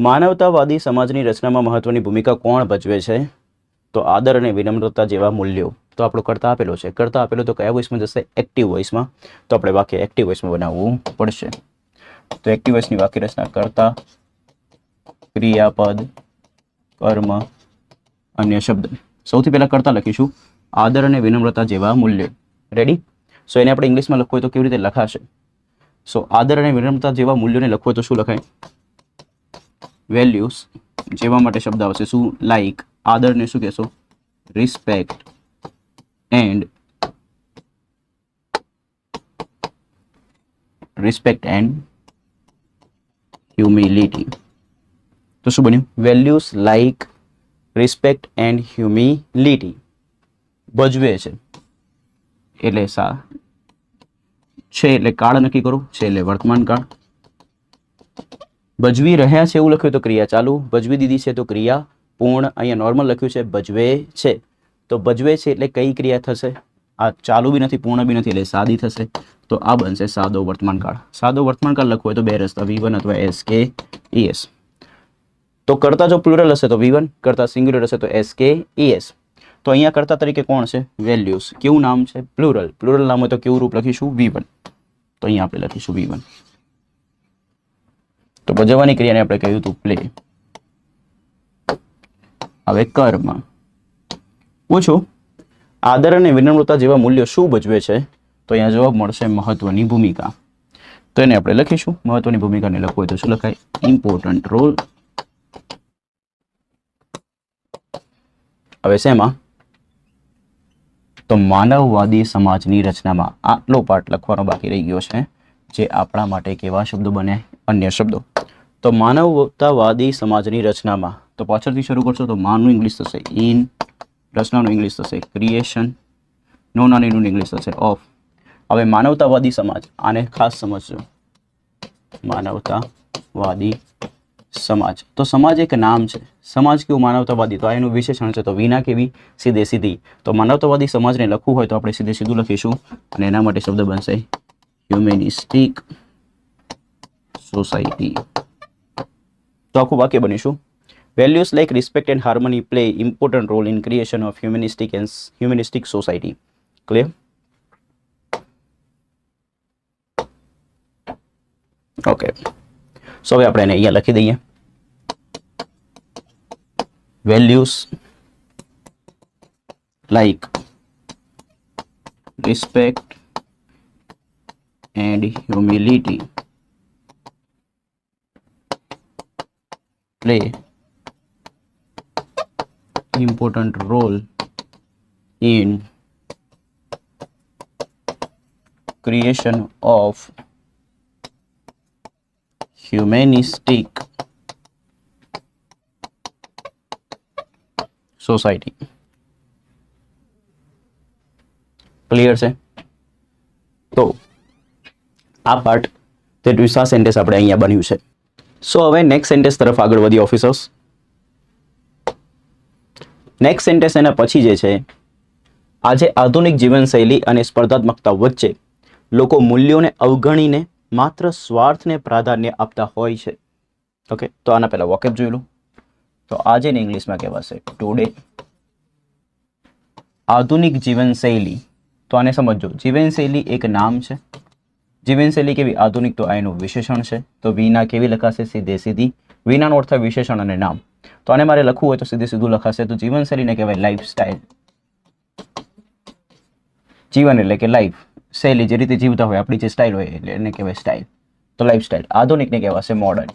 માનવતાવાદી સમાજની રચનામાં મહત્વની ભૂમિકા કોણ ભજવે છે? તો આદર અને વિનમ્રતા જેવા મૂલ્યો. તો આપણો કરતા આપેલો છે. કરતા આપેલો તો કયા વોઇસમાં જશે? એક્ટિવ વોઇસમાં. તો આપણે વાક્ય એક્ટિવ વોઇસમાં બનાવવું પડશે. તો એક્ટિવ વોઇસની વાક્ય રચના કરતા, ક્રિયાપદ, કર્મ, અન્ય શબ્દ. સૌથી પહેલા કરતા લખીશું આદર અને વિનમ્રતા જેવા મૂલ્યો. રેડી? સો એને આપણે ઇંગ્લિશમાં લખવું હોય તો કેવી રીતે લખાશે? સો આદર અને વિનમ્રતા જેવા મૂલ્યોને લખવું હોય તો શું લખાય? વેલ્યુઝ. જેવા માટે શબ્દ આવશે શું? લાઈક. આદરને શું કહેશો? Respect. And respect and humility. તો શું બન્યું? Values like respect and humility ભજવે છે એટલે છે એટલે કાળ નક્કી કરું, છે એટલે વર્તમાન કાળ. ભજવી રહ્યા છે એવું લખ્યું તો ક્રિયા ચાલુ, ભજવી દીધી છે તો ક્રિયા પૂર્ણ. અહીંયા નોર્મલ લખ્યું છે ભજવે છે, તો ભજવે છે એટલે કઈ ક્રિયા થશે? આ ચાલુ બી નથી પૂર્ણ બી નથી એટલે સાદી થશે, તો આ બનશે સાદો વર્તમાન કાળ. સાદો વર્તમાન કાળ લખવું હોય તો બે રસ્તા, V1 અથવા SKES. તો કરતા જો પ્લુરલ હશે તો V1, કરતા સિંગ્યુલર હશે તો SKES. તો અહીંયા કરતા તરીકે કોણ છે? વેલ્યુઝ. કેવું નામ છે? પ્લુરલ. પ્લુરલ નામ હોય તો કેવું રૂપ લખીશું? V1. તો અહીંયા આપણે લખીશું V1. તો ભજવવાની ક્રિયાને આપણે કહ્યું હતું પ્લે. હવે કર્મ. પૂછો આદર અને વિનમ્રતા જેવા મૂલ્યો શું ભજવે છે? તો અહીંયા જવાબ મળશે મહત્વની ભૂમિકા. તો એને આપણે લખીશું. મહત્વની ભૂમિકાને લખવું હોય તો શું લખાય? Important role. હવે શેમાં? તો માનવવાદી સમાજની રચનામાં આટલો પાર્ટ લખવાનો બાકી રહી ગયો છે, જે આપણા માટે કેવા શબ્દો બને? અન્ય શબ્દો. તો માનવતાવાદી સમાજની રચનામાં, તો પાછળથી શરૂ કરશો તો માનું ઇંગ્લિશ થશે ઇન, રચનાનું ઇંગ્લિશ થશે ક્રિએશન, નોનાનીનું ઇંગ્લિશ થશે ઓફ. હવે માનવતાવાદી સમાજ, આને ખાસ સમજજો. માનવતાવાદી સમાજ, તો સમાજ એક નામ છે. સમાજ કેવું? માનવતાવાદી. તો આ એનું વિશેષણ છે. તો વિના કેવી? સીધે સીધી. તો માનવતાવાદી સમાજને લખવું હોય તો આપણે સીધે સીધું લખીશું અને એના માટે શબ્દ બનશે હ્યુમેનિસ્ટિક સોસાયટી. તો આખું વાક્ય બનીશું. Values like respect and harmony play important role in creation of humanistic society. Clear? Okay, so હવે આપણે એને અહીંયા લખી દઈએ. Values like respect and humility play important role in creation of humanistic society. Clear છે? તો આ પાર્ટ તે ટ્વિસા સેન્ટેન્સ આપણે અહીંયા બન્યું છે. સો હવે નેક્સ્ટ સેન્ટેન્સ તરફ આગળ વધી ઓફિસર્સ. નેક્સ્ટ સેન્ટેન્સ એના પછી જે છે, આજે આધુનિક જીવનશૈલી અને સ્પર્ધાત્મકતા વચ્ચે લોકો મૂલ્યોને અવગણીને માત્ર સ્વાર્થને પ્રાધાન્ય આપતા હોય છે. ઓકે, તો આના પહેલા વોકેબ જોઈ લો. તો આજે ને ઇંગ્લિશમાં કહેવાશે ટુડે. આધુનિક જીવનશૈલી, તો આને સમજો. જીવનશૈલી એક નામ છે. જીવનશૈલી કેવી? આધુનિક. તો આ એનું વિશેષણ છે. તો વિના કેવી લખાશે? સીધે સીધી. વિનાનો અર્થ થાય વિશેષણ અને નામ. તો આને મારે લખવું હોય તો સીધે સીધું લખાશે. તો જીવનશૈલીને કહેવાય લાઈફસ્ટાઈલ. જીવન એટલે કે લાઈફ, શૈલી જે રીતે જીવતા હોય, આપણી જે સ્ટાઇલ હોય એટલે એને કહેવાય સ્ટાઇલ. તો લાઈફસ્ટાઈલ. આધુનિકને કહેવાશે મોડર્ન.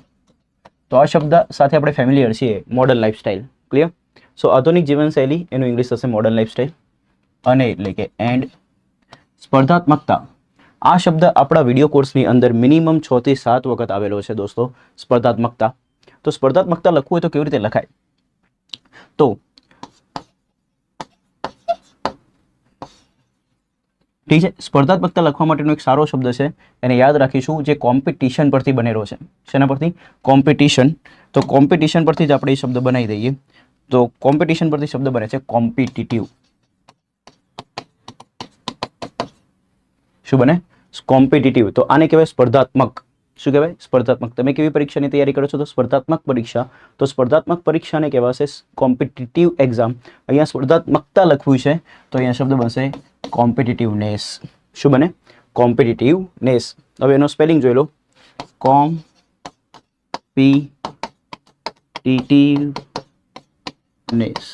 તો આ શબ્દ સાથે આપણે ફેમિલિયર છીએ, મોડર્ન લાઈફસ્ટાઈલ. ક્લિયર? સો આધુનિક જીવનશૈલી એનું ઇંગ્લિશ થશે મોડર્ન લાઈફસ્ટાઈલ. અને એટલે કે એન્ડ સ્પર્ધાત્મકતા. આ શબ્દ આપણા વિડીયો કોર્સની અંદર મિનિમમ 6 થી 7 વખત આવેલો છે દોસ્તો. સ્પર્ધાત્મકતા. તો સ્પર્ધાત્મકતા લખવું હોય તો કેવી રીતે લખાય? તો ઠીક છે, સ્પર્ધાત્મકતા લખવા માટેનો એક સારો શબ્દ છે, એને યાદ રાખીશું, જે કોમ્પિટિશન પરથી બનેલો છે. શેના પરથી? કોમ્પિટિશન. તો કોમ્પિટિશન પરથી જ આપણે એ શબ્દ બનાવી દઈએ. તો કોમ્પિટિશન પરથી શબ્દ બને છે કોમ્પિટિટિવ. શું બને? કોમ્પિટિટિવ. તો આને કહેવાય સ્પર્ધાત્મક. શું કહેવાય? સ્પર્ધાત્મક. તમે કેવી પરીક્ષાની તૈયારી કરો છો? તો સ્પર્ધાત્મક પરીક્ષા. તો સ્પર્ધાત્મક પરીક્ષાને કહેવાશે કોમ્પિટિટિવ એક્ઝામ. અહીંયા સ્પર્ધાત્મકતા લખવું છે તો અહીંયા શબ્દ બનશે કોમ્પિટિટિવનેસ. શું બને? કોમ્પિટિટિવનેસ. હવે એનો સ્પેલિંગ જોઈ લો. કોમ્પિટિટિવનેસ.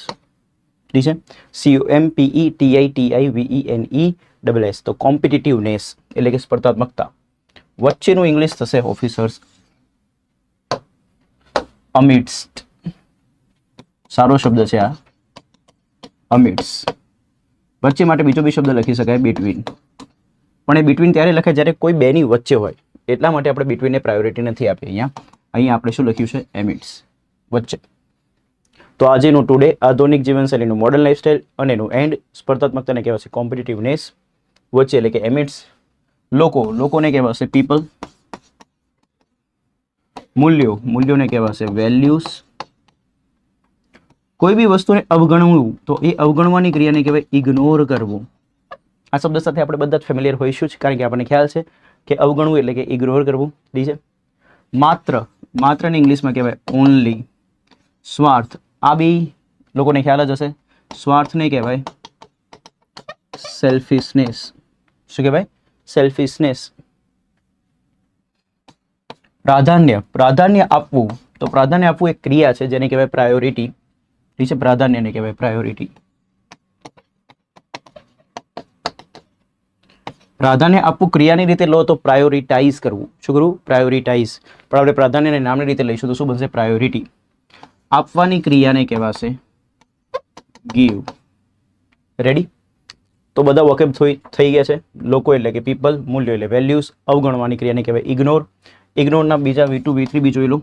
ઠીક છે? COMPETITIVENESS. તો કોમ્પિટિટિવનેસ એટલે કે સ્પર્ધાત્મકતા. વચ્ચેનું ઇંગ્લિશ થશે ઓફિસર્સ અમિડ્સ્ટ. સારો શબ્દ છે આ, અમિડ્સ. વચ્ચે માટે બીજો બી શબ્દ લખી શકાય બિટવીન. પણ એ બિટવીન ત્યારે લખાય જ્યારે કોઈ બેની વચ્ચે હોય. એટલા માટે આપણે બિટવીનને પ્રાયોરિટી નથી આપી. અહીંયા આપણે શું લખ્યું છે? એમિડ્સ વચ્ચે. તો આજેનું ટુડે આધુનિક જીવનશૈલીનું મોડર્ન લાઇફસ્ટાઇલ અને એનું એન્ડ સ્પર્ધાત્મકતાને કહેવાશે કોમ્પિટિટિવનેસ વચ્ચે, એટલે કે એમિડ્સ. લોકોને કહેવાશે પીપલ. મૂલ્યોને કહેવાશે વેલ્યુઝ. કોઈ બી વસ્તુને અવગણવું તો એ અવગણવાની ક્રિયાને કહેવાય ઇગ્નોર કરવું. આ શબ્દ સાથે આપણે બધા જ ફેમિલિયર હોઈશું જ, કારણ કે આપણને ખ્યાલ છે કે અવગણવું એટલે કે ઇગ્નોર કરવું. છે માત્રને ઇંગ્લિશમાં કહેવાય ઓનલી. સ્વાર્થ, આ બી લોકોને ખ્યાલ જ હશે. સ્વાર્થને કહેવાય સેલ્ફિશનેસ. શું કહેવાય? સેલ્ફિશનેસ. પ્રાધાન્ય આપવું, તો પ્રાધાન્ય આપવું એક ક્રિયા છે જેને કહેવાય પ્રાયોરિટી. ઠીક છે, પ્રાધાન્યને કહેવાય પ્રાયોરિટી. પ્રાધાન્ય આપવું ક્રિયાની રીતે લો તો પ્રાયોરિટાઇઝ કરવું. શું કરવું? પ્રાયોરિટાઇઝ. પણ આપણે પ્રાધાન્યને નામની રીતે લઈશું તો શું બનશે? પ્રાયોરિટી. આપવાની ક્રિયાને કહેવાશે ગીવ. રેડી? તો બધા વોકેબ થઈ ગયા છે. લોકો એટલે કે પીપલ, મૂલ્યો એટલે વેલ્યુઝ, અવગણવાની ક્રિયાને કહેવાય ઇગ્નોર. ઇગ્નોરના બીજા V2 V3 બી જોઈ લો.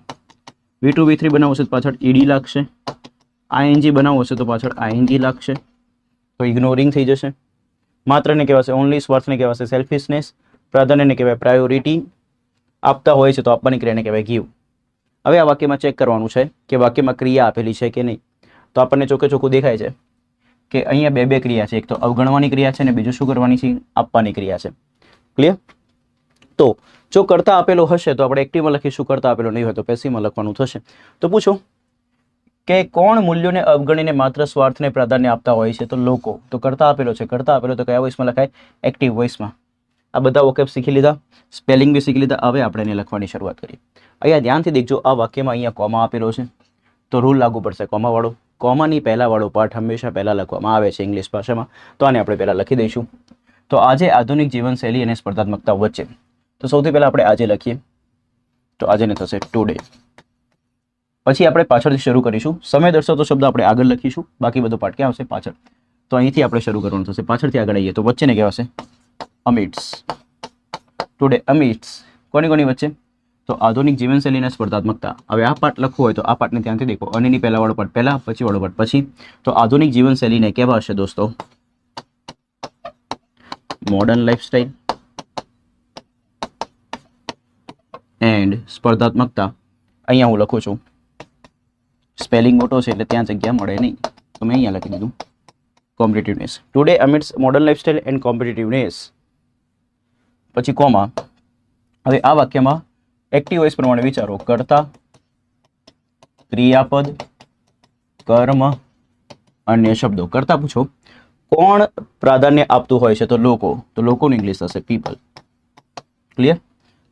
V2 V3 બનાવવો છે તો પાછળ ઈડી લાગશે. ING બનાવવો છે તો પાછળ ING લાગશે, તો ઇગ્નોરિંગ થઈ જશે. માત્રને કહેવાશે ઓનલી. સ્વાર્થને કહેવાશે સેલ્ફિશનેસ. પ્રાધાન્યને કહેવાય પ્રાયોરિટી. આપતા હોય છે તો આપવાની ક્રિયાને કહેવાય ગીવ. હવે આ વાક્યમાં ચેક કરવાનું છે કે વાક્યમાં ક્રિયા આપેલી છે કે નહીં. તો આપણને ચોખ્ખે ચોખ્ખું દેખાય છે કે અહીંયા બે ક્રિયા છે. એક તો અવગણવાની ક્રિયા છે અને બીજું શું કરવાની છે? આપવાની ક્રિયા છે. ક્લિયર? તો જો કરતા આપેલો હશે તો આપણે એક્ટિવમાં લખીશું, કરતા આપેલો નહીં હોય તો પેસિવમાં લખવાનું થશે. તો પૂછો કે કોણ મૂલ્યોને અવગણીને માત્ર સ્વાર્થને પ્રાધાન્ય આપતા હોય છે? તો લોકો. તો કરતા આપેલો છે. કરતા આપેલો તો કયા વોઇસમાં લખાય? એક્ટિવ વોઇસમાં. આ બધા વોકેબ શીખી લીધા, સ્પેલિંગ બી શીખી લીધા. હવે આપણે એને લખવાની શરૂઆત કરીએ. અહીંયા ધ્યાનથી દેખજો, આ વાક્યમાં અહીંયા કોમા આપેલો છે તો રૂલ લાગુ પડશે કોમાવાળો. કોમાની પહેલાવાળો પાર્ટ હંમેશા પહેલાં લખવામાં આવે છે ઇંગ્લિશ ભાષામાં, તો આને આપણે પહેલાં લખી દઈશું. તો આજે આધુનિક જીવનશૈલી અને સ્પર્ધાત્મકતા વચ્ચે. તો સૌથી પહેલાં આપણે આજે લખીએ, તો આજેને થશે ટુડે. પછી આપણે પાછળથી શરૂ કરીશું. સમય દર્શાવતો શબ્દ આપણે આગળ લખીશું, બાકી બધો પાર્ટ ક્યાં આવશે? પાછળ. તો અહીંથી આપણે શરૂ કરવાનું થશે. પાછળથી આગળ આવીએ તો વચ્ચેને કહેવાશે અમિડ્સ. ટુડે અમિડ્સ. કોની વચ્ચે? તો આધુનિક જીવનશૈલી અને સ્પર્ધાત્મકતા. હવે આ પાર્ટ લખવું હોય તો આ પાર્ટને ધ્યાનથી દેખો. અનેની પહેલાવાળો પાર્ટ પહેલાં, પછી વાળો પાર્ટ પછી. તો આધુનિક જીવનશૈલીને કહેવાશે દોસ્તો મોડર્ન લાઈફસ્ટાઈલ એન્ડ સ્પર્ધાત્મકતા. અહીંયા હું લખું છું, સ્પેલિંગ મોટો છે એટલે ત્યાં જગ્યા મળે નહીં, તો મેં અહીંયા લખી દીધું competitiveness. Today amidst modern lifestyle and competitiveness. પછી કોમા. હવે આ વાક્યમાં એક્ટિવ વોઇસ પ્રમાણે વિચારો. કરતા, ક્રિયાપદ, કર્મ, અન્ય શબ્દો. કરતા પૂછો કોણ પ્રાધાન્ય આપતું હોય છે? તો લોકો. તો લોકોનું ઇંગ્લિશ થશે પીપલ. ક્લિયર?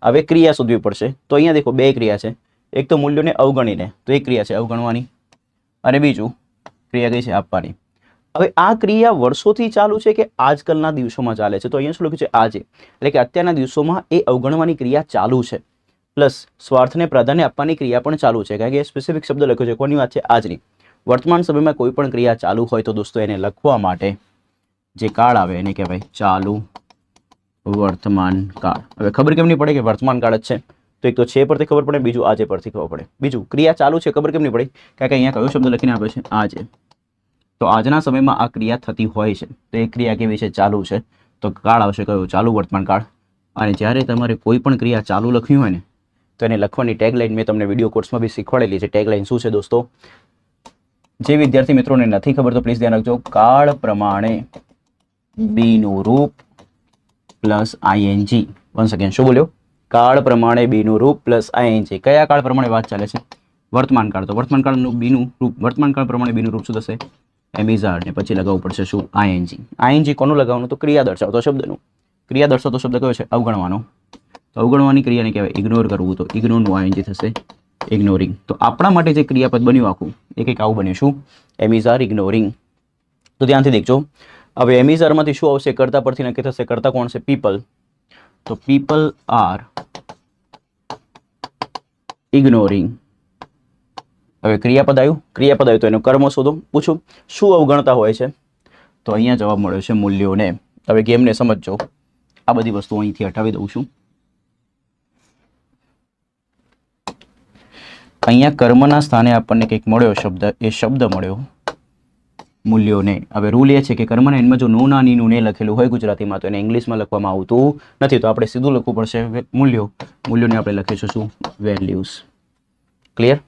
હવે ક્રિયા શોધવી પડશે. તો અહીંયા દેખો બે ક્રિયા છે. એક તો મૂલ્યોને અવગણીને, તો એક ક્રિયા છે અવગણવાની, અને બીજું ક્રિયા કઈ છે? આપવાની. હવે આ ક્રિયા વર્ષોથી ચાલુ છે કે આજકાલના દિવસોમાં ચાલે છે? તો અહીંયા શું લખ્યું છે? આજે. એટલે કે અત્યારના દિવસોમાં એ અવગણવાની ક્રિયા ચાલુ છે, પ્લસ સ્વાર્થને પ્રાધાન્ય આપવાની ક્રિયા પણ ચાલુ છે. કારણ કે સ્પેસિફિક શબ્દ લખ્યો છે. કોની વાત છે? આજની. વર્તમાન સમયમાં કોઈ પણ ક્રિયા ચાલુ હોય તો દોસ્તો એને લખવા માટે જે કાળ આવે એને કહેવાય ચાલુ વર્તમાન કાળ. હવે ખબર કેમ નહીં પડે કે વર્તમાન કાળ જ છે? તો એક તો છે પરથી ખબર પડે, બીજું આજે પરથી ખબર પડે. બીજું ક્રિયા ચાલુ છે ખબર કેમ નહીં પડે? કારણ કે અહીંયા કયો શબ્દ લખીને આપે છે? આજે. તો આજના સમયમાં આ ક્રિયા થતી હોય છે, તો એ ક્રિયા કેવી છે? ચાલુ છે. તો કાળ આવશે કયો? ચાલુ વર્તમાન કાળ. અને જ્યારે તમારે કોઈ પણ ક્રિયા ચાલુ લખ્યું હોય ને, તો એને લખવાની ટેગલાઇન મેં તમને વિડીયો કોર્સમાં બી શીખવાડેલી છે. ટેગલાઇન શું છે દોસ્તો? જે વિદ્યાર્થી મિત્રોને નથી ખબર તો પ્લીઝ ધ્યાન રાખજો. કાળ પ્રમાણે બીનું રૂપ પ્લસ ING. વન સેકન્ડ, શું બોલ્યો? કાળ પ્રમાણે બીનું રૂપ પ્લસ ING. કયા કાળ પ્રમાણે વાત ચાલે છે? વર્તમાન કાળ. તો વર્તમાન કાળનું બીનું રૂપ, વર્તમાન કાળ પ્રમાણે બીનું રૂપ શું થશે? એમિઝાર. ને પછી લગાવવું પડશે શું? ING. ING કોનું લગાવવાનું? તો ક્રિયા દર્શાવતો શબ્દનું. ક્રિયા દર્શાવતો શબ્દ કયો છે? અવગણવાનો. તો અવગણવાની ક્રિયાને કહેવાય ઇગ્નોર કરવું. તો ઇગ્નોરનું ING થશે ઇગ્નોરિંગ. તો આપણા માટે જે ક્રિયાપદ બન્યું આખું એ કંઈક આવું બન્યું. શું? એમિઝાર, ઇગ્નોરિંગ. તો ધ્યાનથી દેખજો. હવે એમિઝારમાંથી શું આવશે? કરતા પરથી નક્કી થશે. કરતા કોણ છે? પીપલ. તો પીપલ આર ઇગ્નોરિંગ. હવે ક્રિયાપદ આવ્યું. ક્રિયાપદ આવ્યું તો એનો કર્મ શોધો. પૂછું શું અવગણતા હોય છે? તો અહીંયા જવાબ મળ્યો છે મૂલ્યોને. હવે ગેમને સમજજો. આ બધી વસ્તુઓ અહીંથી હટાવી દઉં છું. અહીંયા કર્મના સ્થાને આપણને કંઈક મળ્યો શબ્દ, એ શબ્દ મળ્યો મૂલ્યોને. હવે રૂલ એ છે કે કર્મના એન્ડમાં જો નું ના ની નું ને લખેલું હોય ગુજરાતીમાં તો એને ઇંગ્લિશમાં લખવામાં આવતું નથી, તો આપણે સીધું લખવું પડશે મૂલ્યો. મૂલ્યોને આપણે લખીશું શું? વેલ્યુઝ. ક્લિયર?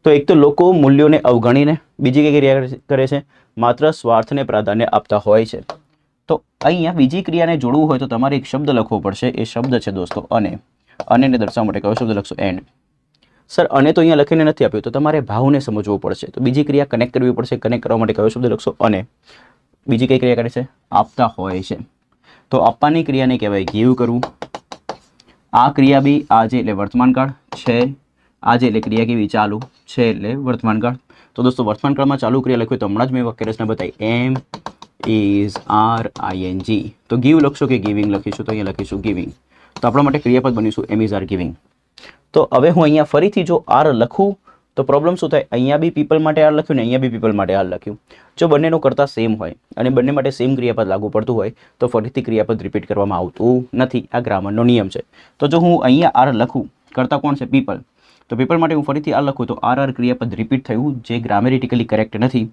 તો એક તો લોકો મૂલ્યોને અવગણીને બીજી કઈ ક્રિયા કરે છે? માત્ર સ્વાર્થને પ્રાધાન્ય આપતા હોય છે. તો અહીંયા બીજી ક્રિયાને જોડવું હોય તો તમારે એક શબ્દ લખવો પડશે. એ શબ્દ છે દોસ્તો અને. અને દર્શાવવા માટે કયો શબ્દ લખશો? એન્ડ. સર અને તો અહીંયા લખીને નથી આપ્યું, તો તમારે ભાવને સમજવો પડશે. તો બીજી ક્રિયા કનેક્ટ કરવી પડશે. કનેક્ટ કરવા માટે કયો શબ્દ લખશો? અને. બીજી કઈ ક્રિયા કરે છે? આપતા હોય છે. તો આપવાની ક્રિયાને કહેવાય ગીવ કરવું. આ ક્રિયા બી આજે એટલે વર્તમાનકાળ છે. આજે એટલે ક્રિયા કેવી? ચાલુ છે એટલે વર્તમાનકાળ. તો દોસ્તો વર્તમાનકાળમાં ચાલુ ક્રિયા લખ્યું તો હમણાં જ મેં વાક્યરચના બતાવી. M is R I N G. તો ગીવ લખશો કે ગિવિંગ લખીશું? તો અહીંયા લખીશું ગિવિંગ. તો આપણા માટે ક્રિયાપદ બનીશું એમ ઇઝ આર ગિવિંગ. તો હવે હું અહીંયા ફરીથી જો આર લખું તો પ્રોબ્લેમ શું થાય? અહીંયા બી પીપલ માટે આર લખ્યું ને અહીંયા બી પીપલ માટે આર લખ્યું. જો બંનેનો કરતા સેમ હોય અને બંને માટે સેમ ક્રિયાપદ લાગુ પડતું હોય તો ફરીથી ક્રિયાપદ રિપીટ કરવામાં આવતું નથી. આ ગ્રામરનો નિયમ છે. તો જો હું અહીંયા આર લખું, કરતા કોણ છે? પીપલ. તો પીપલ માટે હું ફરીથી આર લખું તો આર ક્રિયાપદ રિપીટ થયું, જે ગ્રામેટિકલી કરેક્ટ નથી.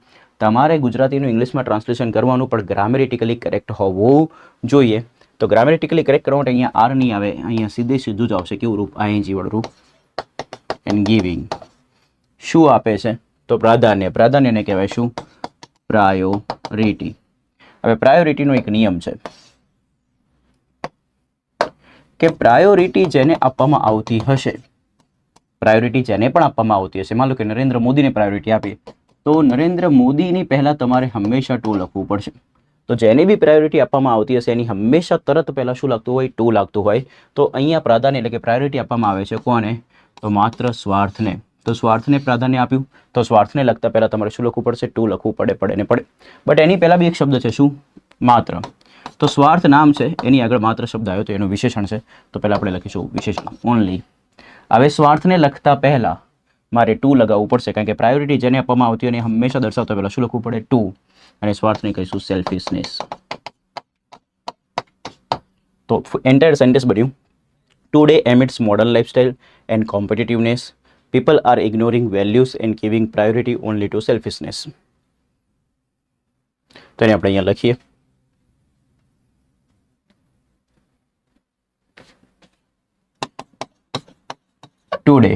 તમારે ગુજરાતીનું ઇંગ્લિશમાં ટ્રાન્સલેશન કરવાનું પણ ગ્રામેટિકલી કરેક્ટ હોવું જોઈએ. તો ગ્રામેટિકલી કરેક્ટ કરવા માટે અહીંયા આર નહીં આવે, અહીંયા સીધું જ આવશે. કેવું રૂપ? આઈએનજી વાળું રૂપ. એન્ડ ગિવિંગ શું આપે છે? તો પ્રાધાન્ય. પ્રાધાન્યને કહેવાય શું? પ્રાયોરિટી. હવે પ્રાયોરિટીનો એક નિયમ છે કે પ્રાયોરિટી જેને આપવામાં આવતી હશે, પ્રાયોરિટી જેને પણ આપવામાં આવતી હશે, માનો કે નરેન્દ્ર મોદીને પ્રાયોરિટી આપી તો નરેન્દ્ર મોદીની પહેલાં તમારે હંમેશા ટુ લખવું પડશે. તો જેને બી પ્રાયોરિટી આપવામાં આવતી હશે એની હંમેશા તરત પહેલાં શું લાગતું હોય? ટુ લાગતું હોય. તો અહીંયા પ્રાધાન્ય એટલે કે પ્રાયોરિટી આપવામાં આવે છે કોને? તો માત્ર સ્વાર્થને. તો સ્વાર્થને પ્રાધાન્ય આપ્યું તો સ્વાર્થને લગતા પહેલાં તમારે શું લખવું પડશે? ટુ લખવું પડે ને પડે. બટ એની પહેલાં બી એક શબ્દ છે શું? માત્ર. તો સ્વાર્થ નામ છે, એની આગળ માત્ર શબ્દ આવ્યો તો એનું વિશેષણ છે. તો પહેલાં આપણે લખીશું વિશેષણ ઓનલી. હવે સ્વાર્થને લખતા પહેલાં મારે ટુ લગાવવું પડશે, કારણ કે પ્રાયોરિટી જેને આપવામાં આવતી હોય એને હંમેશા દર્શાવતા પહેલાં શું લખવું પડે? ટુ. અને સ્વાર્થને કહીશું સેલ્ફિશનેસ. તો એન્ટાયર સેન્ટેન્સ બન્યું today amidst modern lifestyle and competitiveness people are ignoring values and giving priority only to selfishness. તો એને આપણે અહીંયા લખીએ. ટુડે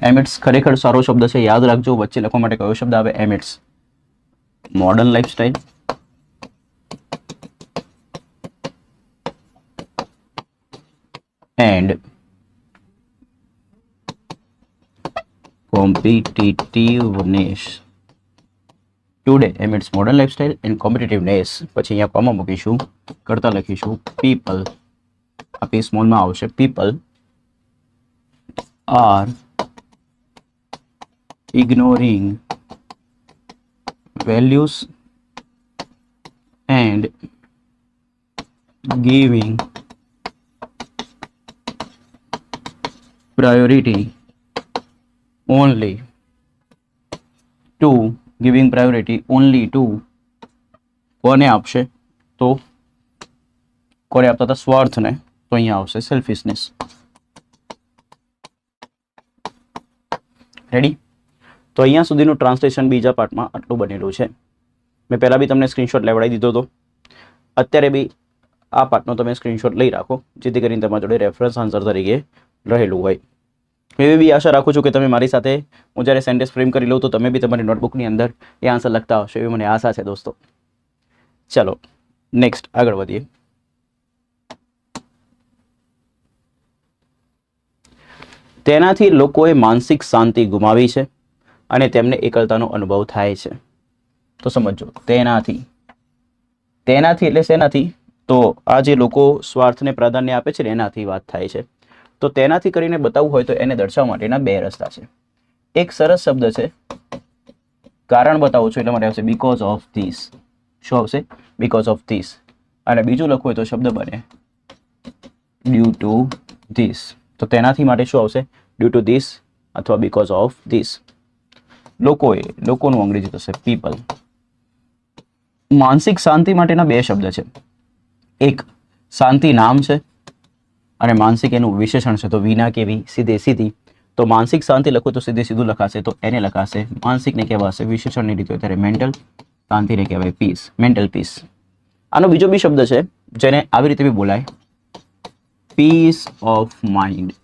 એમિડ્સ ખરેખર સારો શબ્દ છે, યાદ રાખજો. વચ્ચે લખવા માટે કયો શબ્દ આવે? Amidst. Modern lifestyle and competitiveness. Today amidst modern lifestyle and competitiveness. પછી અહીંયા કોમા મૂકીશું, કરતા લખીશું people. આ પી સ્મોલમાં આવશે. people are ignoring values and giving priority only to કોને આપશે? તો કોને આપતા હતા? સ્વાર્થને. તો અહીંયા આવશે સેલ્ફિશનેસ. રેડી? તો અહીંયા સુધીનું ટ્રાન્સલેશન બીજા પાર્ટમાં આટલું બનેલું છે. મેં પહેલાં બી તમને સ્ક્રીનશોટ લેવડાવી દીધો હતો. અત્યારે બી આ પાર્ટનો તમે સ્ક્રીનશોટ લઈ રાખો, જેથી કરીને તમારા જોડે રેફરન્સ આન્સર તરીકે રહેલું હોય. એવી બી આશા રાખું છું કે તમે મારી સાથે હું જ્યારે સેન્ટેન્સ ફ્રેમ કરી લઉં તો તમે બી તમારી નોટબુકની અંદર એ આન્સર લખતા હશો, એવી મને આશા છે દોસ્તો. ચલો નેક્સ્ટ આગળ વધીએ. તેનાથી લોકોએ માનસિક શાંતિ ગુમાવી છે અને તેમને એકલતાનો અનુભવ થાય છે. તો સમજો, તેનાથી એટલે શેનાથી? તો આ જે લોકો સ્વાર્થને પ્રાધાન્ય આપે છે ને એનાથી વાત થાય છે. તો તેનાથી કરીને બતાવવું હોય તો એને દર્શાવવા માટેના બે રસ્તા છે. એક સરસ શબ્દ છે, કારણ બતાવું છું એટલા માટે આવશે બીકોઝ ઓફ ધીસ. શું આવશે? Because of this. અને બીજું લખવું હોય તો શબ્દ બને ડ્યુ ટુ ધીસ. તો તેનાથી માટે શું આવશે? ડ્યુ ટુ ધીસ અથવા બીકોઝ ઓફ ધીસ. લોકોનું અંગ્રેજી થશે પીપલ. માનસિક શાંતિ માટેના બે શબ્દ છે. એક શાંતિ નામ છે અને માનસિક એનું વિશેષણ છે, તો વિના કેવી, સીધે સીધી. તો માનસિક શાંતિ લખો તો સીધે સીધું લખાશે, તો એને લખાશે માનસિકને કહેવાશે વિશેષણની રીતે, ત્યારે મેન્ટલ શાંતિને કહેવાય પીસ, મેન્ટલ પીસ. આનો બીજો બી શબ્દ છે જેને આવી રીતે બી બોલાય, પીસ ઓફ માઇન્ડ.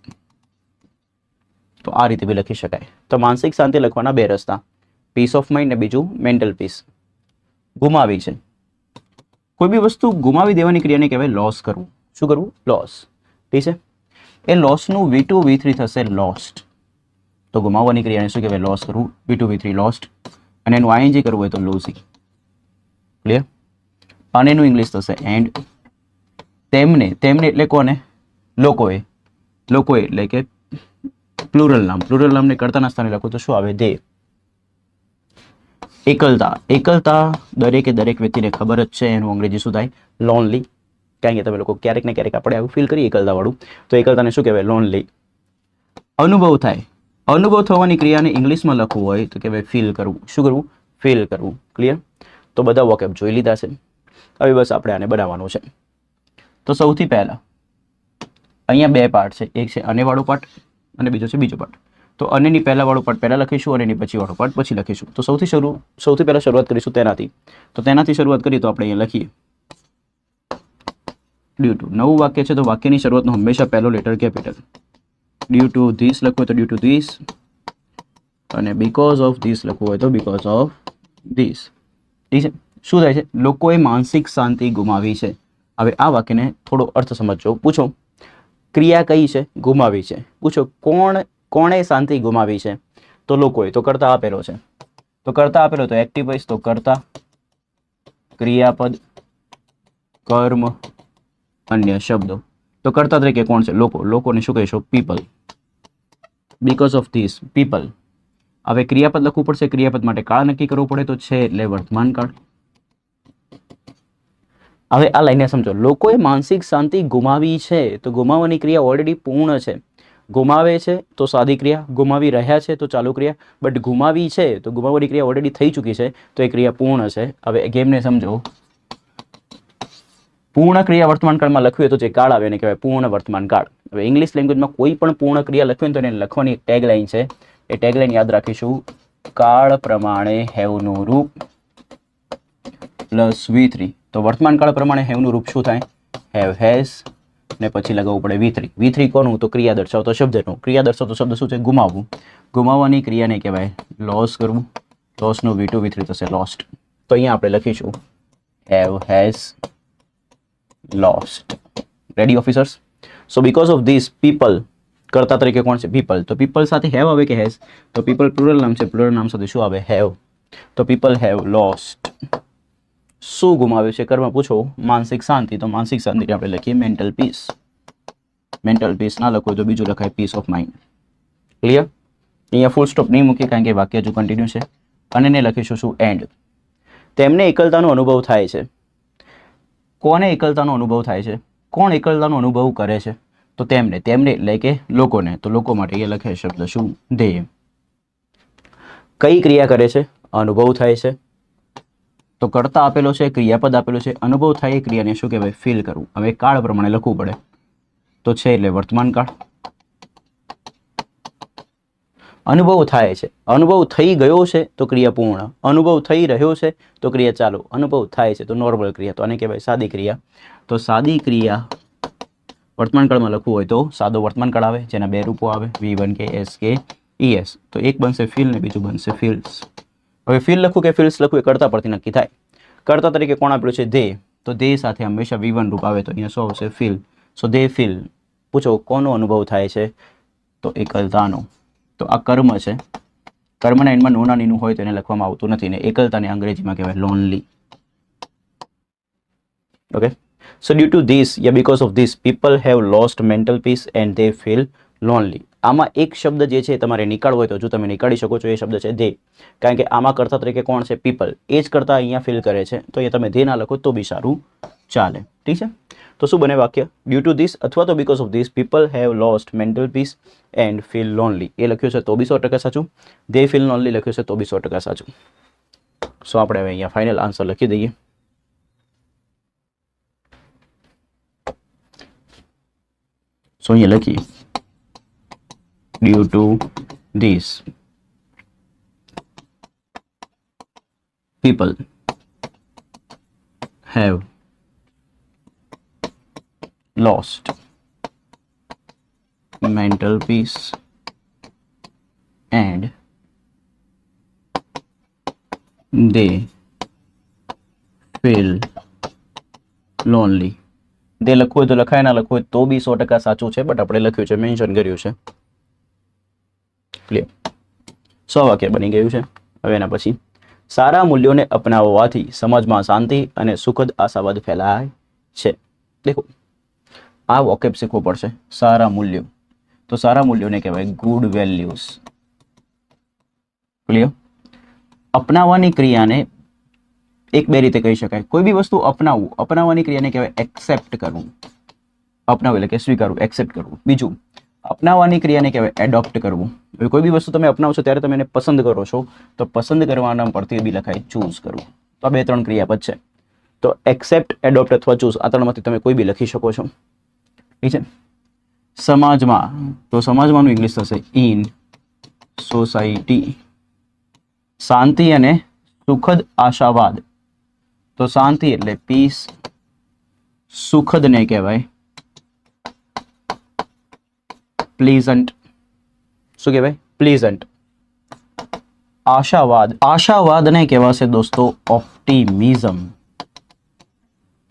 તો આ રીતે બી લખી શકાય. તો માનસિક શાંતિ લખવાના બે રસ્તા, પીસ ઓફ માઇન્ડ ને બીજું મેન્ટલ પીસ. ગુમાવી છે, કોઈ બી વસ્તુ ગુમાવી દેવાની ક્રિયાને કહેવાય લોસ કરવું. શું કરવું? લોસ. ઠીક છે. એ લોસનું V2 V3 થશે લોસ્ટ. તો ગુમાવવાની ક્રિયાને શું કહેવાય? લોસ કરવું. V2 V3 lost. અને એનું ING કરવું હોય તો લોઝી. ક્લિયર? અને એનું ઇંગ્લિશ થશે એન્ડ. તેમને, તેમને એટલે કોને? લોકોએ. લોકોએ એટલે કે પ્લુરલ નામ. પ્લુરલ નામને કર્તાના સ્થાને લખું તો શું આવે? દે. એકલતા, એકલતા દરેકે દરેક વ્યક્તિને ખબર જ છે એનું અંગ્રેજી શું થાય? લોનલી. કારણ કે તમે લોકો ક્યારેક ને ક્યારેક આપણે આવું ફીલ કરીએ એકલતા વાળું, તો એકલતાને શું કહેવાય? લોનલી. અનુભવ થાય, અનુભવ થવાની ક્રિયાને ઇંગ્લિશમાં લખવું હોય તો કહેવાય ફીલ કરવું. શું કરવું? ફીલ કરવું. ક્લિયર? તો બધા વોકેબ જોઈ લીધા છે. હવે બસ આપણે આને બનાવવાનું છે. તો સૌથી પહેલા અહીંયા બે પાર્ટ છે, એક છે અને વાળો પાર્ટ અને બીજો છે બીજો પાર્ટ. તો અનેની પહેલા વાળો પાર્ટ પહેલા લખીશું અને એની પછી વાળો પાર્ટ પછી લખીશું. તો સૌથી પહેલા શરૂઆત કરીશું તેનાથી. તો તેનાથી શરૂઆત કરીએ તો આપણે અહીંયા લખીએ ડ્યુ ટુ. નવું વાક્ય છે તો વાક્યની શરૂઆતનો હંમેશા પહેલો letter capital. Due to this લખવું હોય તો ડ્યુ ટુ ધીસ, અને બીકોઝ ઓફ ધીસ લખવું હોય તો બીકોઝ ઓફ ધીસ. ઠીક છે. શું થાય છે? લોકોએ માનસિક શાંતિ ગુમાવી છે. હવે આ વાક્યને થોડો અર્થ સમજજો. પૂછો ક્રિયા કઈ છે? ગુમાવી છે. પૂછો કોણે શાંતિ ગુમાવી છે? તો લોકોએ. તો કર્તા આપેલો છે, તો કર્તા આપેલો તો એક્ટિવ વોઇસ, તો કર્તા, ક્રિયાપદ, કર્મ, અન્ય શબ્દો. તો કર્તા તરીકે કોણ છે? લોકો. લોકોને શું કહીશું? People. Because of this people. હવે ક્રિયાપદ લખવું પડશે. ક્રિયાપદ માટે કાળ નક્કી કરવું પડે, તો છે એટલે વર્તમાન કાળ. હવે આ લાઈને સમજો. લોકોએ માનસિક શાંતિ ગુમાવી છે, તો ગુમાવવાની ક્રિયા ઓલરેડી પૂર્ણ છે. ગુમાવે છે તો સાદી ક્રિયા, ગુમાવી રહ્યા છે તો ચાલુ ક્રિયા, બટ ગુમાવી છે તો ગુમાવવાની ક્રિયા ઓલરેડી થઈ ચૂકી છે, તો એ ક્રિયા પૂર્ણ છે. હવે ગેમને સમજો. પૂર્ણ ક્રિયા વર્તમાન કાળમાં લખવી હોય તો જે કાળ આવે એને કહેવાય પૂર્ણ વર્તમાન કાળ. હવે ઇંગ્લિશ લેંગ્વેજમાં કોઈ પણ પૂર્ણ ક્રિયા લખવી હોય તો એને લખવાની એક ટેગલાઇન છે. એ ટેગલાઇન યાદ રાખીશું. કાળ પ્રમાણે હેવનું રૂપ પ્લસ V3. તો વર્તમાન કાળ પ્રમાણે હેવનું રૂપ શું થાય? હેવ, હેઝ, ને પછી લગાવવું પડે V3. V3 કોનું? તો ક્રિયા દર્શાવતો શબ્દનું. ક્રિયા દર્શાવતો શબ્દ શું છે? ગુમાવવું. ગુમાવવાની ક્રિયાને કહેવાય લોસ કરવું. લોસનું V2 V3 થશે લોસ્ટ. તો અહીંયા આપણે લખીશું have, has, lost. Ready officers? So because of this people, કર્તા તરીકે કોણ છે? પીપલ. તો પીપલ સાથે હેવ આવે કે હેઝ? તો પીપલ પ્લુરલ નામ છે, પ્લુરલ નામ સાથે શું આવે? હેવ. તો પીપલ હેવ લોસ્ટ. શું ગુમાવ્યું છે? કર્મ. પૂછો માનસિક શાંતિ, તો માનસિક શાંતિને આપણે લખીએ મેન્ટલ પીસ. મેન્ટલ પીસ ના લખો તો બીજું લખાય પીસ ઓફ માઇન્ડ. ક્લિયર? અહીંયા ફૂલ સ્ટોપ નહીં મૂકીએ કારણ કે વાક્ય હજુ કન્ટિન્યુ છે. અને એને લખીશું શું? એન્ડ. તેમને એકલતાનો અનુભવ થાય છે. કોને એકલતાનો અનુભવ થાય છે? કોણ એકલતાનો અનુભવ કરે છે? તો તેમને. તેમને એટલે કે લોકોને. તો લોકો માટે એ લખે શબ્દ શું? દે. કઈ ક્રિયા કરે છે? અનુભવ થાય છે. તો કર્તા આપેલો છે, ક્રિયાપદ આપેલું છે. અનુભવ થાય એ ક્રિયાને શું કહેવાય? ફીલ કરવું. હવે કાળ પ્રમાણે લખવું પડે, તો છે એટલે વર્તમાન કાળ. અનુભવ થાય છે, અનુભવ થઈ ગયો છે તો ક્રિયા પૂર્ણ. અનુભવ થઈ રહ્યો છે તો ક્રિયા ચાલુ. અનુભવ થાય છે તો નોર્મલ ક્રિયા, તો આને કહેવાય સાદી ક્રિયા. તો સાદી ક્રિયા વર્તમાન કાળમાં લખવું હોય તો સાદો વર્તમાન કાળ આવે, જેના બે રૂપો આવે, V1 કે S કે ES. તો એક બનશે ફીલ ને બીજું બનશે ફીલ્સ. હવે ફીલ લખવું કે ફીલ્સ લખવું એ કર્તા પરથી નક્કી થાય. કર્તા તરીકે કોણ આપેલું છે? દે. તો દે સાથે હંમેશા V1 રૂપ આવે, તો અહીંયા શું આવશે? ફીલ. સો દે ફીલ. પૂછો કોનો અનુભવ થાય છે? તો એકલતાનો. તો આ કર્મ છે. કર્મના એન્ડમાં નોના નીનું હોય તો એને લખવામાં આવતું નથી, ને એકલતાને અંગ્રેજીમાં કહેવાય lonely. Okay. So due to this યા because of this people have lost mental peace and they feel lonely. આમાં એક શબ્દ જે છે તમારે નીકાળવો હોય તો હજુ તમે નીકાળી શકો છો. એ શબ્દ છે દે. કારણ કે આમાં કર્તા તરીકે કોણ છે? પીપલ. એ જ કરતા અહીંયા ફીલ કરે છે, તો અહીંયા તમે દે ના લખો તો બી સારું ચાલે. ઠીક છે. તો શું બને વાક્ય? ડ્યુ ટુ ધીસ અથવા તો because of this people have lost mental peace and feel lonely. એ લખ્યું છે તો બી 100% સાચું. દે ફીલ લોનલી લખ્યું છે તો બી 100% સાચું. સો આપણે હવે અહીંયા ફાઇનલ આન્સર લખી દઈએ. સો અહીંયા લખીએ due to this people have lost mental peace and they feel lonely. તે લખવું હોય તો લખાય, ના લખવું હોય તો બી 100% સાચું છે, બટ આપણે લખ્યું છે, મેન્શન કર્યું છે. ક્લિયર? 100 વાક્ય બની ગયું છે. હવે એના પછી સારા મૂલ્યોને અપનાવવાથી સમાજમાં શાંતિ અને સુખદ આશાવાદ ફેલાય છે. દેખો આ વોકેબ શીખવું પડશે. સારા મૂલ્યો, તો સારા મૂલ્યોને કહેવાય ગુડ વેલ્યુઝ. ક્લિયર? અપનાવવાની ક્રિયાને એક બે રીતે કહી શકાય. કોઈ બી વસ્તુ અપનાવવું, અપનાવવાની ક્રિયાને કહેવાય એક્સેપ્ટ કરવું. અપનાવવું એટલે કે સ્વીકારવું, એક્સેપ્ટ કરવું. બીજું અપનાવવાની ક્રિયાને કહેવાય એડોપ્ટ કરવું. હવે કોઈ બી વસ્તુ તમે અપનાવશો ત્યારે તમે એને પસંદ કરો છો, તો પસંદ કરવાના પરથી બી લખાય ચૂઝ કરવું. તો આ 2-3 ક્રિયાપદ છે. તો એક્સેપ્ટ, એડોપ્ટ અથવા ચૂઝ આ ત્રણમાંથી તમે કોઈ બી લખી શકો છો. ઠીક છે? સમાજમાં, તો સમાજમાંનું ઇંગ્લિશ થશે ઇન સોસાયટી. શાંતિ અને સુખદ આશાવાદ, તો શાંતિ એટલે પીસ, સુખદને કહેવાય પ્લીઝન્ટ. શું કહેવાય? પ્લીઝન્ટ. આશાવાદ, આશાવાદને કહેવાશે દોસ્તો ઓપ્ટિમિઝમ.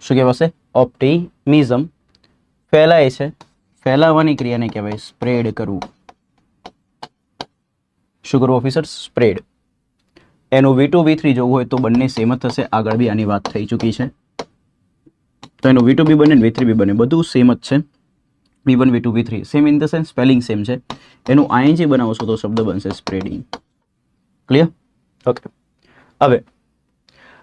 શું કહેવાશે? ઓપ્ટિમિઝમ. ફેલાય છે, ફેલાવાની ક્રિયાને કહેવાય સ્પ્રેડ કરવું. શું કરવું ઓફિસર? સ્પ્રેડ. એનું V2 V3 જોવું હોય તો બંને સેમ જ થશે. આગળ બી આની વાત થઈ ચૂકી છે. તો એનું V2 બી બને, V3 બી બને, બધું સેમ જ છે. V1 V2 V3 same in the sense spelling same છે. એનું ING બનાવશો તો શબ્દ બનશે સ્પ્રેડિંગ. ક્લિયર? ઓકે. હવે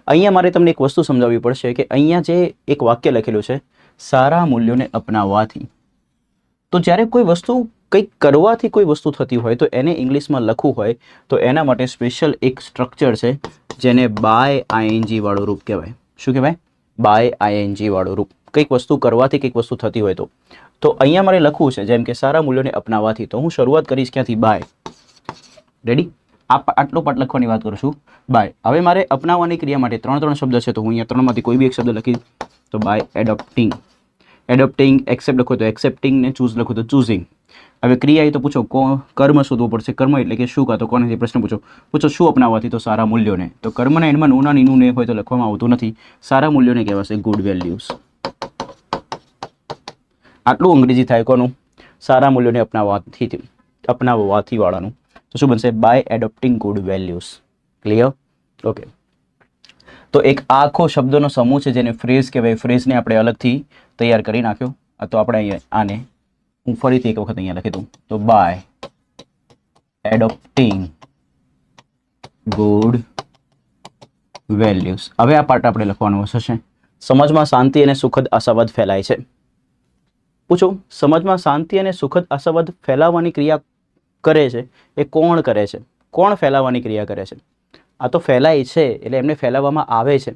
અહીંયા મારે તમને એક વસ્તુ સમજાવવી પડશે કે અહીંયા જે એક વાક્ય લખેલું છે સારા મૂલ્યોને અપનાવવાથી, તો જ્યારે કોઈ વસ્તુ કંઈક કરવાથી કોઈ વસ્તુ થતી હોય તો એને ઇંગ્લિશમાં લખવું હોય તો એના માટે સ્પેશિયલ એક સ્ટ્રક્ચર છે જેને બાય ING વાળું રૂપ કહેવાય. શું કહેવાય? બાય ING વાળું રૂપ. કંઈક વસ્તુ કરવાથી કંઈક વસ્તુ થતી હોય તો અહીંયા મારે લખવું છે જેમ કે સારા મૂલ્યોને અપનાવવાથી, તો હું શરૂઆત કરીશ ક્યાંથી? બાય. રેડી? આટલો પાઠ લખવાની વાત કરું છું. બાય. હવે મારે અપનાવવાની ક્રિયા માટે 3 શબ્દ છે, તો હું અહીંયા 3માંથી કોઈ બી એક શબ્દ લખી, તો બાય એડોપ્ટિંગ. એડોપ્ટિંગ, એક્સેપ્ટ લખો તો એક્સેપ્ટિંગ, ને ચૂઝ લખો તો ચૂઝિંગ. હવે ક્રિયા એ તો પૂછો કર્મ શોધવું પડશે. કર્મ એટલે કે શું? કાં તો કોનેથી પ્રશ્ન પૂછો શું અપનાવવાથી? તો સારા મૂલ્યોને. તો કર્મના એન્ડમાં નું ના નીનું ને હોય તો લખવામાં આવતું નથી. સારા મૂલ્યોને કહેવાશે ગુડ વેલ્યુઝ. આટલું અંગ્રેજી થાય કોનું? સારા મૂલ્યોને અપનાવવાથી વાળાનું. તો શું બનશે? By adopting good values. Clear? Okay. તો એક આખો શબ્દનો સમૂહ છે જેને ફ્રેઝ કહેવાય. ફ્રેઝને આપણે અલગથી તૈયાર કરી નાખ્યો. તો આપણે અહીંયા આને હું ફરીથી એક વખત અહીંયા લખી દઉં, તો બાય એડોપ્ટિંગ ગુડ વેલ્યુઝ. હવે આ પાર્ટ આપણે લખવાનો હશે. સમાજમાં શાંતિ અને સુખદ આશાવાદ ફેલાય છે. પૂછો, સમાજમાં શાંતિ અને સુખદ આશાવાદ ફેલાવવાની ક્રિયા કરે છે એ કોણ કરે છે? કોણ ફેલાવવાની ક્રિયા કરે છે? આ તો ફેલાય છે એટલે એમને ફેલાવવામાં આવે છે,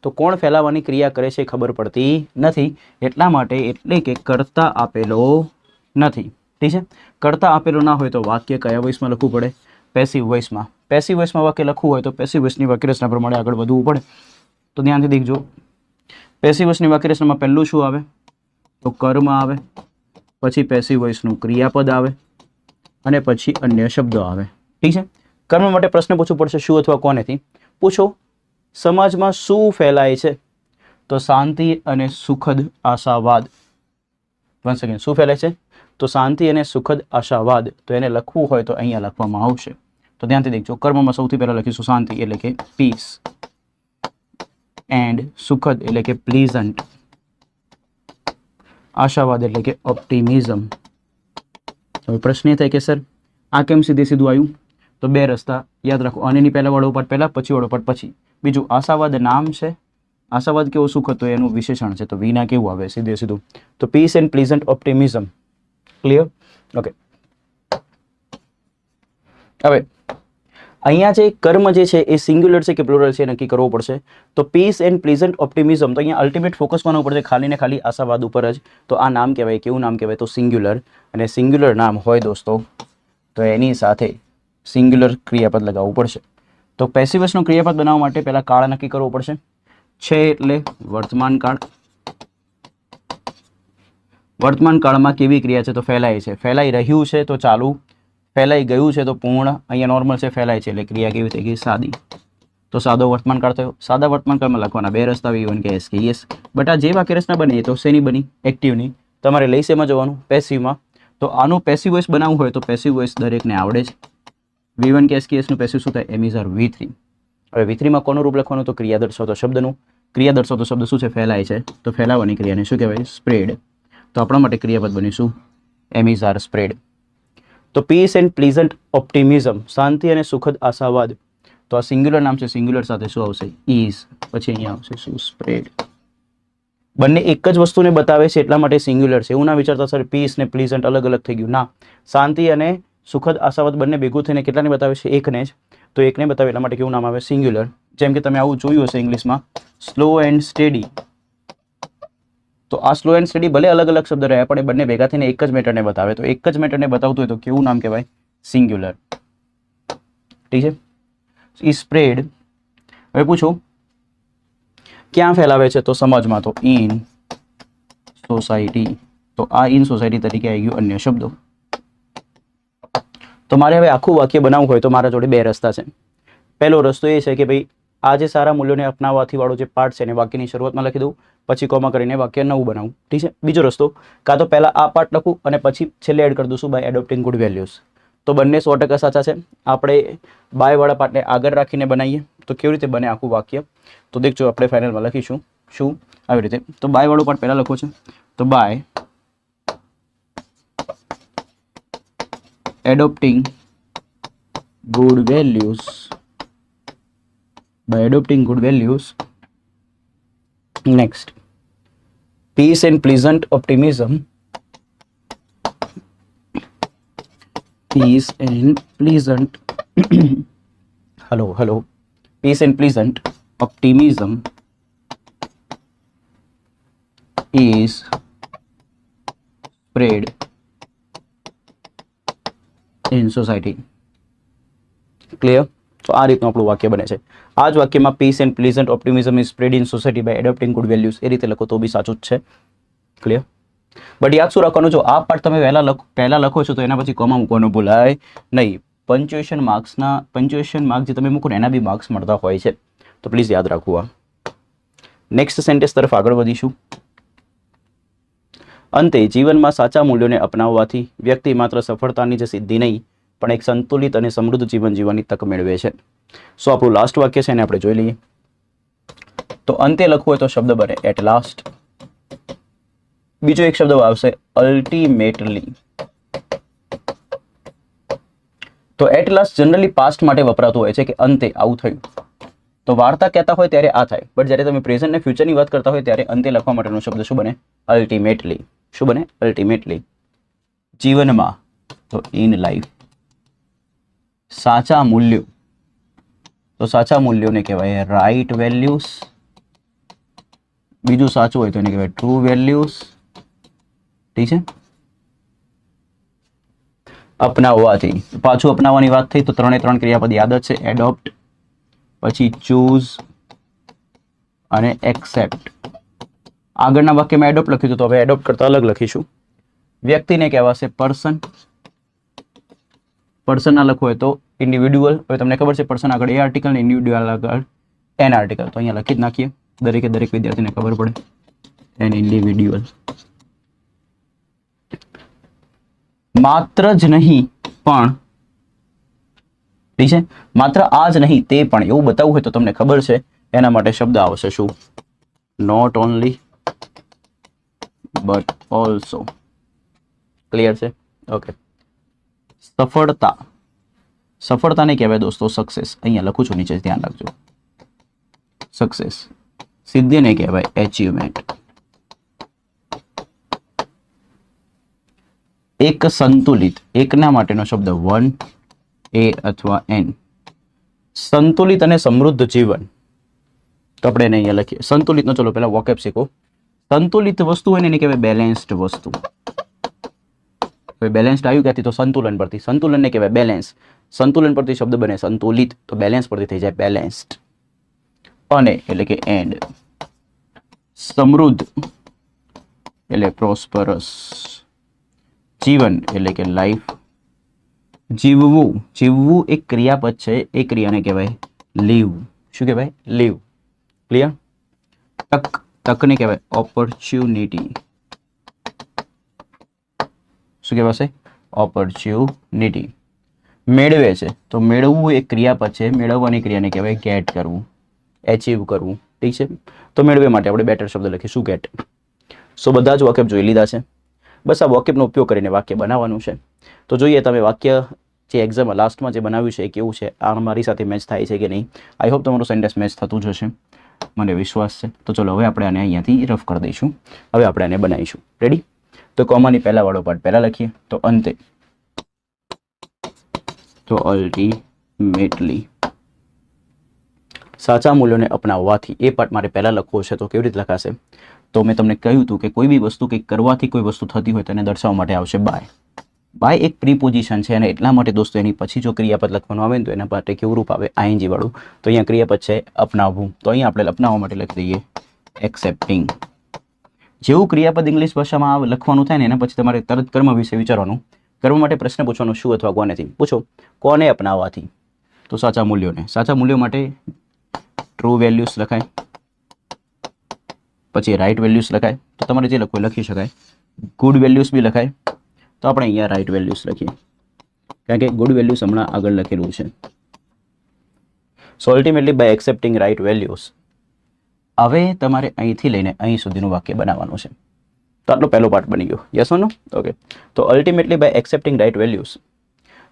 તો કોણ ફેલાવવાની ક્રિયા કરે છે ખબર પડતી નથી. એટલા માટે એટલે કે કર્તા આપેલો નથી. ઠીક છે? કર્તા આપેલો ના હોય તો વાક્ય કયા વોઇસમાં લખવું પડે? પેસિવ વોઇસમાં. પેસિવ વોઇસમાં વાક્ય લખવું હોય તો પેસિવ વોઇસની વાક્યરચના પ્રમાણે આગળ વધવું પડે. તો ધ્યાનથી દેખજો. પેસિવ વોઇસની વાક્યરચનામાં પહેલું શું આવે? તો કર્મ આવે, પછી પેસિવ વોઇસનું ક્રિયાપદ આવે, અને પછી અન્ય શબ્દો આવે. ઠીક છે? કર્મ માટે પ્રશ્ન પૂછવું પડશે શું અથવા કોનેથી. પૂછો સમાજમાં શું ફેલાય છે? તો શાંતિ અને સુખદ આશાવાદ. વન સેકન્ડ, શું ફેલાય છે? તો શાંતિ અને સુખદ આશાવાદ. તો એને લખવું હોય તો અહીંયા લખવામાં આવશે. તો ધ્યાનથી દેખજો. કર્મમાં સૌથી પહેલા લખીશું શાંતિ એટલે કે પીસ, એન્ડ સુખદ એટલે કે પ્લીઝન્ટ, આશાવાદ એટલે કે ઓપ્ટિમિઝમ. હવે પ્રશ્ન એ થાય કે સર આ કેમ સીધે સીધું આવ્યું? તો 2 રસ્તા યાદ રાખો. આની પહેલા વાળો પાર્ટ પહેલા, પછી વાળો પાર્ટ પછી. બીજું આશાવાદ નામ છે. આશાવાદ કેવો સુખ હતો એનું વિશેષણ છે, તો વિના કેવું આવે સીધે સીધું? તો peace and pleasant optimism. Clear? Okay. હવે અહીંયા જે કર્મ જે છે એ સિંગ્યુલર છે કે પ્લુરલ છે નક્કી કરવો પડશે. તો પીસ એન્ડ પ્લીઝન્ટ ઓપ્ટિમિઝમ, તો અહીંયા અલ્ટિમેટ ફોકસ કોના ઉપર છે? ખાલી ને ખાલી આશાવાદ ઉપર જ. તો આ નામ કહેવાય, કેવું નામ કહેવાય? તો સિંગ્યુલર. અને સિંગ્યુલર નામ હોય દોસ્તો તો એની સાથે સિંગ્યુલર ક્રિયાપદ લગાવવું પડશે. તો પેસિવ વોઇસનો ક્રિયાપદ બનાવવા માટે પહેલાં કાળ નક્કી કરવો પડશે. છે એટલે વર્તમાન કાળ. વર્તમાન કાળમાં કેવી ક્રિયા છે? તો ફેલાય છે. ફેલાઈ રહ્યું છે તો ચાલુ, ફેલાઈ ગયું છે તો પૂર્ણ. અહીંયા નોર્મલ છે, ફેલાય છે એટલે ક્રિયા કેવી થઈ ગઈ? સાદી. તો સાદો વર્તમાન કાળ થયો. સાદા વર્તમાન કાળમાં લખવાના બે રસ્તા, V1 કે S કે યસ. બટ આ જે વાક્ય રચના બની એ તો શેની બની? એક્ટિવની. તમારે લઈ શેમાં જવાનું? પેસિવમાં. તો આનું પેસિવ વોઇસ બનાવવું હોય તો પેસિવ વોઇસ દરેકને આવડે છે. V1 કે S કે યસનું પેસિવ શું થાય? M is V3. હવે V3 માં કોનું રૂપ લખવાનું? તો ક્રિયા દર્શાવતો શબ્દનું. ક્રિયા દર્શાવતો શબ્દ શું છે? ફેલાય છે. તો ફેલાવાની ક્રિયાને શું કહેવાય? સ્પ્રેડ. તો આપણા માટે ક્રિયાપદ બનીશું M is સ્પ્રેડ. તો પીસ એન્ડ પ્લીઝન્ટ ઓપ્ટિમિઝમ, શાંતિ અને સુખદ આશાવાદ. તો આ સિંગ્યુલર નામ છે, સિંગ્યુલર સાથે શું આવશે? ઇઝ. પછી અહીંયા આવશે શું? સ્પ્રેડ. બંને એક જ વસ્તુને બતાવે છે એટલા માટે સિંગ્યુલર છે. એવું ના વિચારતા સર પીસ ને પ્લીઝન્ટ અલગ અલગ થઈ ગયું. ના, શાંતિ અને સુખદ આશાવાદ બંને ભેગું થઈને કેટલાને બતાવે છે? એકને જ. તો એકને બતાવે એટલા માટે કેવું નામ આવે? સિંગ્યુલર. જેમ કે તમે આવું જોયું હશે ઇંગ્લિશમાં, સ્લો એન્ડ સ્ટેડી. તો આ સ્લો એન્ડ સ્ટડી ભલે અલગ અલગ શબ્દ રહ્યા પણ એ બંને ભેગા થઈને એક જ મેટરને બતાવે. તો એક જ મેટરને બતાવતું હોય તો કેવું નામ કહેવાય? સિંગ્યુલર. ઠીક છે. ઈ સ્પ્રેડ. હવે પૂછો ક્યાં ફેલાવે છે? તો સમાજમાં. તો ઇન સોસાયટી. તો આ ઇન સોસાયટી તરીકે આવી ગયું અન્ય શબ્દો. તો મારે હવે આખું વાક્ય બનાવવું હોય તો મારા જોડે બે રસ્તા છે. પહેલો રસ્તો એ છે કે ભાઈ આ જે સારા મૂલ્યોને અપનાવવાથી વાળો જે પાર્ટ છે એને વાક્યની શરૂઆતમાં લખી દઉં, પછી કોમા કરીને વાક્ય નવું બનાવું. ઠીક છે. બીજો રસ્તો, કાં તો પહેલાં આ પાર્ટ લખું અને પછી છેલ્લે એડ કરી દઉં છું બાય એડોપ્ટિંગ ગુડ વેલ્યુઝ. તો બંને 100% સાચા છે. આપણે બાયવાળા પાર્ટને આગળ રાખીને બનાવીએ તો કેવી રીતે બને આખું વાક્ય? તો દેખજો આપણે ફાઇનલમાં લખીશું શું આવી રીતે. તો બાયવાળો પાર્ટ પહેલાં લખો છે. તો by adopting good values, by adopting good values. Next, peace and pleasant optimism. Peace and pleasant hello peace and pleasant optimism is spread in society. Clear? તો આ રીતનું આપણું વાક્ય બને છે. આ જ વાક્યમાં peace and pleasant optimism is spread in society by adopting good values એ રીતે લખો તો બી સાચું જ છે. ક્લિયર? બટ યાદ શું રાખવાનું? જો આ પાર્ટ તમે પહેલાં લખો છો તો એના પછી કોમા મૂકવાનું ભૂલાય નહીં. પંચ્યુએશન માર્ક્સ જે તમે મૂકો ને એના બી માર્ક્સ મળતા હોય છે. તો પ્લીઝ યાદ રાખવું. આ નેક્સ્ટ સેન્ટેન્સ તરફ આગળ વધીશું. અંતે જીવનમાં સાચા મૂલ્યોને અપનાવવાથી વ્યક્તિ માત્ર સફળતાની જ સિદ્ધિ નહીં પણ એક સંતુલિત અને સમૃદ્ધ જીવન જીવવાની તક મેળવે છે. સો આપણું લાસ્ટ વાક્ય છે એને આપણે જોઈ લઈએ. તો અંતે લખવું હોય તો શબ્દ બને એટ લાસ્ટ. બીજો એક શબ્દ આવશે અલ્ટિમેટલી. તો એટ લાસ્ટ જનરલી પાસ્ટ માટે વપરાતું હોય છે કે અંતે આવું થયું. તો વાર્તા કહેતા હોય ત્યારે આ થાય, બટ જ્યારે તમે પ્રેઝન્ટ ને ફ્યુચરની વાત કરતા હોય ત્યારે અંતે લખવા માટેનો શબ્દ શું બને? અલ્ટિમેટલી. શું બને? અલ્ટિમેટલી. જીવનમાં તો ઇન લાઈફ. સાચા મૂલ્યો, તો સાચા મૂલ્યોને કહેવાય રાઈટ વેલ્યુઝ. બીજું સાચું હોય તો એને કહેવાય ટ્રુ વેલ્યુઝ. ઠીક છે. અપનાવવાથી, પાછું અપનાવવાની વાત થઈ તો 3 ક્રિયાપદ યાદ જ છે. એડોપ્ટ, પછી ચૂઝ અને એક્સેપ્ટ. આગળના વાક્યમાં એડોપ્ટ લખ્યું તો હવે એડોપ્ટ કરતા અલગ લખીશું. વ્યક્તિને કહેવાશે પર્સન. પર્સન ના લખવું હોય તો ઇન્ડિવિડ્યુઅલ. હવે તમને ખબર છે પર્સન આગળ એ આર્ટિકલ ને ઇન્ડિવિડ્યુઅલ આગળ એન આર્ટિકલ. તો અહીંયા લખી જ નાખીએ, દરેક વિદ્યાર્થીને ખબર પડે. An individual. માત્ર જ નહીં પણ, ઠીક છે, માત્ર આ જ નહીં તે પણ એવું બતાવવું હોય તો તમને ખબર છે એના માટે શબ્દ આવશે શું? Not only but also. Clear છે? ઓકે. સફળતા, સફળતાને કહેવાય દોસ્તો સક્સેસ. અહીંયા લખું છું નીચે, ધ્યાન રાખજો. સક્સેસ. સિદ્ધિને કહેવાય એચિવમેન્ટ. એક સંતુલિત, એકના માટેનો શબ્દ વન, એ અથવા એન. સંતુલિત અને સમૃદ્ધ જીવન, તો આપણે એને અહીંયા લખીએ સંતુલિતનો. ચલો પહેલા વોકેબ શીખો. સંતુલિત વસ્તુ હોય ને એને કહેવાય બેલેન્સ્ડ વસ્તુ. બેલેન્સ્ડ આવ્યું ક્યાંથી? તો સંતુલન પરથી. સંતુલનને કહેવાય બેલેન્સ. સંતુલન પરથી શબ્દ બને સંતુલિત, તો બેલેન્સ પરથી થઈ જાય બેલેન્સ્ડ. અને એટલે કે એન્ડ. સમૃદ્ધ એટલે પ્રોસ્પરસ. જીવન એટલે કે લાઈફ. જીવવું, જીવવું એક ક્રિયાપદ છે, એ ક્રિયાને કહેવાય લીવ. શું કહેવાય? લીવ. ક્લિયર? તક, તકને કહેવાય ઓપોર્ચ્યુનિટી. શું કહેવાશે? ઓપોર્ચ્યુનિટી. મેળવે છે, તો મેળવવું એક ક્રિયાપદ છે, મેળવવાની ક્રિયાને કહેવાય ગેટ કરવું, એચીવ કરવું. ઠીક છે? તો મેળવે માટે આપણે બેટર શબ્દ લખીશું ગેટ. સો બધા જ વોકેબ જોઈ લીધા છે. બસ આ વોકેબનો ઉપયોગ કરીને વાક્ય બનાવવાનું છે. તો જોઈએ તમે વાક્ય જે એક્ઝામમાં લાસ્ટમાં જે બનાવ્યું છે એ કેવું છે, આ મારી સાથે મેચ થાય છે કે નહીં. આઈ હોપ તમારું સેન્ટેન્સ મેચ થતું જ હશે, મને વિશ્વાસ છે. તો ચલો હવે આપણે આને અહીંયાથી રફ કરી દઈશું. હવે આપણે આને બનાવીશું. રેડી? તો કોમાની પહેલા વાળો પાર્ટ પહેલા લખીએ, તો અંતે, તો અલ્ટિમેટલી. સાચા મૂલ્યોને અપનાવવાથી, એ પાર્ટ મારે પહેલા લખવો છે. તો કેવી રીતે લખાશે? તો મેં તમને કહ્યું હતું કે કોઈ બી વસ્તુ કંઈક કરવાથી કોઈ વસ્તુ થતી હોય તેને દર્શાવવા માટે આવશે બાય. બાય એક પ્રીપોઝિશન છે, અને એટલા માટે દોસ્તો એની પછી જો ક્રિયાપદ લખવાનું આવે ને તો એના માટે કેવું રૂપ આવે? આઈએનજી વાળું. તો અહીંયા ક્રિયાપદ છે અપનાવવું, તો અહીંયા આપણે અપનાવવા માટે લખી દઈએ એક્સેપ્ટિંગ. જેવું ક્રિયાપદ ઇંગ્લિશ ભાષામાં લખવાનું થાય ને એના પછી તમારે તરત કર્મ વિશે વિચારવાનું. કર્મ માટે પ્રશ્ન પૂછવાનો, શું અથવા કોનેથી પૂછો? કોને અપનાવવાથી? તો સાચા મૂલ્યોને. સાચા મૂલ્યો માટે ટ્રુ વેલ્યુઝ લખાય, પછી રાઇટ વેલ્યુઝ લખાય. તો તમારે જે લખવું લખી શકાય. ગુડ વેલ્યુઝ બી લખાય, તો આપણે અહીંયા રાઇટ વેલ્યુઝ લખીએ, કારણ કે ગુડ વેલ્યુઝ હમણાં આગળ લખેલું છે. So ultimately by accepting right values. હવે તમારે અહીંથી લઈને અહીં સુધીનું વાક્ય બનાવવાનું છે. તો આટલો પહેલો પાર્ટ બની ગયો. Yes or no? ઓકે. તો ultimately by accepting right values,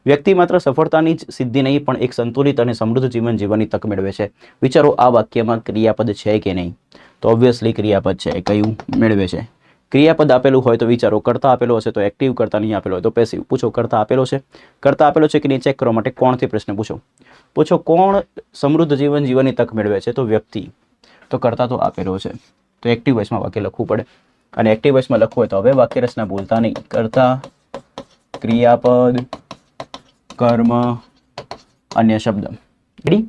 વ્યક્તિ માત્ર સફળતાની જ સિદ્ધિ નહીં પણ એક સંતુલિત અને સમૃદ્ધ જીવન જીવવાની તક મેળવે છે. વિચારો આ વાક્યમાં ક્રિયાપદ છે કે નહીં? તો ઓબ્વિયસલી ક્રિયાપદ છે. કયું? મેળવે છે. ક્રિયાપદ આપેલું હોય તો વિચારો. કરતા આપેલો હશે તો એક્ટિવ, કરતા નહીં આપેલો હોય તો પેસિવ. પૂછો કરતા આપેલો છે? કરતા આપેલો છે કે નહીં ચેક કરવા માટે કોણથી પ્રશ્ન પૂછો. પૂછો કોણ સમૃદ્ધ જીવન જીવવાની તક મેળવે છે? તો વ્યક્તિ. તો કરતા તો આપેલો છે, તો એક્ટિવ વોઇસમાં વાક્ય લખવું પડે. અને એક્ટિવ વોઇસમાં લખવું હોય તો હવે વાક્ય રચના ભૂલતા નહીં. કરતા, ક્રિયાપદ, કર્મ, અન્ય શબ્દ. રેડી?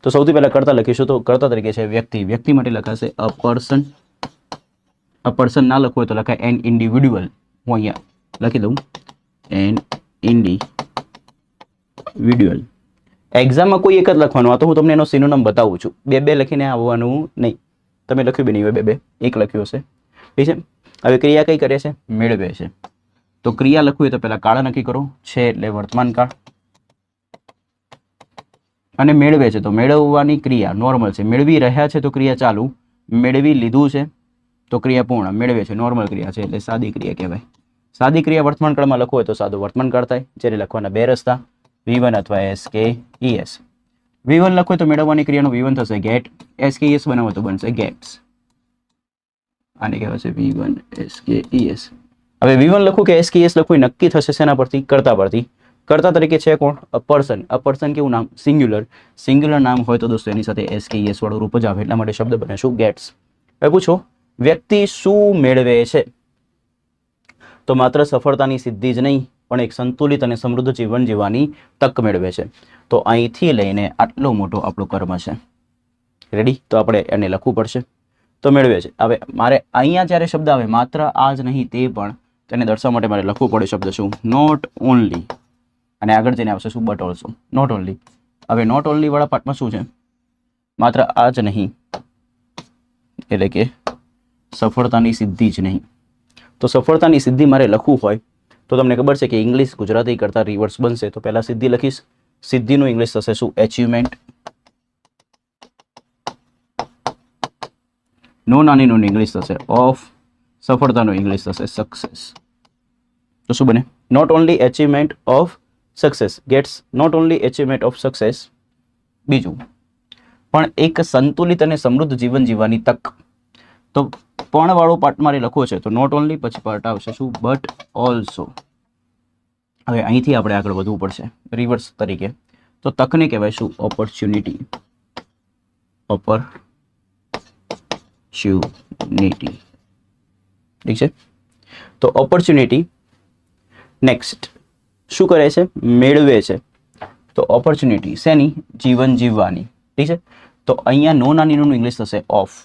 તો સૌથી પહેલા કરતા લખીશું, તો કરતા તરીકે છે વ્યક્તિ. વ્યક્તિ માટે લખાશે અ પર્સન. અ પર્સન ના લખવું હોય તો લખાય એન ઇન્ડિવિડ્યુઅલ. હું અહીંયા લખી દઉં એન ઇન્ડિવિડ્યુઅલ. એક્ઝામમાં કોઈ એક જ લખવાનું, આ તો હું તમને એનો સિનોનિમ બતાવું છું. બે બે લખીને આવવાનું નહીં. તમે લખ્યું બી નહીં હોય, બે બે એક લખ્યું હશે. ઠીક છે? હવે ક્રિયા કઈ કરે છે? મેળવે છે. તો ક્રિયા લખવું હોય તો પહેલા કાળ નક્કી કરો. છે એટલે વર્તમાન કાળ, અને મેળવે છે તો મેળવવાની ક્રિયા નોર્મલ છે. મેળવી રહ્યા છે તો ક્રિયા ચાલુ. મેળવી લીધું છે તો ક્રિયા પૂર્ણ. મેળવે છે નોર્મલ ક્રિયા છે એટલે સાદી ક્રિયા કહેવાય. સાદી ક્રિયા વર્તમાન કાળમાં લખવું હોય તો સાદું વર્તમાન કાળ થાય. જ્યારે લખવાના બે રસ્તા, V1 અથવા SKES. V1 લખવું હોય તો મેળવવાની ક્રિયાનો V1 થશે ગેટ. SKES બનાવો તો બનશે ગેટ્સ. આને કહેવાય છે V1 SKES. હવે V1 લખું કે SKES લખવું નક્કી થશે શેના પરથી? કરતા પરથી. કરતા તરીકે છે કોણ? A person. અ પર્સન કેવું નામ? સિંગ્યુલર. સિંગ્યુલર નામ હોય તો દોસ્તો એની સાથે SKES વાળું રૂપ જ આવે, એટલા માટે શબ્દ બને શું? ગેટ્સ. હવે પૂછો વ્યક્તિ શું મેળવે છે? તો માત્ર સફળતાની સિદ્ધિ જ નહીં પણ એક સંતુલિત અને સમૃદ્ધ જીવન જીવવાની તક મેળવે છે. તો અહીંથી લઈને આટલો મોટો આપણો કર્મ છે. રેડી? તો આપણે એને લખવું પડશે. તો મેળવે છે. હવે મારે અહીંયા જ્યારે શબ્દ આવે માત્ર આ જ નહીં તે પણ, તેને દર્શાવવા માટે મારે લખવું પડે શબ્દ શું? Not only. અને આગળ જઈને આવશે શું? But also. Not only. હવે નોટ ઓનલી વાળા પાર્ટમાં શું છે? માત્ર આ જ નહીં એટલે કે સફળતાની સિદ્ધિ જ નહીં. તો સફળતાની સિદ્ધિ મારે લખવું હોય તો તમને ખબર છે કે ઇંગ્લિશ ગુજરાતી કરતાં રિવર્સ બનશે. તો પહેલાં સિદ્ધિ લખીશ. સિદ્ધિનું ઇંગ્લિશ થશે શું? એચિવમેન્ટ. નો નાનીનું ઇંગ્લિશ થશે ઓફ. સફળતાનું ઇંગ્લિશ થશે સક્સેસ. તો શું બને? Not only achievement of success gets not only achievement of success. બીજું પણ એક સંતુલિત અને સમૃદ્ધ જીવન જીવવાની તક. તો પણ વાળો પાર્ટ મારે લખવો છે તો નોટ ઓનલી પછી પાર્ટ આવશે શું? But also. હવે અહીંથી આપણે આગળ વધવું પડશે રિવર્સ તરીકે. તો તકને કહેવાય શું? ઓપોર્ચ્યુનિટી. ઓપોર્ચ્યુનિટી. ઠીક છે. તો ઓપોર્ચ્યુનિટી નેક્સ્ટ શું કરે છે? મેળવે છે. તો ઓપોર્ચ્યુનિટી શેની? જીવન જીવવાની. ઠીક છે. તો અહીંયા નો નાની નું ઇંગ્લિશ થશે ઓફ.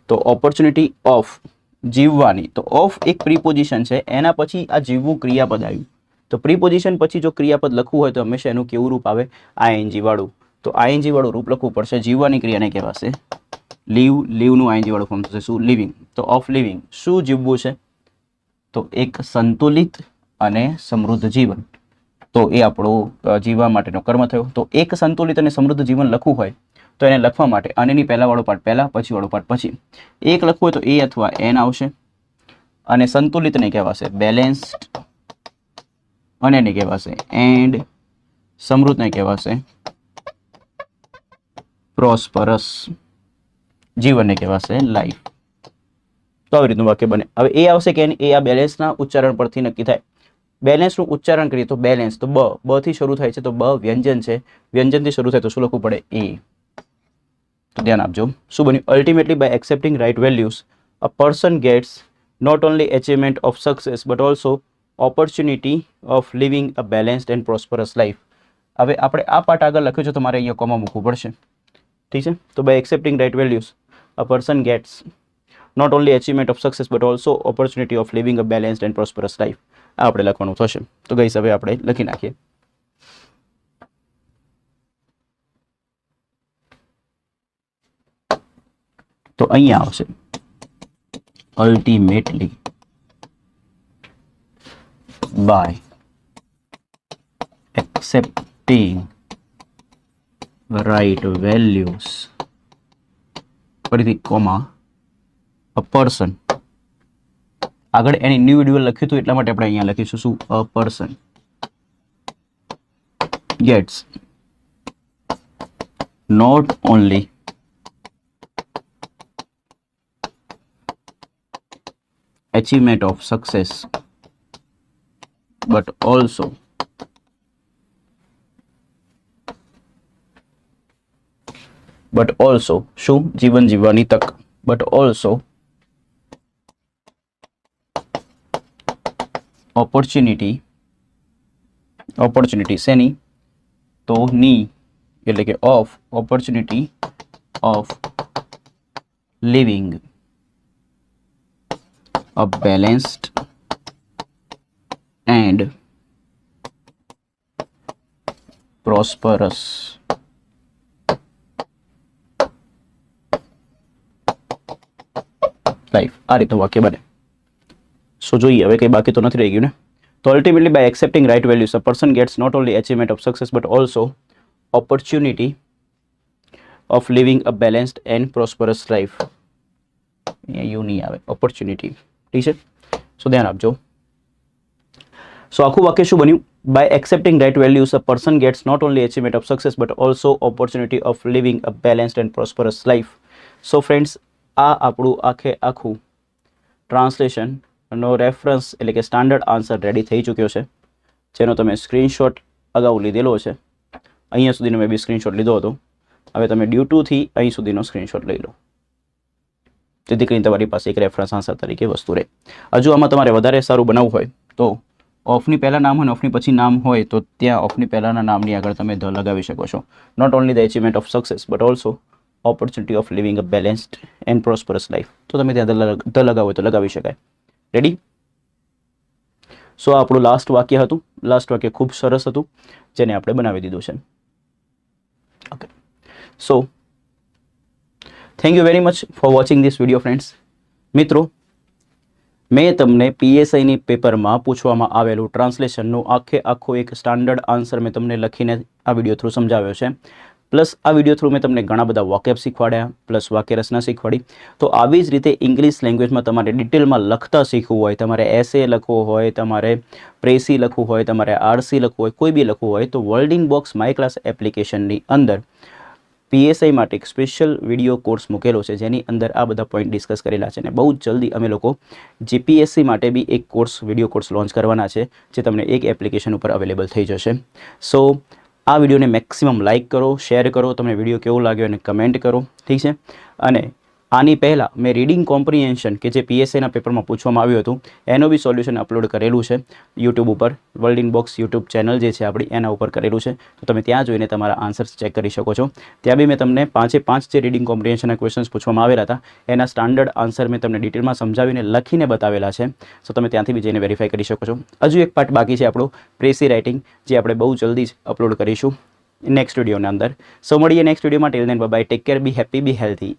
તો ઓપોર્ચ્યુનિટી ઓફ જીવવાની. તો ઓફ એક પ્રીપોઝિશન છે, એના પછી આ જીવવું ક્રિયાપદ આવ્યું. તો પ્રીપોઝિશન પછી જો ક્રિયાપદ લખવું હોય તો હંમેશા એનું કેવું રૂપ આવે? આઈએનજી વાળું. તો આઈએનજી વાળું રૂપ લખવું પડશે. જીવવાની ક્રિયાને કહેવાશે લીવ. લીવનું આઈએનજી વાળું ફોર્મ થશે શું? લિવિંગ. તો ઓફ લિવિંગ શું જીવવું છે? તો એક સંતુલિત અને સમૃદ્ધ જીવન. તો એ આપણો જીવવા માટેનો કર્મ થયો. તો એક સંતુલિત અને સમૃદ્ધ જીવન લખવું હોય તો એને લખવા માટે આનેની પહેલા વાળો પાર્ટ પહેલા, પછી વાળો પાર્ટ પછી. એક લખવું હોય તો એ અથવા એન આવશે, અને સંતુલિતને કહેવાશે બેલેન્સ્ડ, અને એને કહેવાશે એન્ડ સમૃદ્ધને કહેવાશે પ્રોસ્પરસ. જીવનને કહેવાશે લાઈફ. તો આવી રીતનું વાક્ય બને. હવે એ આવશે કે એ આ બેલેન્સના ઉચ્ચારણ પરથી નક્કી થાય. બેલેન્સનું ઉચ્ચારણ કરીએ તો બેલેન્સ, તો બ થી શરૂ થાય છે, તો બ વ્યંજન છે. વ્યંજનથી શરૂ થાય તો શું લખવું પડે? એ. તો ધ્યાન આપજો. શું બન્યું? Ultimately by accepting right values a person gets not only achievement of success but also opportunity of living a balanced and prosperous life. હવે આપણે આ પાર્ટ આગળ લખ્યું છે, તમારે અહીંયા કોમા મૂકવું પડશે. ઠીક છે. તો by accepting right values a person gets not only achievement of success but also opportunity of living a balanced and prosperous life. આ આપણે લખવાનું થશે. તો ગઈસ હવે આપણે લખી નાખીએ. તો અહીંયા આવશે ultimately by accepting right values, ફરીથી કોમા, અ પર્સન. આગળ એને ઇન્ડિવિડ્યુઅલ લખ્યું હતું એટલા માટે આપણે અહીંયા લખીશું શું? A person gets not only achievement of success but also શું? જીવન જીવવાની તક. but also opportunity શેની? તો ની એટલે કે of opportunity of living a balanced and prosperous life. આ રીતનું વાક્ય બને. સો જોઈએ હવે કંઈ બાકી તો નથી રહી ગયું ને. તો ultimately by accepting right values a person gets not only achievement of success but also opportunity of living a balanced and prosperous life. અહીંયા યુ નહીં આવે, ઓપોર્ચ્યુનિટી. ઠીક છે. સો ધ્યાન આપજો. સો આખું વાક્ય શું બન્યું? By accepting right values a person gets not only achievement of success but also opportunity of living a balanced and prosperous life. So friends, આ આપણું આખું ટ્રાન્સલેશનનો રેફરન્સ એટલે કે સ્ટાન્ડર્ડ આન્સર રેડી થઈ ચૂક્યો છે, જેનો તમે સ્ક્રીનશોટ અગાઉ લીધેલો છે. અહીંયા સુધીનો મેં બી સ્ક્રીનશોટ લીધો હતો. હવે તમે ડ્યુ ટુથી અહીં સુધીનો સ્ક્રીનશોટ લઈ લો, જેથી કરીને તમારી પાસે એક રેફરન્સ આન્સર તરીકે વસ્તુ રહે. હજુ આમાં તમારે વધારે સારું બનાવવું હોય તો ઓફની પહેલાં નામ હોય ને ઓફની પછી નામ હોય તો ત્યાં ઓફની પહેલાંના નામની આગળ તમે ધ લગાવી શકો છો. Not only the achievement of success but also opportunity of living a balanced and prosperous life. તો તમે ત્યાં ધ લગાવો તો લગાવી શકાય. રેડી? સો આપણું લાસ્ટ વાક્ય હતું. લાસ્ટ વાક્ય ખૂબ સરસ હતું, જેને આપણે બનાવી દીધું છે. Okay, so thank you very much for watching this video friends. મિત્રો, મેં તમને પીએસઆઈની પેપરમાં પૂછવામાં આવેલું ટ્રાન્સલેશનનું આખું એક સ્ટાન્ડર્ડ આન્સર મેં તમને લખીને આ વિડીયો થ્રુ સમજાવ્યો છે. પ્લસ આ વિડીયો થ્રુ મેં તમને ઘણા બધા વોકેબ શીખવાડ્યા, પ્લસ વાક્ય રચના શીખવાડી. તો આવી જ રીતે ઇંગ્લિશ લેંગ્વેજમાં તમારે ડિટેલમાં લખતા શીખવું હોય, તમારે એસે લખવું હોય, તમારે પ્રેસી લખવું હોય, તમારે આરસી લખવું હોય, કોઈ બી લખવું હોય તો વર્લ્ડિંગ બોક્સ માય ક્લાસ એપ્લિકેશનની અંદર PSI માટે એક સ્પેશિયલ વિડીયો કોર્સ મૂકેલો છે જેની અંદર આ બધા પોઈન્ટ ડિસ્કસ કરેલા છે અને બહુ જ જલ્દી અમે લોકો GPSC માટે બી એક કોર્સ વિડીયો કોર્સ લોન્ચ કરવાના છે જે તમને એક એપ્લિકેશન ઉપર અવેલેબલ થઈ જશે. સો આ વિડીયોને મેક્સિમમ લાઇક કરો, શેર કરો, તમને વિડીયો કેવો લાગ્યો અને કમેન્ટ કરો, ઠીક છે. અને આની પહેલાં મેં રીડિંગ કોમ્પ્રિહેન્શન કે જે PSIના પેપરમાં પૂછવામાં આવ્યું હતું એનો બી સોલ્યુશન અપલોડ કરેલું છે યુટ્યુબ ઉપર. વર્લ્ડ ઇનબોક્સ યુટ્યુબ ચેનલ જે છે આપણી એના ઉપર કરેલું છે, તો તમે ત્યાં જોઈને તમારા આન્સર્સ ચેક કરી શકો છો. ત્યાં બી મેં તમને 5 જે રીડિંગ કોમ્પ્રિહેન્શનના ક્વેશ્ચન્સ પૂછવામાં આવેલા હતા એના સ્ટાન્ડર્ડ આન્સર મેં તમને ડિટેલમાં સમજાવીને લખીને બતાવેલા છે. સો તમે ત્યાંથી બી જઈને વેરીફાઈ કરી શકો છો. હજુ એક પાર્ટ બાકી છે આપણું પ્રેસી રાઇટિંગ, જે આપણે બહુ જલ્દી જ અપલોડ કરીશું નેક્સ્ટ વિડીયોના અંદર. સો મળીએ નેક્સ્ટ વિડીયોમાં. Till then bye bye, take care, be happy, be healthy.